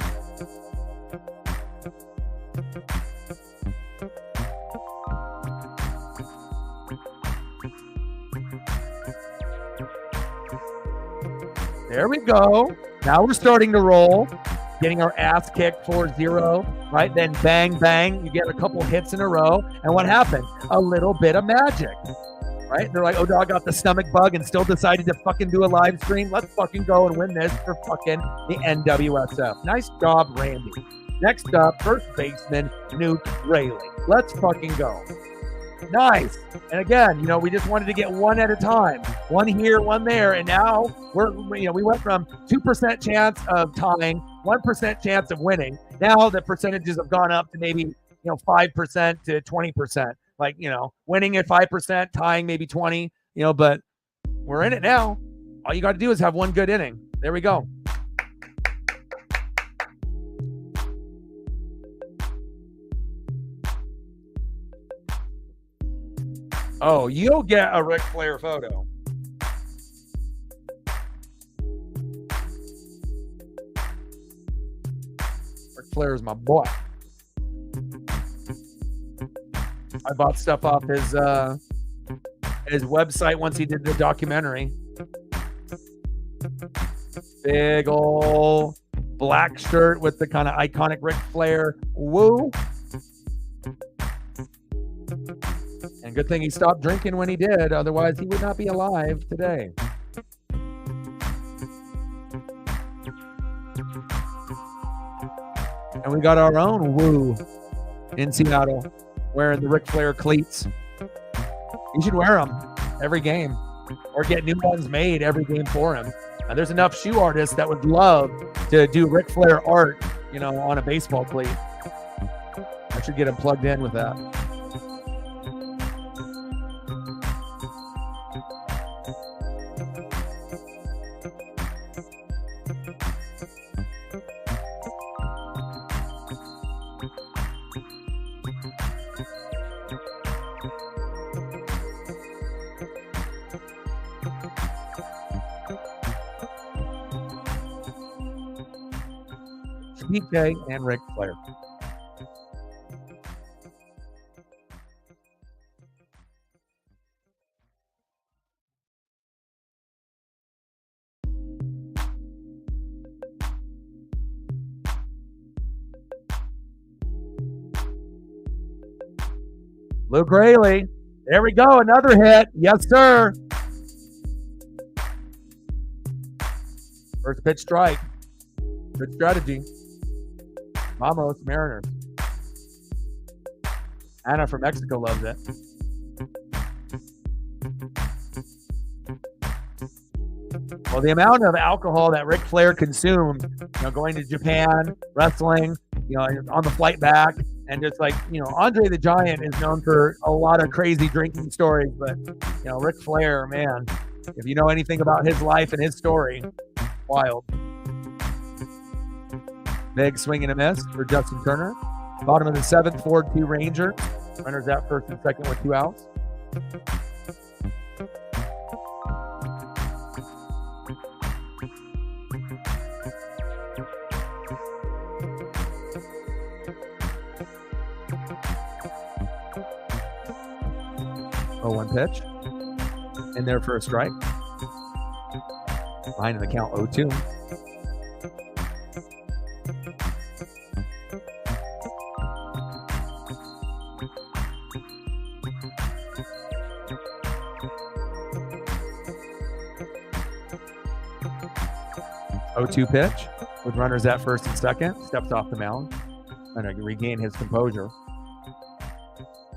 There we go. Now we're starting to roll. Getting our ass kicked 4-0, right? Then bang, bang. You get a couple hits in a row. And what happened? A little bit of magic, right? They're like, oh, dog got the stomach bug and still decided to fucking do a live stream. Let's fucking go and win this for fucking the NWSF. Nice job, Randy. Next up, first baseman, Nuke Rayleigh. Let's fucking go. Nice. And again, we just wanted to get one at a time. One here, one there. And now we went from 2% chance of tying 1% chance of winning. Now the percentages have gone up to maybe 5% to 20%. Like winning at 5%, tying maybe 20. But we're in it now. All you got to do is have one good inning. There we go. Oh, you'll get a Ric Flair photo. Ric Flair is my boy. I bought stuff off his website once he did the documentary. Big old black shirt with the kind of iconic Ric Flair woo. And good thing he stopped drinking when he did. Otherwise, he would not be alive today. And we got our own woo in Seattle wearing the Ric Flair cleats. You should wear them every game or get new ones made every game for him. And there's enough shoe artists that would love to do Ric Flair art, on a baseball cleat. I should get him plugged in with that. PK and Ric Flair. Luke Raley. There we go. Another hit. Yes, sir. First pitch strike. Good strategy. Vamos, Mariners. Anna from Mexico loves it. Well, the amount of alcohol that Ric Flair consumed, going to Japan, wrestling, on the flight back, and just Andre the Giant is known for a lot of crazy drinking stories, but, Ric Flair, man, if you know anything about his life and his story, wild. Big swing and a miss for Justin Turner. Bottom of the seventh, 4-2 Ranger. Runners at first and second with 2 outs. Oh, 1 pitch. In there for a strike. Behind in the count, 0-2. Pitch with runners at first and second. Steps off the mound and regain his composure.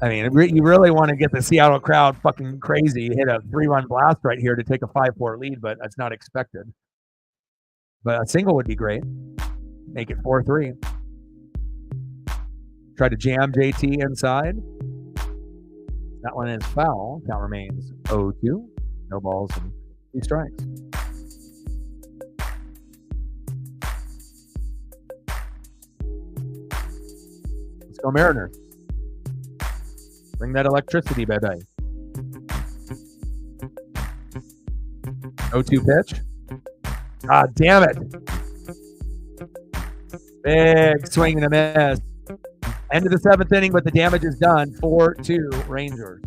I mean, you really want to get the Seattle crowd fucking crazy. Hit a 3-run blast right here to take a 5-4 lead, but that's not expected. But a single would be great. Make it 4-3. Try to jam JT inside. That one is foul. Count remains 0-2. No balls and 2 strikes. Let's go Mariners. Bring that electricity, baby. 0-2 pitch. Ah, damn it. Big swing and a miss. End of the 7th inning, but the damage is done. 4-2 Rangers.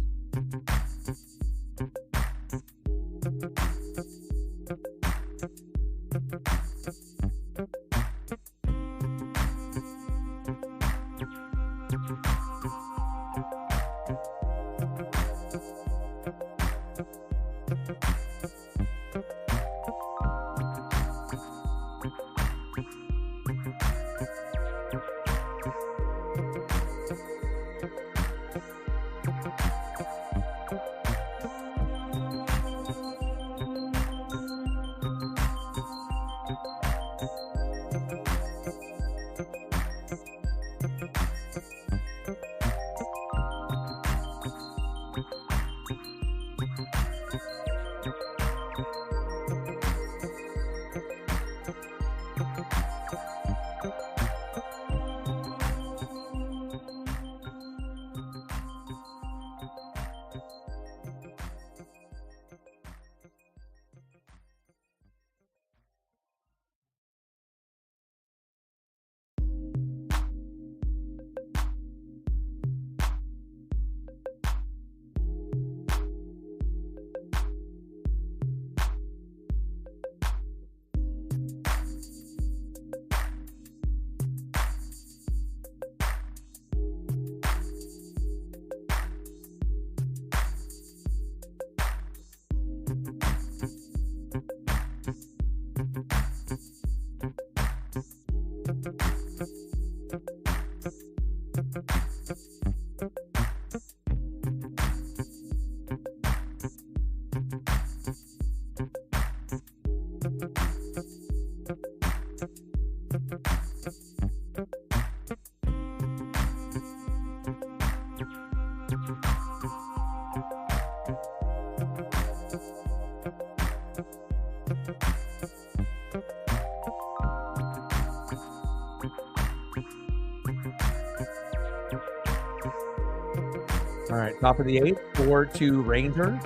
All right, top of the 8th, 4-2 Rangers.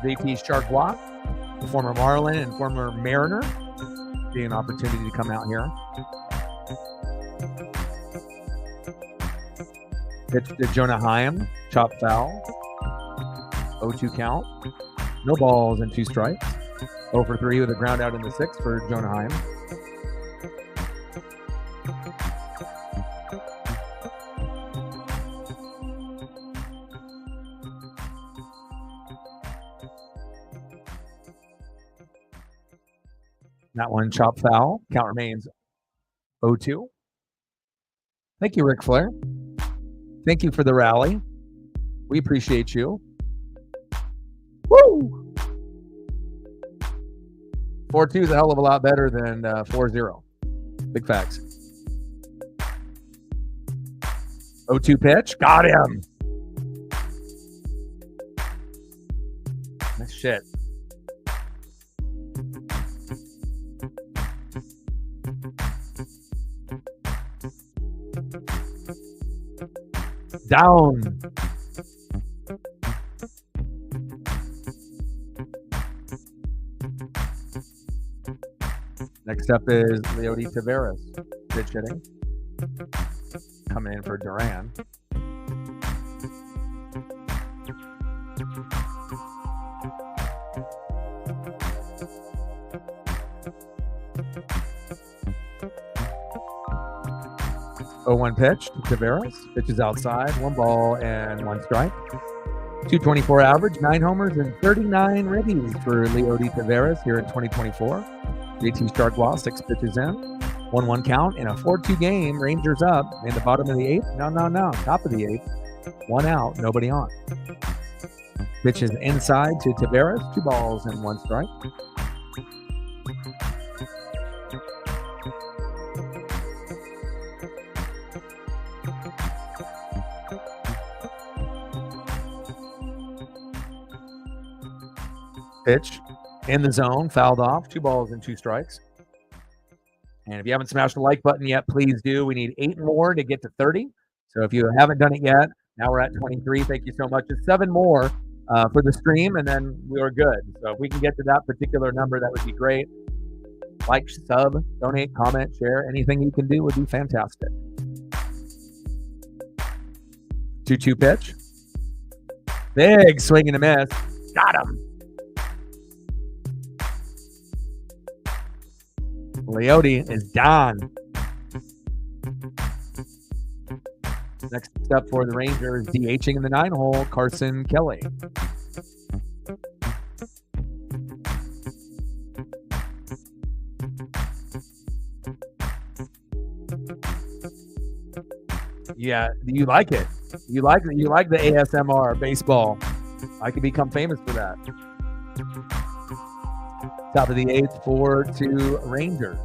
JT Chargois, the former Marlin and former Mariner, be an opportunity to come out here. Pitch to Jonah Heim, chop foul. 0-2 count. No balls and 2 strikes. 0 for 3 with a ground out in the 6th for Jonah Heim. That one chop foul. Count remains 0-2. Thank you, Ric Flair. Thank you for the rally. We appreciate you. Woo! 4-2 is a hell of a lot better than 4-0. Big facts. 0-2 pitch. Got him. Nice shit. Down. Next up is Leody Taveras, pitch hitting. Coming in for Duran. Oh, 1 pitch to Taveras. Pitches outside. 1 ball and 1 strike. 224 average, 9 homers and 39 ribbies for Leody Taveras here in 2024. JT Chargois, 6 pitches in. 1-1 count in a 4-2 game. Rangers up in the bottom of the 8th. No. Top of the 8th. 1 out, nobody on. Pitches inside to Taveras. 2 balls and 1 strike. Pitch in the zone, fouled off, 2 balls and 2 strikes. And if you haven't smashed the like button yet, please do. We need 8 more to get to 30. So if you haven't done it yet, now we're at 23. Thank you so much. Just 7 more for the stream, and then we are good. So if we can get to that particular number, that would be great. Like, sub, donate, comment, share. Anything you can do would be fantastic. 2-2 pitch. Big swing and a miss. Got him. Leody is done. Next up for the Rangers, DHing in the 9-hole, Carson Kelly. Yeah, you like it. You like the ASMR baseball. I could become famous for that. Top of the 8th, 4-2 Rangers.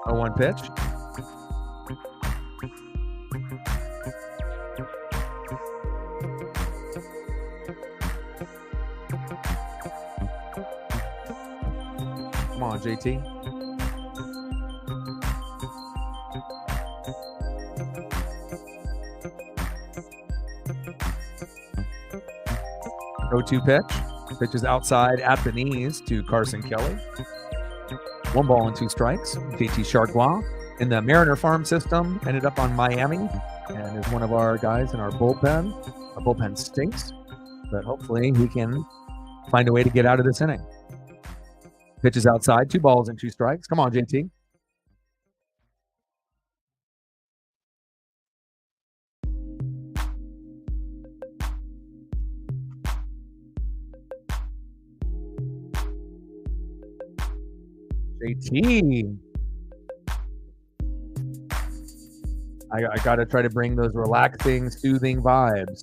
0-1 pitch. Come on, JT. Go-to pitch. Pitches outside at the knees to Carson Kelly. 1 ball and 2 strikes. JT Chargois in the Mariner farm system ended up on Miami and is one of our guys in our bullpen. Our bullpen stinks, but hopefully he can find a way to get out of this inning. Pitches outside, 2 balls and 2 strikes. Come on, JT. JT. I got to try to bring those relaxing, soothing vibes.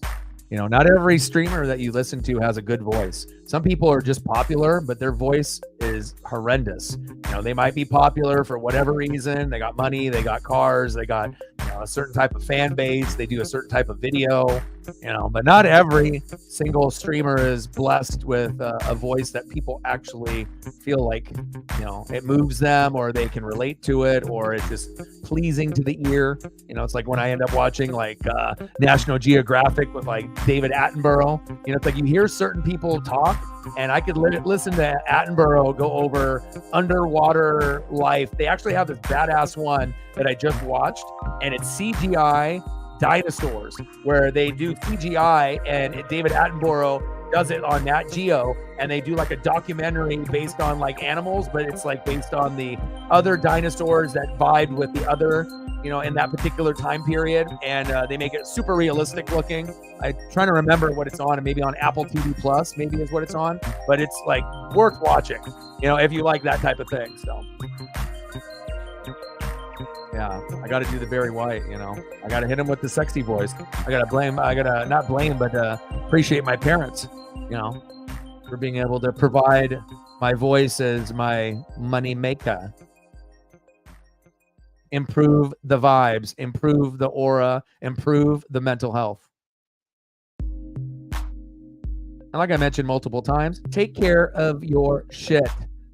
You know, not every streamer that you listen to has a good voice. Some people are just popular, but their voice is horrendous. You know, they might be popular for whatever reason. They got money, they got cars, they got, you know, a certain type of fan base. They do a certain type of video, But not every single streamer is blessed with a voice that people actually feel like, it moves them, or they can relate to it, or it's just pleasing to the ear. It's like when I end up watching like National Geographic with like David Attenborough. It's like you hear certain people talk, and I could listen to Attenborough go over underwater life. They actually have this badass one that I just watched, and it's CGI dinosaurs, where they do CGI, and David Attenborough does it on Nat Geo, and they do like a documentary based on like animals, but it's like based on the other dinosaurs that vibed with the other, in that particular time period, and they make it super realistic looking. I'm trying to remember what it's on, and maybe on Apple TV Plus, maybe is what it's on, but it's like worth watching, if you like that type of thing. So yeah, I got to do the Barry White, I got to hit him with the sexy voice. I got to not blame, but appreciate my parents, for being able to provide my voice as my money maker. Improve the vibes, improve the aura, improve the mental health. And like I mentioned multiple times, take care of your shit.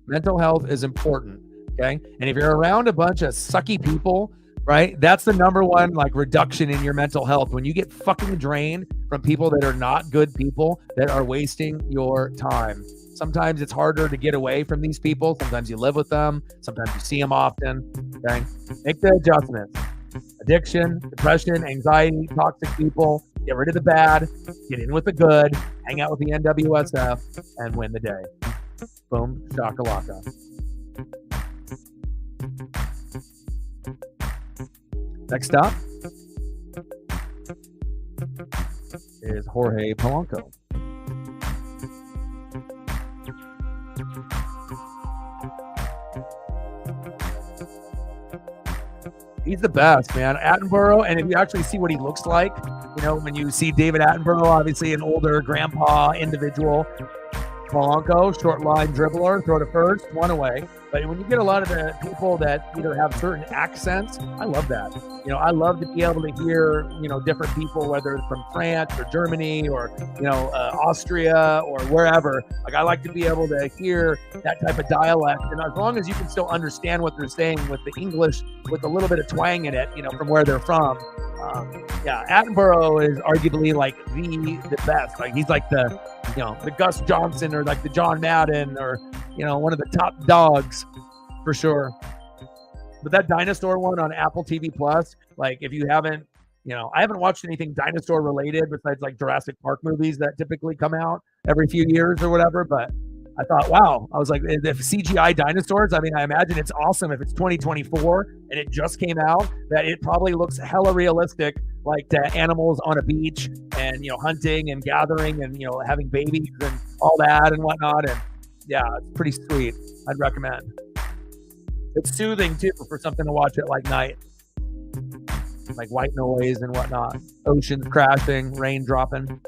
Mental health is important. Okay. And if you're around a bunch of sucky people, right, that's the number one like reduction in your mental health. When you get fucking drained from people that are not good people, that are wasting your time. Sometimes it's harder to get away from these people. Sometimes you live with them. Sometimes you see them often. Okay. Make the adjustments. Addiction, depression, anxiety, toxic people. Get rid of the bad. Get in with the good. Hang out with the NWSF and win the day. Boom. Shakalaka. Next up is Jorge Polanco. He's the best, man. Attenborough, and if you actually see what he looks like, when you see David Attenborough, obviously an older grandpa individual. Polanco, short line dribbler, throw to first, one away. But when you get a lot of the people that either have certain accents, I love that. I love to be able to hear, different people, whether it's from France or Germany or, Austria or wherever. Like, I like to be able to hear that type of dialect. And as long as you can still understand what they're saying with the English, with a little bit of twang in it, from where they're from. Attenborough is arguably like the best. Like, he's like the Gus Johnson or like the John Madden or, one of the top dogs for sure. But that dinosaur one on Apple TV Plus, like if you haven't, I haven't watched anything dinosaur related besides like Jurassic Park movies that typically come out every few years or whatever. But I thought, wow, I was like, if CGI dinosaurs, I mean, I imagine it's awesome if it's 2024 and it just came out, that it probably looks hella realistic, like to animals on a beach and, hunting and gathering and, having babies and all that and whatnot. And yeah, it's pretty sweet. I'd recommend. It's soothing too for something to watch at like night, like white noise and whatnot, oceans crashing, rain dropping,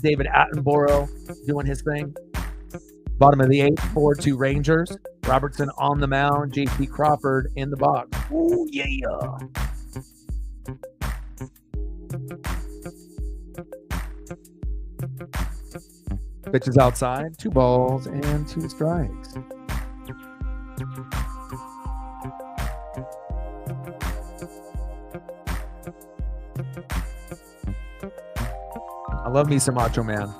David Attenborough doing his thing. Bottom of the 8th, 4-2 Rangers. Robertson on the mound. J.P. Crawford in the box. Ooh, yeah. Pitches outside. 2 balls and 2 strikes. I love me some Macho Man.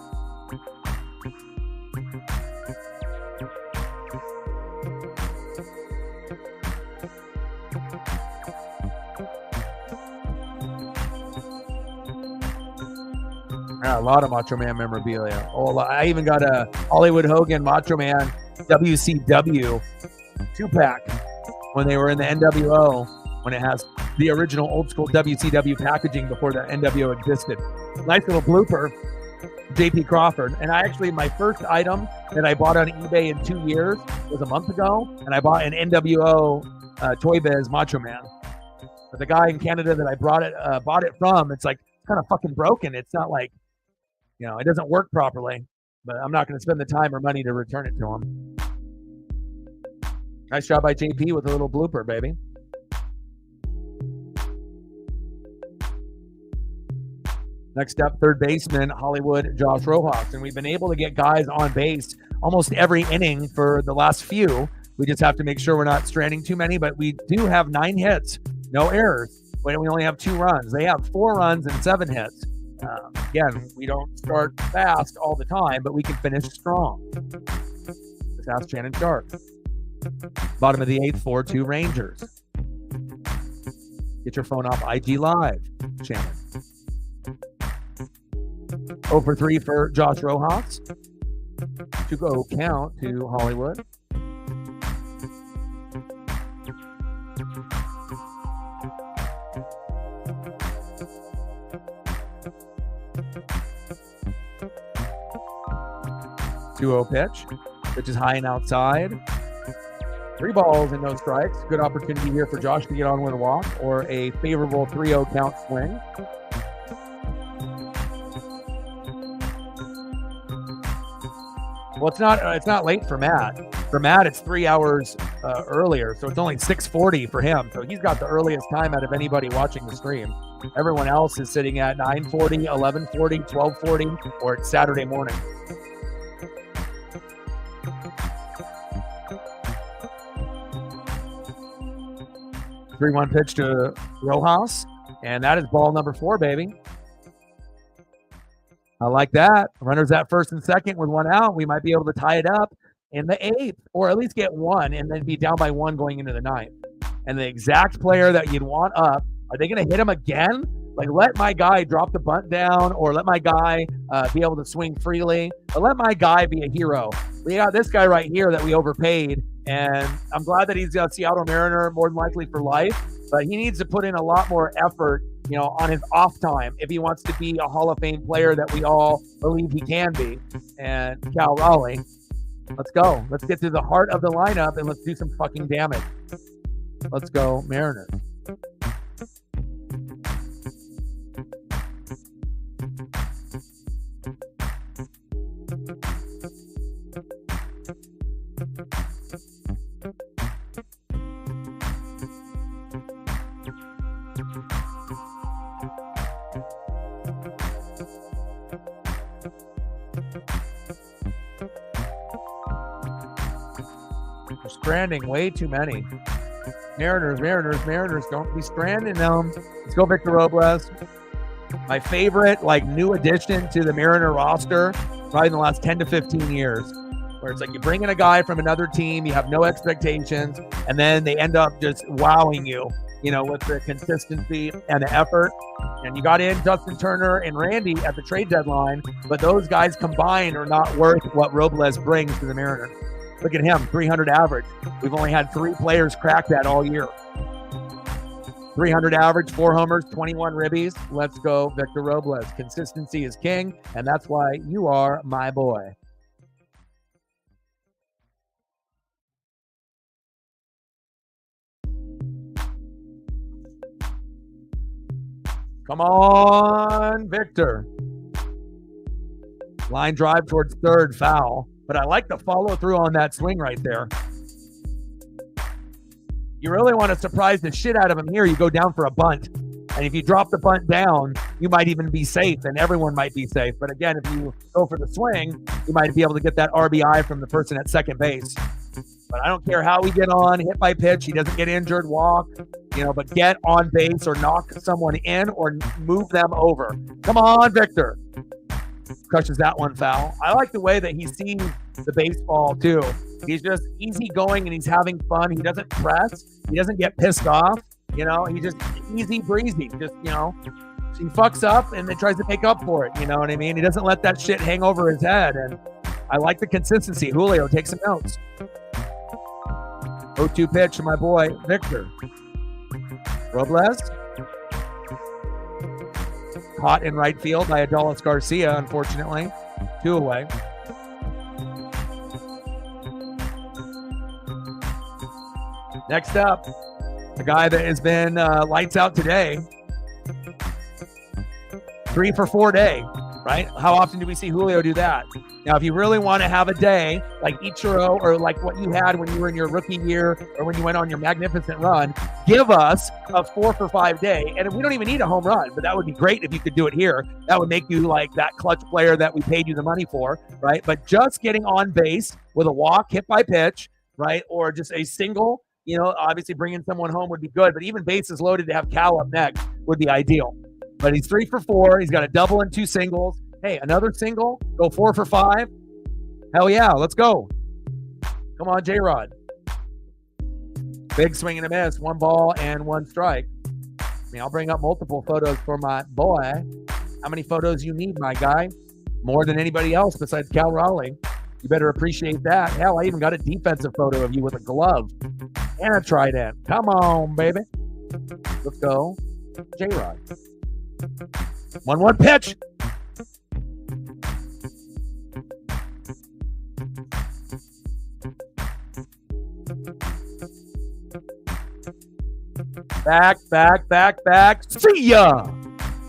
A lot of Macho Man memorabilia. Oh, I even got a Hollywood Hogan Macho Man WCW 2-pack when they were in the NWO, when it has the original old school WCW packaging before the NWO existed. Nice little blooper, J.P. Crawford. And my first item that I bought on eBay in 2 years was a month ago, and I bought an NWO Toy Biz Macho Man. But the guy in Canada that I bought it from, it's like kind of fucking broken. It's not like, it doesn't work properly, but I'm not going to spend the time or money to return it to him. Nice job by JP with a little blooper, baby. Next up, third baseman, Hollywood Josh Rojas. And we've been able to get guys on base almost every inning for the last few. We just have to make sure we're not stranding too many, but we do have 9 hits, no errors. When we only have 2 runs. They have 4 runs and 7 hits. Again, we don't start fast all the time, but we can finish strong. Just ask Shannon Sharp. Bottom of the 8th, 4-2 Rangers. Get your phone off IG Live, Shannon. 0 for 3 for Josh Rojas. 2-0 count to Hollywood. Pitch, which is high and outside. 3 balls and no strikes. Good opportunity here for Josh to get on with a walk or a favorable 3-0 count swing. Well, it's not late for Matt. For Matt, it's 3 hours earlier, so it's only 6:40 for him. So he's got the earliest time out of anybody watching the stream. Everyone else is sitting at 9:40, 11:40, 12:40, or it's Saturday morning. 3-1 pitch to Rojas, and that is ball number 4, baby. I like that. Runners at first and second with 1 out. We might be able to tie it up in the 8th, or at least get 1 and then be down by 1 going into the 9th. And the exact player that you'd want up, are they going to hit him again? Like, let my guy drop the bunt down, or let my guy be able to swing freely, or let my guy be a hero. We got this guy right here that we overpaid, and I'm glad that he's a Seattle Mariner more than likely for life, but he needs to put in a lot more effort, on his off time if he wants to be a Hall of Fame player that we all believe he can be. And Cal Raleigh, let's go. Let's get to the heart of the lineup and let's do some fucking damage. Let's go, Mariners. We're stranding way too many. Mariners, don't be stranding them. Let's go Victor Robles. My favorite, new addition to the Mariner roster, probably in the last 10 to 15 years, where it's like you bring in a guy from another team, you have no expectations, and then they end up just wowing you, with the consistency and the effort. And you got in Justin Turner and Randy at the trade deadline, but those guys combined are not worth what Robles brings to the Mariners. Look at him, 300 average. We've only had 3 players crack that all year. 300 average, 4 homers, 21 ribbies. Let's go, Victor Robles. Consistency is king, and that's why you are my boy. Come on, Victor. Line drive towards third, foul. But I like the follow through on that swing right there. You really want to surprise the shit out of him here. You go down for a bunt. And if you drop the bunt down, you might even be safe, and everyone might be safe. But again, if you go for the swing, you might be able to get that RBI from the person at second base. But I don't care how we get on, hit by pitch, he doesn't get injured, walk, but get on base or knock someone in or move them over. Come on, Victor. Crushes that one foul. I like the way that he sees the baseball too. He's just easy going and he's having fun. He doesn't press. He doesn't get pissed off. He just easy breezy. Just, he fucks up and then tries to make up for it. You know what I mean? He doesn't let that shit hang over his head. And I like the consistency. Julio, take some notes. 0-2 pitch to my boy, Victor. Robles. Caught in right field by Adolis Garcia, unfortunately. 2 away. Next up, a guy that has been lights out today. 3 for 4 day. right? How often do we see Julio do that? Now, if you really want to have a day like Ichiro or like what you had when you were in your rookie year or when you went on your magnificent run, give us a 4 for 5 day. And we don't even need a home run, but that would be great if you could do it here. That would make you like that clutch player that we paid you the money for, right? But just getting on base with a walk, hit by pitch, right? Or just a single, obviously bringing someone home would be good, but even bases loaded to have Cal up next would be ideal. But he's 3 for 4. He's got a double and 2 singles. Hey, another single, go 4 for 5. Hell yeah, let's go. Come on, J-Rod. Big swing and a miss, 1 ball and 1 strike. I'll bring up multiple photos for my boy. How many photos you need, my guy? More than anybody else besides Cal Raleigh. You better appreciate that. Hell, I even got a defensive photo of you with a glove and a trident. Come on, baby. Let's go. J-Rod. 1-1 pitch. Back. See ya!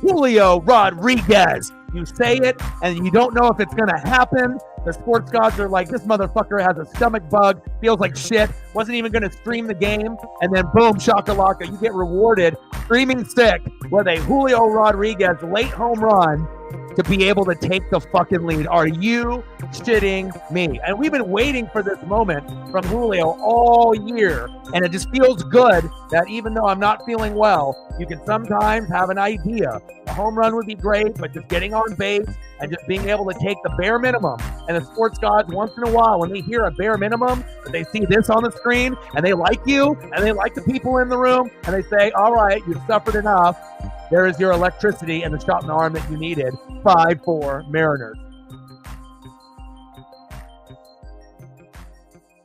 Julio Rodriguez. You say it, and you don't know if it's going to happen. The sports gods are like, this motherfucker has a stomach bug, feels like shit, wasn't even going to stream the game, and then boom, shakalaka, you get rewarded streaming sick with a Julio Rodriguez late home run to be able to take the fucking lead. Are you shitting me? And we've been waiting for this moment from Julio all year, and it just feels good that even though I'm not feeling well, you can sometimes have an idea. A home run would be great, but just getting on base and just being able to take the bare minimum. And the sports gods, once in a while, when they hear a bare minimum, but they see this on the screen, and they like you, and they like the people in the room, and they say, all right, you've suffered enough. There is your electricity and the shot in the arm that you needed. 5-4 Mariners.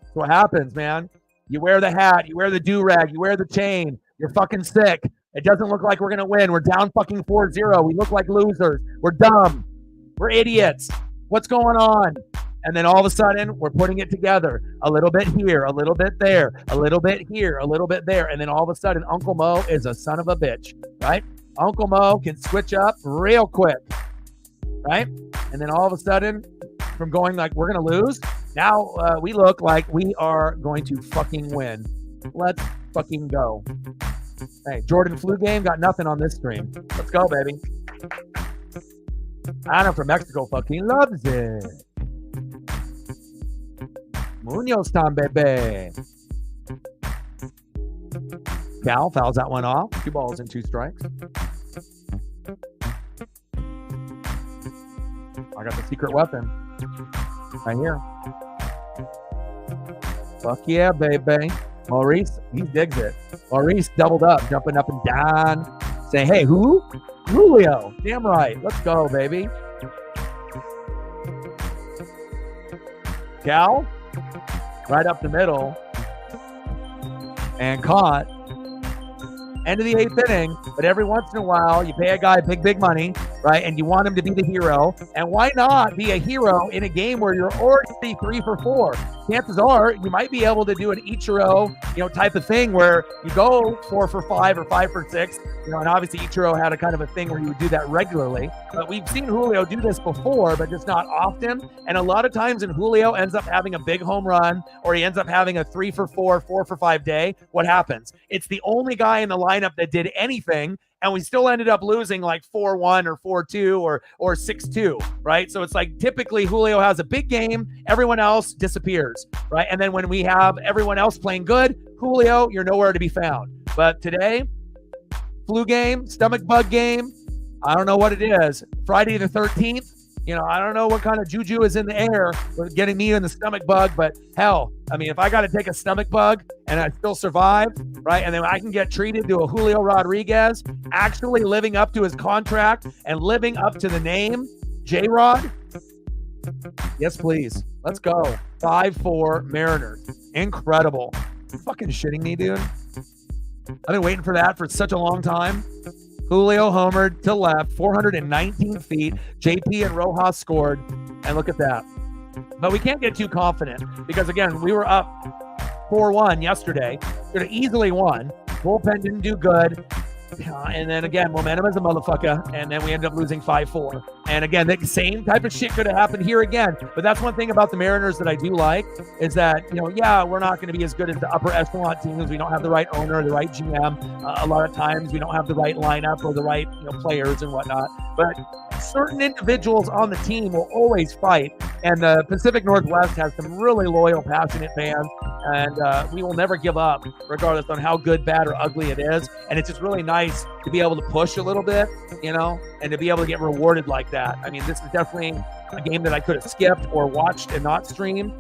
That's what happens, man. You wear the hat, you wear the do-rag, you wear the chain. You're fucking sick. It doesn't look like we're going to win. We're down fucking 4-0. We look like losers. We're dumb. We're idiots. What's going on? And then all of a sudden, we're putting it together. A little bit here, a little bit there, a little bit here, a little bit there. And then all of a sudden, Uncle Mo is a son of a bitch, right? Uncle Mo can switch up real quick, right? And then all of a sudden, from going like we're going to lose, now we look like we are going to fucking win. Let's fucking go. Hey, Jordan Flu Game got nothing on this stream. Let's go, baby. Anna from Mexico fucking loves it. Munoz time, baby. Cal fouls that one off. 2 balls and 2 strikes. I got the secret weapon right here. Fuck yeah, baby. Maurice, he digs it. Maurice doubled up, jumping up and down, saying, hey, who? Julio. Damn right. Let's go, baby. Cal, right up the middle, and caught. End of the 8th inning, but every once in a while, you pay a guy big money, right? And you want him to be the hero. And why not be a hero in a game where you're already 3 for 4? Chances are you might be able to do an Ichiro, type of thing where you go 4 for 5 or 5 for 6. And obviously Ichiro had a kind of a thing where he would do that regularly. But we've seen Julio do this before, but just not often. And a lot of times when Julio ends up having a big home run or he ends up having a 3 for 4, 4 for 5 day, what happens? It's the only guy in the lineup that did anything, and we still ended up losing like 4-1 or 4-2 or 6-2, right? So it's like typically Julio has a big game, everyone else disappears, right? And then when we have everyone else playing good, Julio, you're nowhere to be found. But today, flu game, stomach bug game, I don't know what it is. Friday the 13th, I don't know what kind of juju is in the air with getting me in the stomach bug, but hell, if I got to take a stomach bug and I still survive, right, and then I can get treated to a Julio Rodriguez, actually living up to his contract and living up to the name, J-Rod, yes, please. Let's go. 5-4 Mariners. Incredible. You fucking shitting me, dude? I've been waiting for that for such a long time. Julio homered to left, 419 feet. JP and Rojas scored, and look at that. But we can't get too confident because, again, we were up 4-1 yesterday. Could have easily won. Bullpen didn't do good. And then again, momentum is a motherfucker. And then we ended up losing 5-4. And again, the same type of shit could have happened here again. But that's one thing about the Mariners that I do like is that, yeah, we're not going to be as good as the upper echelon teams. We don't have the right owner, the right GM. A lot of times we don't have the right lineup or the right players and whatnot. But certain individuals on the team will always fight. And the Pacific Northwest has some really loyal, passionate fans. And we will never give up, regardless on how good, bad, or ugly it is. And it's just really nice to be able to push a little bit, and to be able to get rewarded like that. I mean, this is definitely a game that I could have skipped or watched and not streamed,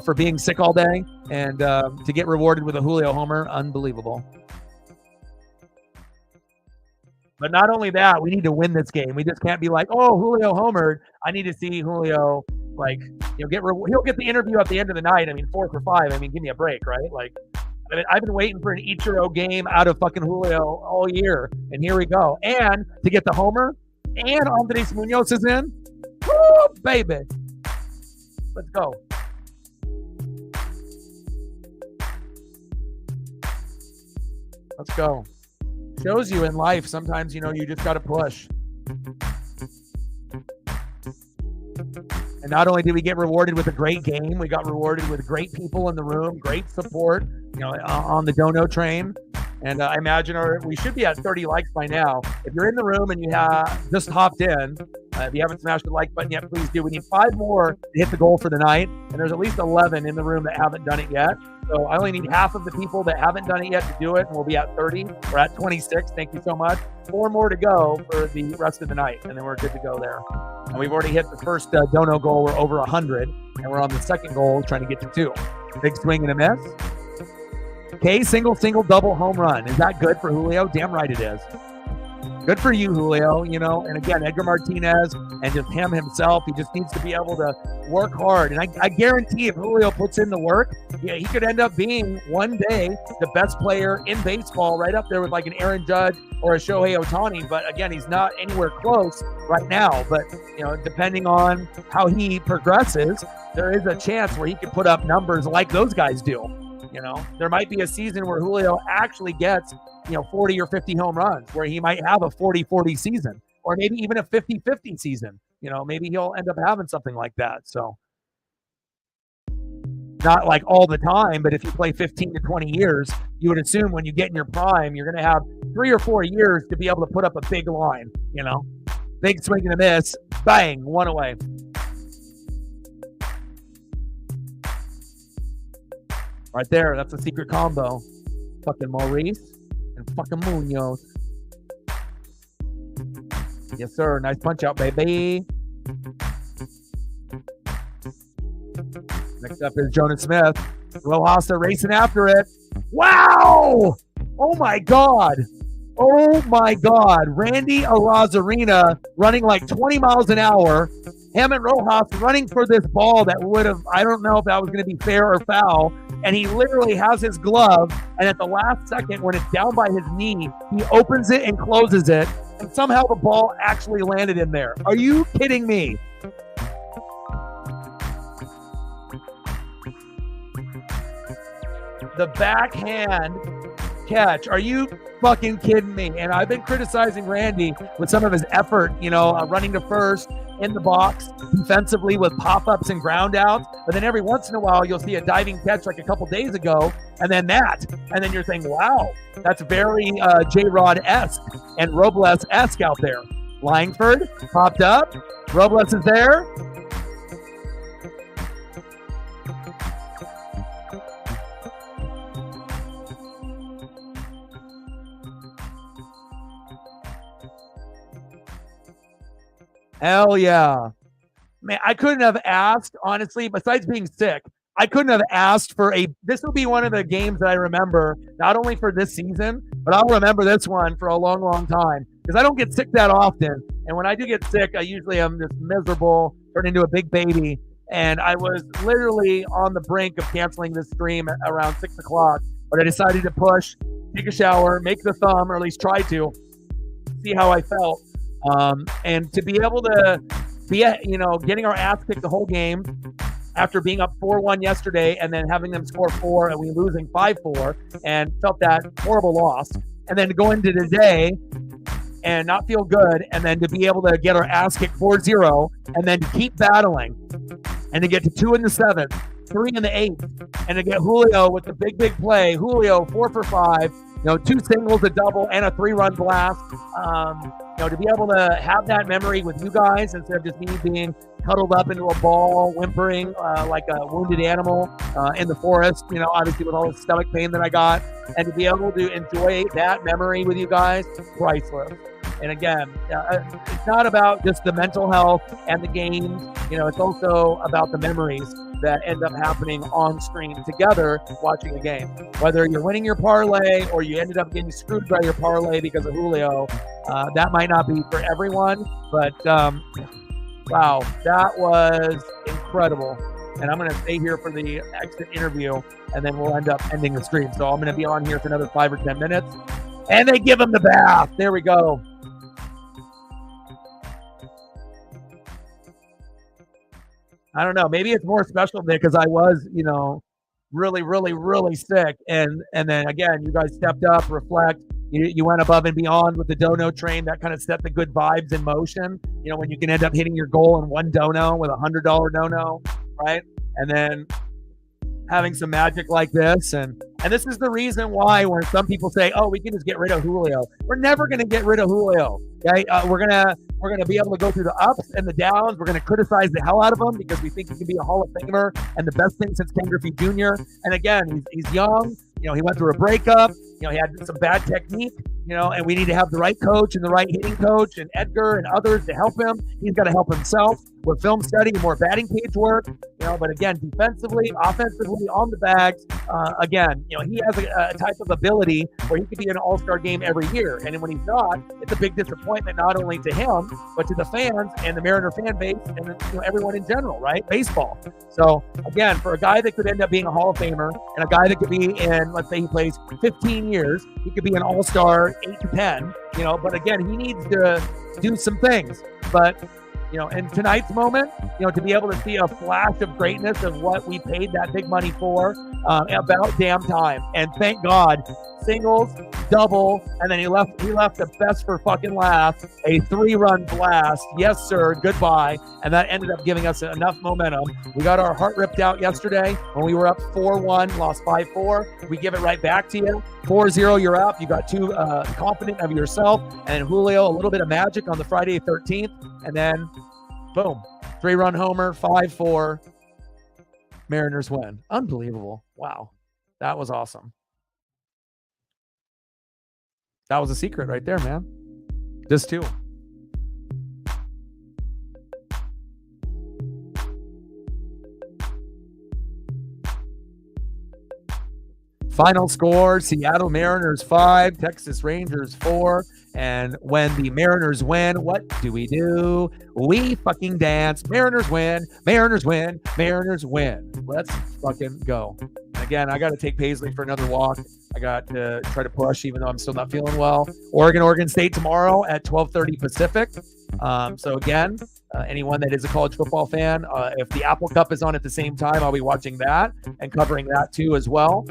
for being sick all day. And to get rewarded with a Julio homer, unbelievable. But not only that, we need to win this game. We just can't be like, oh, Julio homered. I need to see Julio, he'll get the interview at the end of the night. I mean, 4 for 5. I mean, give me a break, right? I've been waiting for an Ichiro game out of fucking Julio all year, and here we go. And to get the homer, and Andres Munoz is in. Woo, baby. Let's go. Let's go. Shows you in life, sometimes, you just got to push. And not only did we get rewarded with a great game, we got rewarded with great people in the room, great support, on the Dono train. And I imagine we should be at 30 likes by now. If you're in the room and you have just hopped in, if you haven't smashed the like button yet, please do. We need 5 more to hit the goal for the night. And there's at least 11 in the room that haven't done it yet. So I only need half of the people that haven't done it yet to do it. And we'll be at 30. We're at 26. Thank you so much. 4 more to go for the rest of the night. And then we're good to go there. And we've already hit the first Dono goal. We're over 100. And we're on the second goal trying to get to 2. Big swing and a miss. Okay, single, double, home run. Is that good for Julio? Damn right it is. Good for you, Julio, and again, Edgar Martinez and just him himself, he just needs to be able to work hard. And I guarantee if Julio puts in the work, he could end up being one day the best player in baseball, right up there with like an Aaron Judge or a Shohei Ohtani. But again, he's not anywhere close right now. But, depending on how he progresses, there is a chance where he could put up numbers like those guys do. There might be a season where Julio actually gets 40 or 50 home runs, where he might have a 40-40 season, or maybe even a 50-50 season. Maybe he'll end up having something like that. So not like all the time, but if you play 15 to 20 years, you would assume when you get in your prime, you're going to have 3 or 4 years to be able to put up a big line, big swing and a miss, bang, 1 away. Right there, that's a secret combo. Fucking Maurice and fucking Munoz. Yes, sir. Nice punch out, baby. Next up is Jonas Smith. Rojas racing after it. Wow! Oh my God. Oh my God. Randy Arozarena running like 20 miles an hour. Him and Rojas running for this ball that would have, I don't know if that was going to be fair or foul. And he literally has his glove, and at the last second, when it's down by his knee, he opens it and closes it, and somehow the ball actually landed in there. Are you kidding me? The backhand catch. Are you fucking kidding me? And I've been criticizing Randy with some of his effort, running to first, in the box, defensively with pop-ups and ground-outs. But then every once in a while, you'll see a diving catch like a couple days ago, and then that. And then you're saying, wow, that's very J-Rod-esque and Robles-esque out there. Langford popped up. Robles is there. Hell yeah. Man, I couldn't have asked, honestly, besides being sick, I couldn't have asked for this will be one of the games that I remember, not only for this season, but I'll remember this one for a long, long time, because I don't get sick that often. And when I do get sick, I usually am just miserable, turn into a big baby. And I was literally on the brink of canceling this stream at around 6 o'clock, but I decided to push, take a shower, make the thumb, or at least try to, see how I felt. And to be able to be, getting our ass kicked the whole game after being up 4-1 yesterday and then having them score 4 and we losing 5-4 and felt that horrible loss. and then to go into today and not feel good, and then to be able to get our ass kicked 4-0, and then to keep battling, and to get to 2 in the 7th, 3 in the 8th, and to get Julio with the big play. Julio 4 for 5, 2 singles, a double, and a 3-run blast. To be able to have that memory with you guys instead of just me being cuddled up into a ball, whimpering like a wounded animal in the forest, obviously with all the stomach pain that I got, and to be able to enjoy that memory with you guys, priceless. And again, it's not about just the mental health and the games. It's also about the memories that end up happening on screen together watching a game. Whether you're winning your parlay or you ended up getting screwed by your parlay because of Julio, that might not be for everyone. But wow, that was incredible. And I'm going to stay here for the exit interview, and then we'll end up ending the stream. So I'm going to be on here for another 5 or 10 minutes. And they give him the bath. There we go. I don't know. Maybe it's more special because I was, really sick. And then again, you guys stepped up, reflect. You went above and beyond with the dono train. That kind of set the good vibes in motion. When you can end up hitting your goal in one dono with $100 dono, right? And then having some magic like this. And this is the reason why when some people say, oh, we can just get rid of Julio. We're never going to get rid of Julio. Okay? We're gonna be able to go through the ups and the downs. We're going to criticize the hell out of him because we think he can be a Hall of Famer and the best thing since Ken Griffey Jr. And again, he's young. He went through a breakup. He had some bad technique, and we need to have the right coach and the right hitting coach and Edgar and others to help him. He's got to help himself with film study and more batting cage work, but again, defensively, offensively, on the bags, again, he has a type of ability where he could be in an all-star game every year. And when he's not, it's a big disappointment, not only to him, but to the fans and the Mariner fan base and everyone in general, right? Baseball. So again, for a guy that could end up being a Hall of Famer and a guy that could be in, let's say he plays 15 years, he could be an all-star 8 to 10, but again, he needs to do some things. But in tonight's moment, to be able to see a flash of greatness of what we paid that big money for, about damn time. And thank God, singles, double, and then he left the best for fucking last, a 3-run blast. Yes, sir, goodbye. And that ended up giving us enough momentum. We got our heart ripped out yesterday when we were up 4-1, lost 5-4. We give it right back to you. 4-0, you're up. You got too confident of yourself. And Julio, a little bit of magic on the Friday 13th. And then, boom, 3-run homer, 5-4. Mariners win. Unbelievable. Wow. That was awesome. That was a secret right there, man. Just 2. Final score, Seattle Mariners 5, Texas Rangers 4. And when the Mariners win, what do? We fucking dance. Mariners win, Mariners win, Mariners win. Let's fucking go. And again, I got to take Paisley for another walk. I got to try to push, even though I'm still not feeling well. Oregon State tomorrow at 12:30 Pacific. So again, anyone that is a college football fan, if the Apple Cup is on at the same time, I'll be watching that and covering that too as well.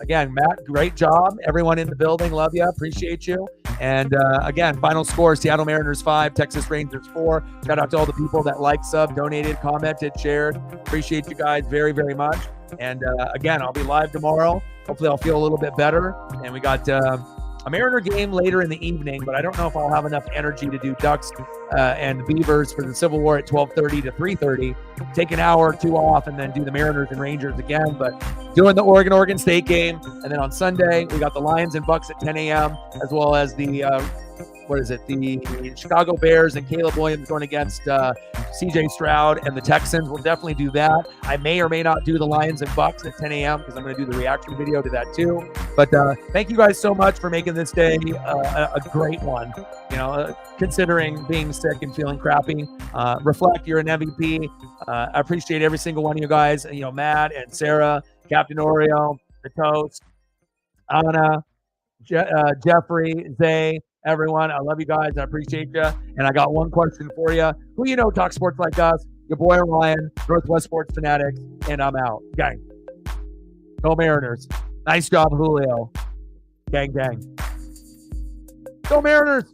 Again, Matt, great job. Everyone in the building, love you, appreciate you. And again, final score, Seattle Mariners 5, Texas Rangers 4. Shout out to all the people that liked, sub, donated, commented, shared. Appreciate you guys very, very much. And again, I'll be live tomorrow. Hopefully I'll feel a little bit better. And we got a Mariner game later in the evening, but I don't know if I'll have enough energy to do Ducks and Beavers for the Civil War at 12:30 to 3:30. Take an hour or 2 off and then do the Mariners and Rangers again. But doing the Oregon State game. And then on Sunday, we got the Lions and Bucks at 10 a.m. as well as the the Chicago Bears and Caleb Williams going against CJ Stroud and the Texans. We'll definitely do that. I may or may not do the Lions and Bucks at 10 a.m. because I'm going to do the reaction video to that too. But thank you guys so much for making this day a great one. Considering being sick and feeling crappy. Reflect, you're an MVP. I appreciate every single one of you guys. Matt and Sarah, Captain Oreo, the Toast, Anna, Jeffrey, Zay, everyone. I love you guys. I appreciate you. And I got one question for you. Who talk sports like us? Your boy Ryan, Northwest Sports Fanatics, and I'm out. Gang. Go Mariners. Nice job, Julio. Gang, gang. Go Mariners!